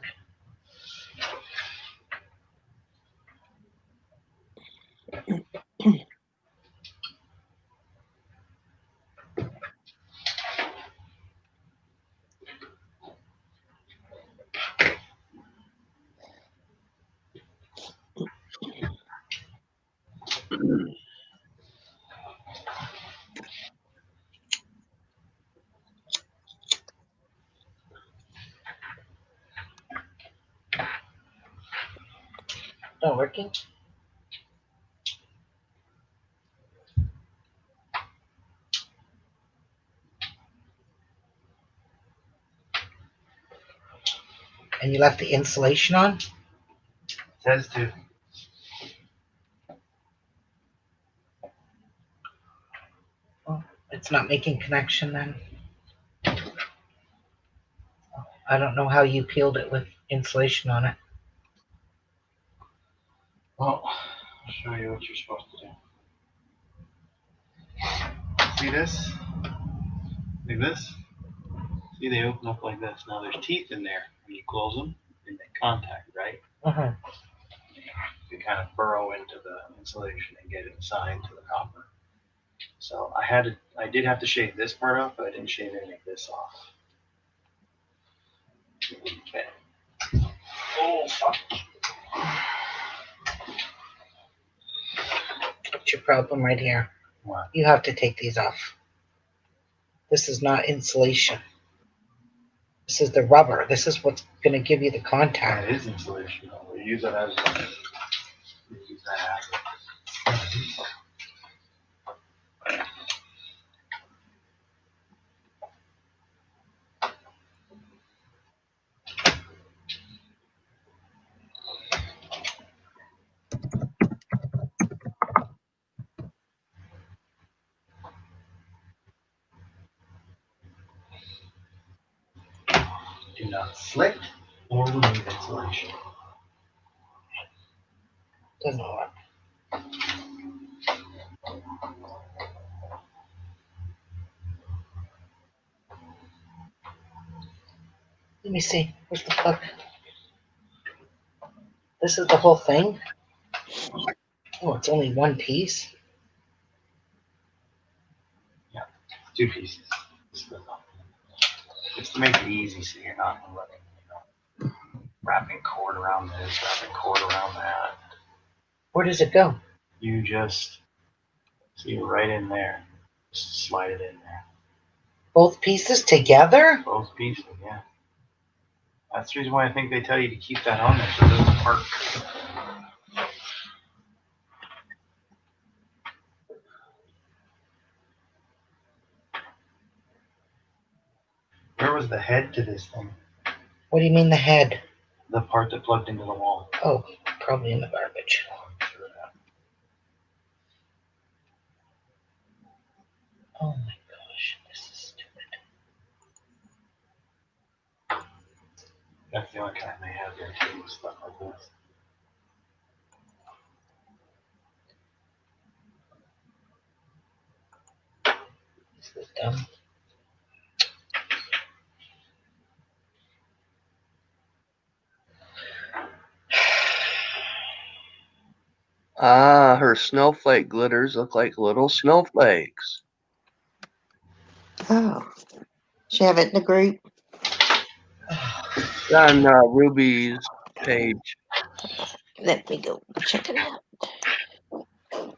[SPEAKER 1] Not working? And you left the insulation on?
[SPEAKER 2] It says to.
[SPEAKER 1] It's not making connection then. I don't know how you peeled it with insulation on it.
[SPEAKER 2] Well, I'll show you what you're supposed to do. See this? Like this? See, they open up like this. Now there's teeth in there. When you close them, they make contact, right?
[SPEAKER 1] Uh-huh.
[SPEAKER 2] You kind of burrow into the insulation and get inside to the copper. So I did have to shave this part off, but I didn't shave any of this off. Okay. Oh, fuck.
[SPEAKER 1] What's your problem right here?
[SPEAKER 2] What?
[SPEAKER 1] You have to take these off. This is not insulation. This is the rubber. This is what's going to give you the contact.
[SPEAKER 2] That is insulation. We use it as we use that. Do not slick or remove insulation.
[SPEAKER 1] Doesn't work. Let me see. Where's the plug? This is the whole thing? Oh, it's only one piece?
[SPEAKER 2] Yeah, 2 pieces. It's to make it easy so you're not running, wrapping cord around this, wrapping cord around that.
[SPEAKER 1] Where does it go?
[SPEAKER 2] You just see right in there. Just slide it in there.
[SPEAKER 1] Both pieces together?
[SPEAKER 2] Both pieces, yeah. That's the reason why I think they tell you to keep that on there so it doesn't part. Where was the head to this thing?
[SPEAKER 1] What do you mean the head?
[SPEAKER 2] The part that plugged into the wall.
[SPEAKER 1] Oh, probably in the garbage. Oh my gosh, this is stupid.
[SPEAKER 2] That's the only kind they have there too, stuff like this.
[SPEAKER 1] This is dumb.
[SPEAKER 3] Ah, her snowflake glitters look like little snowflakes.
[SPEAKER 4] Oh. She have it in the group?
[SPEAKER 3] It's on Ruby's page.
[SPEAKER 4] Let me go check it out.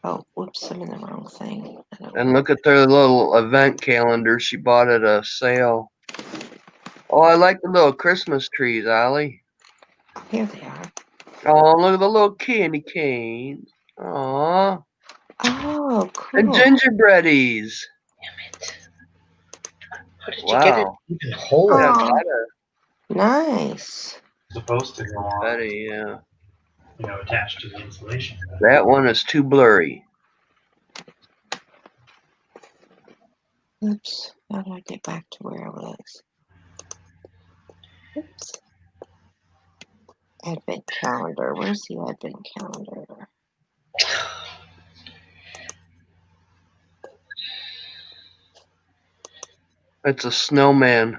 [SPEAKER 4] Oh, whoops, I'm in the wrong thing.
[SPEAKER 3] And look at their little event calendar she bought at a sale. Oh, I like the little Christmas trees, Allie.
[SPEAKER 4] Here they are.
[SPEAKER 3] Oh, look at the little candy canes. Aw.
[SPEAKER 4] Oh, cool.
[SPEAKER 3] And gingerbreadies.
[SPEAKER 1] Damn it. How did you
[SPEAKER 3] Wow.
[SPEAKER 1] get it even whole?
[SPEAKER 3] Yeah,
[SPEAKER 4] Oh.
[SPEAKER 3] better.
[SPEAKER 4] Nice.
[SPEAKER 2] Supposed to go on,
[SPEAKER 3] Betty, yeah.
[SPEAKER 2] Attached to the insulation.
[SPEAKER 3] That one is too blurry.
[SPEAKER 4] Oops. How do I get back to where I was? Oops. Advent calendar. Where's the advent calendar?
[SPEAKER 3] It's a snowman.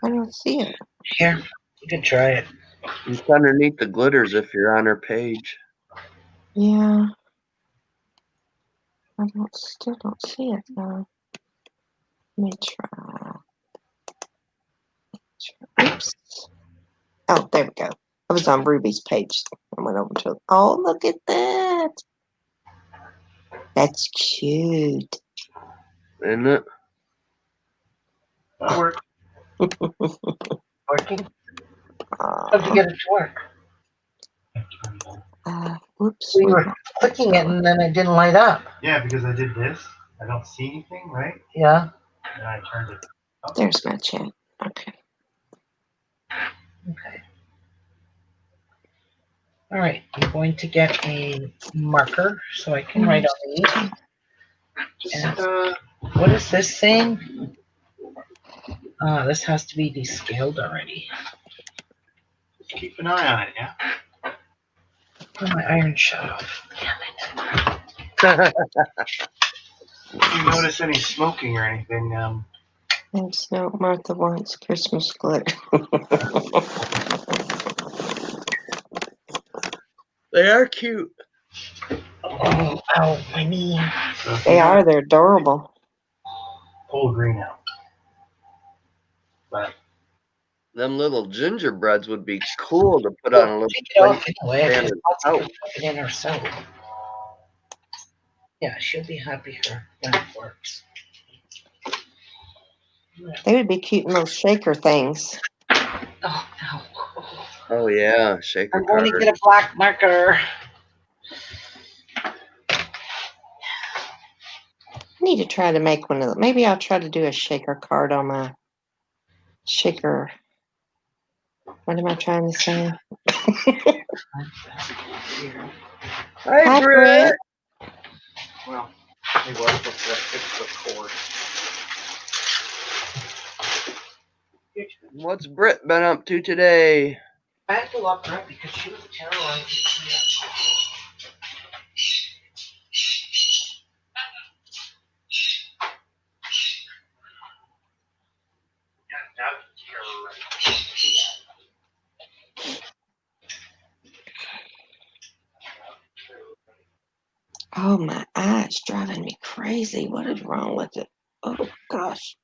[SPEAKER 4] I don't see it.
[SPEAKER 1] Here, you can try it.
[SPEAKER 3] It's underneath the glitters if you're on her page.
[SPEAKER 4] Yeah. I still don't see it though. Let me try. Oops. Oh, there we go. I was on Ruby's page. I went over to. Oh, look at that. That's cute.
[SPEAKER 3] Isn't it?
[SPEAKER 2] That worked.
[SPEAKER 1] Working? How'd you get it to work?
[SPEAKER 4] Whoops.
[SPEAKER 1] We were clicking it and then it didn't light up.
[SPEAKER 2] Yeah, because I did this. I don't see anything, right?
[SPEAKER 1] Yeah.
[SPEAKER 2] And I turned it up.
[SPEAKER 4] There's my chat. Okay.
[SPEAKER 1] Okay. All right. I'm going to get a marker so I can write on these. And what is this saying? This has to be descaled already.
[SPEAKER 2] Just keep an eye on it, yeah?
[SPEAKER 1] Oh, my iron shut off. Damn it.
[SPEAKER 2] If you notice any smoking or anything,
[SPEAKER 4] Thanks. No, Martha wants Christmas glitter.
[SPEAKER 3] They are cute.
[SPEAKER 1] Oh, ow, my knee.
[SPEAKER 2] so if
[SPEAKER 4] They
[SPEAKER 2] you
[SPEAKER 4] are. They're adorable.
[SPEAKER 2] pull green out. But
[SPEAKER 3] Them little gingerbreads would be cool to put
[SPEAKER 1] Well,
[SPEAKER 3] on a little
[SPEAKER 1] take it off
[SPEAKER 3] plate.
[SPEAKER 1] anyway. I
[SPEAKER 3] stand
[SPEAKER 1] just
[SPEAKER 3] it
[SPEAKER 1] lots of
[SPEAKER 3] out.
[SPEAKER 1] people put it in ourselves. Yeah, she'll be happier when it works.
[SPEAKER 4] They would be cute in those shaker things.
[SPEAKER 1] Oh no.
[SPEAKER 3] Oh yeah, shaker
[SPEAKER 1] I'm going to
[SPEAKER 3] card.
[SPEAKER 1] get a black marker.
[SPEAKER 4] I need to try to make one of them. Maybe I'll try to do a shaker card on my shaker. What am I trying to say?
[SPEAKER 3] Hi,
[SPEAKER 4] Hi,
[SPEAKER 3] Britt.
[SPEAKER 4] Britt.
[SPEAKER 2] Well, maybe I'll fix the cord.
[SPEAKER 3] What's Britt been up to today?
[SPEAKER 1] I had to lock her up because she was terrorizing me.
[SPEAKER 4] Oh, my eye's driving me crazy. What is wrong with it? Oh, gosh.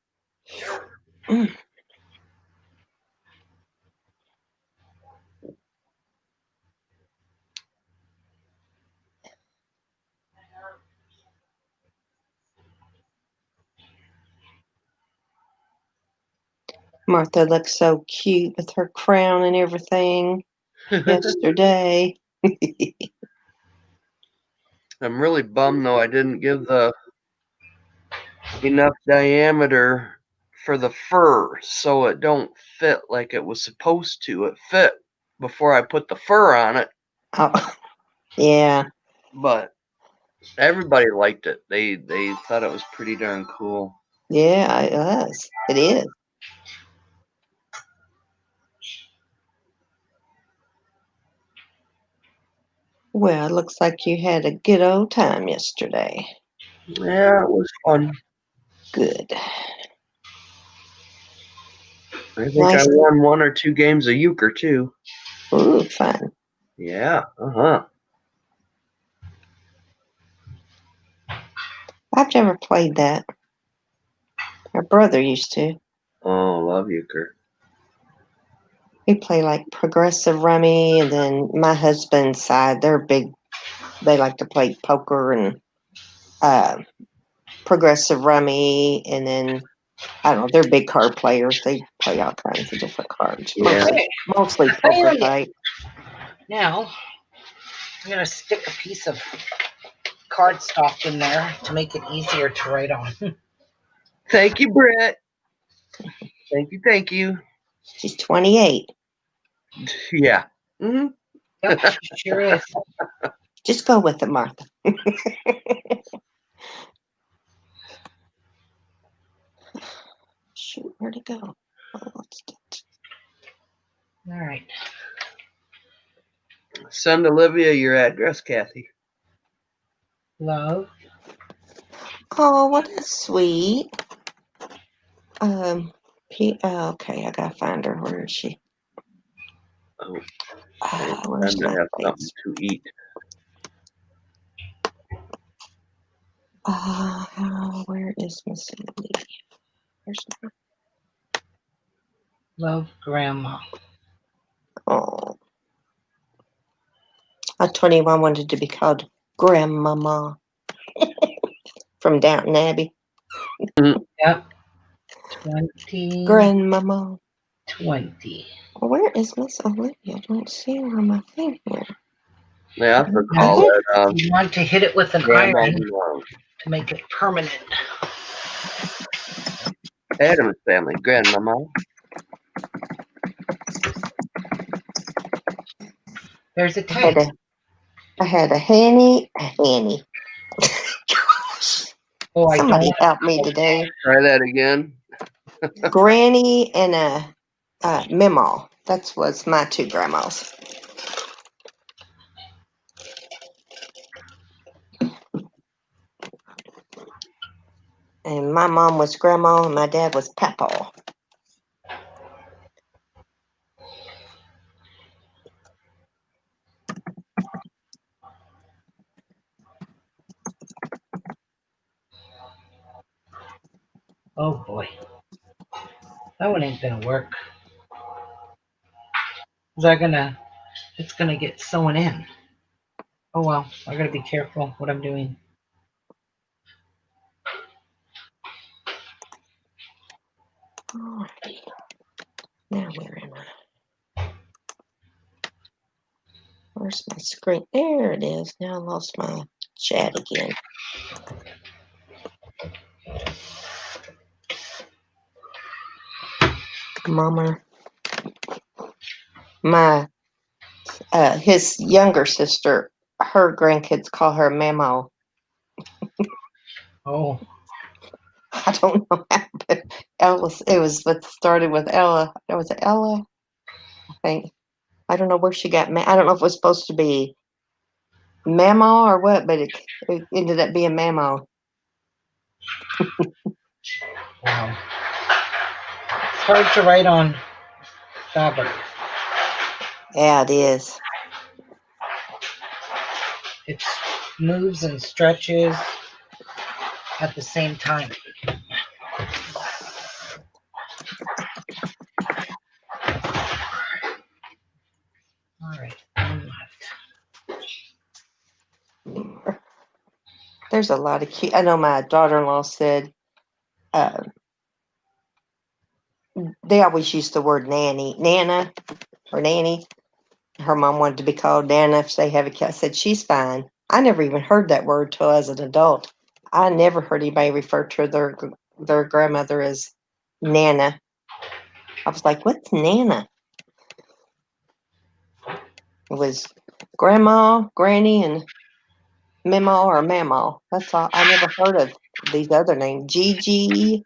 [SPEAKER 4] Martha looks so cute with her crown and everything yesterday.
[SPEAKER 3] I'm really bummed though I didn't give the enough diameter for the fur so it don't fit like it was supposed to. It fit before I put the fur on it,
[SPEAKER 4] Oh, yeah.
[SPEAKER 3] but everybody liked it. They thought it was pretty darn cool.
[SPEAKER 4] Yeah, it was. It is. Well, it looks like you had a good old time yesterday.
[SPEAKER 3] Yeah, it was fun.
[SPEAKER 4] Good.
[SPEAKER 3] I think I
[SPEAKER 4] Nice.
[SPEAKER 3] won 1 or 2 games of euchre too.
[SPEAKER 4] Ooh, fun.
[SPEAKER 3] Yeah, uh-huh.
[SPEAKER 4] I've never played that. My brother used to.
[SPEAKER 3] Oh, love euchre.
[SPEAKER 4] We play like progressive rummy, and then my husband's side, they're big. They like to play poker and progressive rummy, and then I don't know. They're big card players. They play all kinds of different cards.
[SPEAKER 3] Yeah.
[SPEAKER 4] Mostly
[SPEAKER 1] I
[SPEAKER 4] poker
[SPEAKER 1] found it.
[SPEAKER 4] type.
[SPEAKER 1] Now, I'm going to stick a piece of cardstock in there to make it easier to write on.
[SPEAKER 3] Thank you, Britt. Thank you.
[SPEAKER 4] She's 28.
[SPEAKER 3] Yeah. Mm-hmm.
[SPEAKER 1] Yep, she sure is.
[SPEAKER 4] Just go with it, Martha. Shoot, where'd it go? Oh, what's that?
[SPEAKER 1] All right.
[SPEAKER 3] Send Olivia your address, Kathy.
[SPEAKER 1] Love.
[SPEAKER 4] Oh, what is sweet. Okay, I gotta find her. Where is she?
[SPEAKER 3] Oh,
[SPEAKER 4] Where's
[SPEAKER 3] time to
[SPEAKER 4] my
[SPEAKER 3] have
[SPEAKER 4] place?
[SPEAKER 3] something to eat.
[SPEAKER 4] Where is Miss Olivia? Where's my?
[SPEAKER 1] Love, Grandma.
[SPEAKER 4] Oh, I 21 wanted to be called Grandmama from Downton Abbey.
[SPEAKER 1] Yep. 20.
[SPEAKER 4] Grandmama.
[SPEAKER 1] 20.
[SPEAKER 4] Where is Miss Olivia? I don't see her on my thing here.
[SPEAKER 3] They also
[SPEAKER 1] Now,
[SPEAKER 3] call it
[SPEAKER 1] you want to hit it with an
[SPEAKER 3] Grandma
[SPEAKER 1] iron
[SPEAKER 3] Love.
[SPEAKER 1] to make it permanent.
[SPEAKER 3] Adam's family, Grandmama.
[SPEAKER 1] There's a 10.
[SPEAKER 4] I had a Hanny.
[SPEAKER 1] Oh, I
[SPEAKER 4] Somebody
[SPEAKER 1] don't.
[SPEAKER 4] help me today.
[SPEAKER 3] Try that again.
[SPEAKER 4] Granny and a Mima. That was my two grandmas. And my mom was grandma and my dad was papa.
[SPEAKER 1] Oh boy. That one ain't gonna work. It's gonna get sewn in. Oh well, I gotta be careful what I'm doing.
[SPEAKER 4] Now where am I? Where's my screen? There it is. Now I lost my chat again. Mama. My his younger sister, her grandkids call her Mamo.
[SPEAKER 1] Oh,
[SPEAKER 4] I don't know how, but it was what started with Ella. Was it Ella? I think. I don't know where she got. I don't know if it was supposed to be Mamo or what, but it ended up being Mamo.
[SPEAKER 1] wow. It's hard to write on fabric.
[SPEAKER 4] Yeah, it is.
[SPEAKER 1] It moves and stretches at the same time. All right, one left.
[SPEAKER 4] There's a lot of cute. I know my daughter-in-law said they always use the word Nana, or nanny. Her mom wanted to be called Nana if they have a cat. I said she's fine. I never even heard that word till as an adult. I never heard anybody refer to their grandmother as Nana. I was like, what's Nana? It was Grandma, Granny, and Mima or Mama. That's all. I never heard of these other names. Gigi.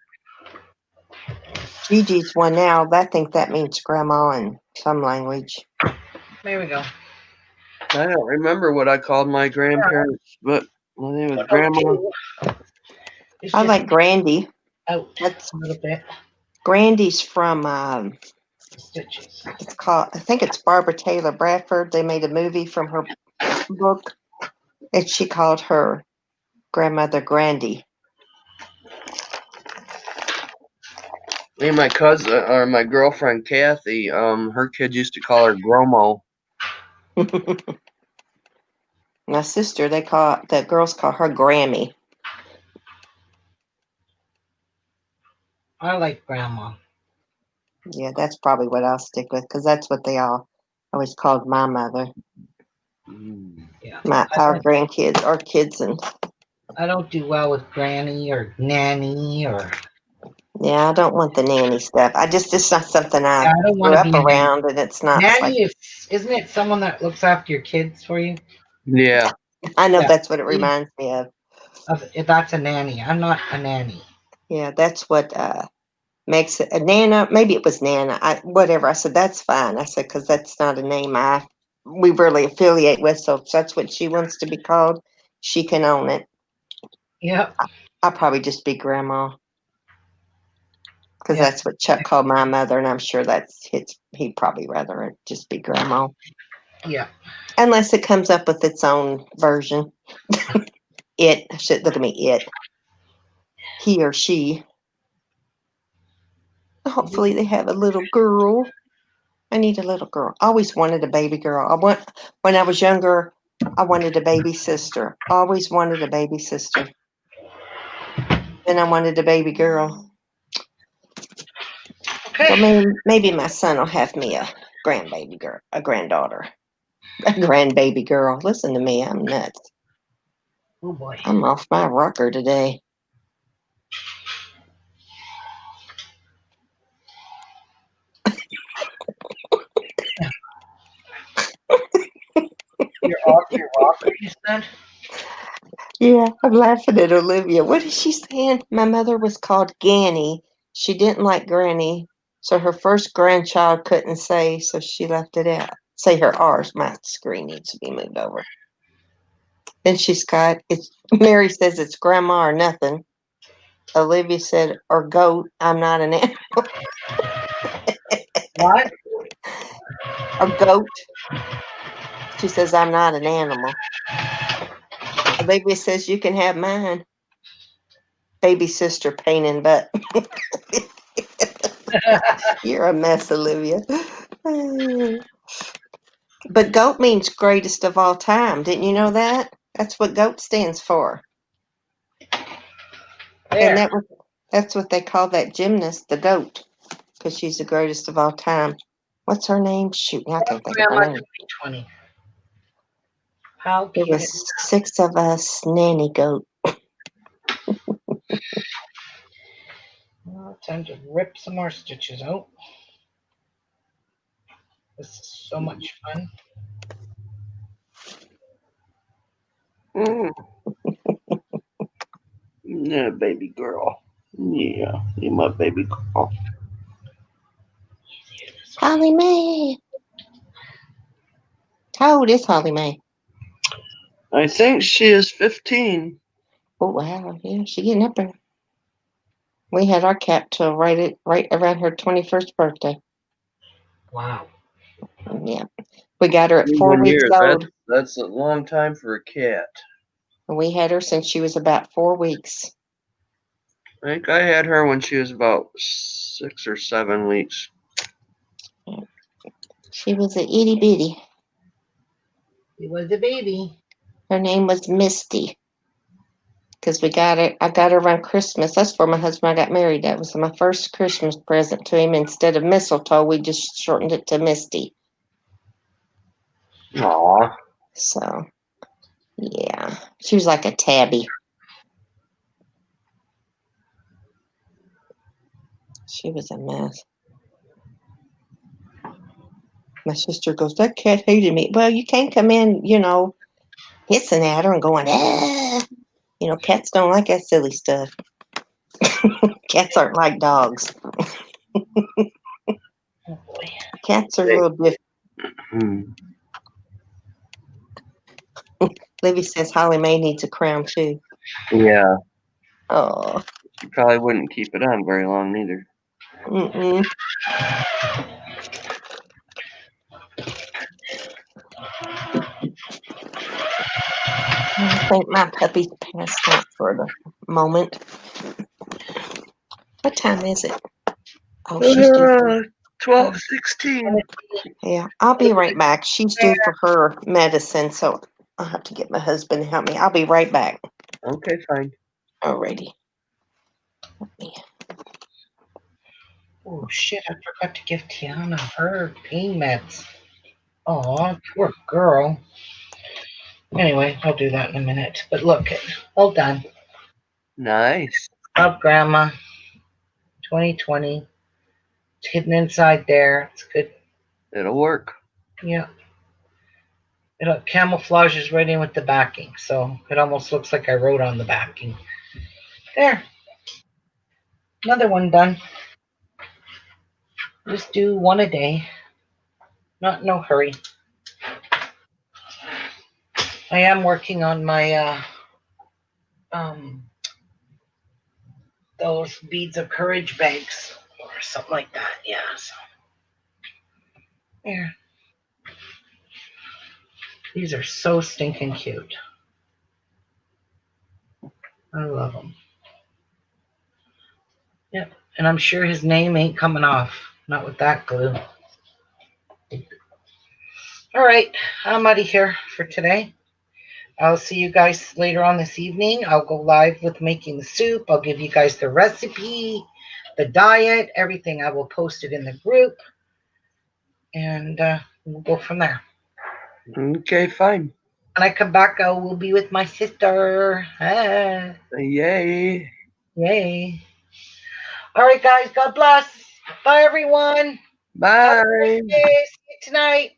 [SPEAKER 4] Gigi's one now. I think that means grandma in some language.
[SPEAKER 1] There we go.
[SPEAKER 3] I don't remember what I called my grandparents, but my name was Grandma.
[SPEAKER 1] It's
[SPEAKER 4] I
[SPEAKER 1] just
[SPEAKER 4] like Grandy.
[SPEAKER 1] out
[SPEAKER 4] That's
[SPEAKER 1] a little bit.
[SPEAKER 4] Grandy's from
[SPEAKER 1] Stitches.
[SPEAKER 4] it's called, I think it's Barbara Taylor Bradford. They made a movie from her book, and she called her grandmother Grandy.
[SPEAKER 3] Me and my cousin or my girlfriend Kathy, her kids used to call her Gromo.
[SPEAKER 4] My sister, the girls call her Grammy.
[SPEAKER 1] I like Grandma.
[SPEAKER 4] Yeah, that's probably what I'll stick with because that's what they all always called my mother.
[SPEAKER 1] Yeah.
[SPEAKER 4] Our grandkids, our kids, and
[SPEAKER 1] I don't do well with Granny or Nanny or.
[SPEAKER 4] yeah, I don't want the nanny stuff. It's not something I
[SPEAKER 1] Yeah, I don't
[SPEAKER 4] grew
[SPEAKER 1] want to
[SPEAKER 4] up
[SPEAKER 1] be a nanny.
[SPEAKER 4] around, and it's not like
[SPEAKER 1] Nanny isn't it someone that looks after your kids for you?
[SPEAKER 3] Yeah.
[SPEAKER 4] I know
[SPEAKER 1] Yeah.
[SPEAKER 4] that's what it reminds me of.
[SPEAKER 1] That's a nanny. I'm not a nanny.
[SPEAKER 4] Yeah, that's what makes it a Nana. Maybe it was Nana. Whatever. I said that's fine. I said because that's not a name we really affiliate with. So if that's what she wants to be called, she can own it.
[SPEAKER 1] Yep.
[SPEAKER 4] I'll probably just be Grandma because
[SPEAKER 1] Yeah.
[SPEAKER 4] that's what Chuck called my mother, and I'm sure he'd probably rather it just be Grandma.
[SPEAKER 1] Yeah.
[SPEAKER 4] Unless it comes up with its own version. Look at me, he or she. Hopefully they have a little girl. I need a little girl. I always wanted a baby girl. When I was younger, I wanted a baby sister. Always wanted a baby sister. Then I wanted a baby girl.
[SPEAKER 1] Okay.
[SPEAKER 4] Well, maybe my son will have me a grandbaby girl, a granddaughter, a grandbaby girl. Listen to me, I'm nuts.
[SPEAKER 1] Oh boy.
[SPEAKER 4] I'm off my rocker today.
[SPEAKER 1] You're off your rocker, you said?
[SPEAKER 4] Yeah, I'm laughing at Olivia. What is she saying? My mother was called Ganny. She didn't like Granny, so her first grandchild couldn't say, so she left it out. Say her R's. My screen needs to be moved over. Then she's got Mary says it's grandma or nothing. Olivia said, or goat. I'm not an animal.
[SPEAKER 1] What?
[SPEAKER 4] Or goat. She says, I'm not an animal. Olivia says, you can have mine. Baby sister, pain in butt. You're a mess, Olivia. But goat means greatest of all time. Didn't you know that? That's what goat stands for. And
[SPEAKER 1] There.
[SPEAKER 4] that's what they call that gymnast, the goat. because she's the greatest of all time. What's her name? Shoot, I can't think of her
[SPEAKER 1] Grandma
[SPEAKER 4] name.
[SPEAKER 1] 2020. How
[SPEAKER 4] There
[SPEAKER 1] cute.
[SPEAKER 4] was 6 of us, nanny goat.
[SPEAKER 1] Well, time to rip some more stitches out. This is so much fun.
[SPEAKER 3] Yeah, baby girl. Yeah, you my baby girl.
[SPEAKER 4] Holly Mae. How old is Holly Mae?
[SPEAKER 3] I think she is 15.
[SPEAKER 4] Oh wow, yeah, she getting up there. We had our cat till right around her 21st birthday.
[SPEAKER 1] Wow.
[SPEAKER 4] Yeah, we got her at 4
[SPEAKER 3] 1
[SPEAKER 4] weeks
[SPEAKER 3] year.
[SPEAKER 4] old.
[SPEAKER 3] That's a long time for a cat.
[SPEAKER 4] And we had her since she was about 4 weeks.
[SPEAKER 3] I think I had her when she was about 6 or 7 weeks.
[SPEAKER 4] She was a itty bitty.
[SPEAKER 1] He was a baby.
[SPEAKER 4] Her name was Misty. Because we got it. I got her around Christmas. That's where my husband and I got married. That was my first Christmas present to him. Instead of mistletoe, we just shortened it to Misty.
[SPEAKER 3] Aw.
[SPEAKER 4] So, yeah. She was like a tabby. She was a mess. My sister goes, that cat hated me. Well, you can't come in, hissing at her and going, ah. Cats don't like that silly stuff. Cats aren't like dogs.
[SPEAKER 1] Oh boy.
[SPEAKER 4] Cats are a little different.
[SPEAKER 3] Hmm.
[SPEAKER 4] Libby says Holly Mae needs a crown too.
[SPEAKER 3] Yeah,
[SPEAKER 4] Oh,
[SPEAKER 3] she probably wouldn't keep it on very long either.
[SPEAKER 4] mm-mm. I think my puppy's passed out for the moment. What time is it? Oh, she's due for
[SPEAKER 3] 12:16.
[SPEAKER 4] yeah. I'll be right back. She's due for her medicine, so I'll have to get my husband to help me. I'll be right back.
[SPEAKER 3] Okay, fine.
[SPEAKER 4] Alrighty.
[SPEAKER 1] Oh shit, I forgot to give Tiana her pain meds. Oh, poor girl. Anyway, I'll do that in a minute. But look, all done.
[SPEAKER 3] Nice.
[SPEAKER 1] Love Grandma 2020. It's hidden inside there. It's good.
[SPEAKER 3] It'll work.
[SPEAKER 1] Yeah. It camouflages right in with the backing, so it almost looks like I wrote on the backing. There. Another one done. Just do one a day. Not no hurry. I am working on my those beads of courage bags or something like that. Yeah. So there. These are so stinking cute. I love them. Yep. And I'm sure his name ain't coming off. Not with that glue. All right. I'm out of here for today. I'll see you guys later on this evening. I'll go live with making the soup. I'll give you guys the recipe, the diet, everything. I will post it in the group. And we'll go from there.
[SPEAKER 3] Okay, fine.
[SPEAKER 1] When I come back, I will be with my sister. Ah,
[SPEAKER 3] Yay.
[SPEAKER 1] yay. All right, guys. God bless. Bye, everyone. Have a
[SPEAKER 3] Bye.
[SPEAKER 1] great day. See you tonight.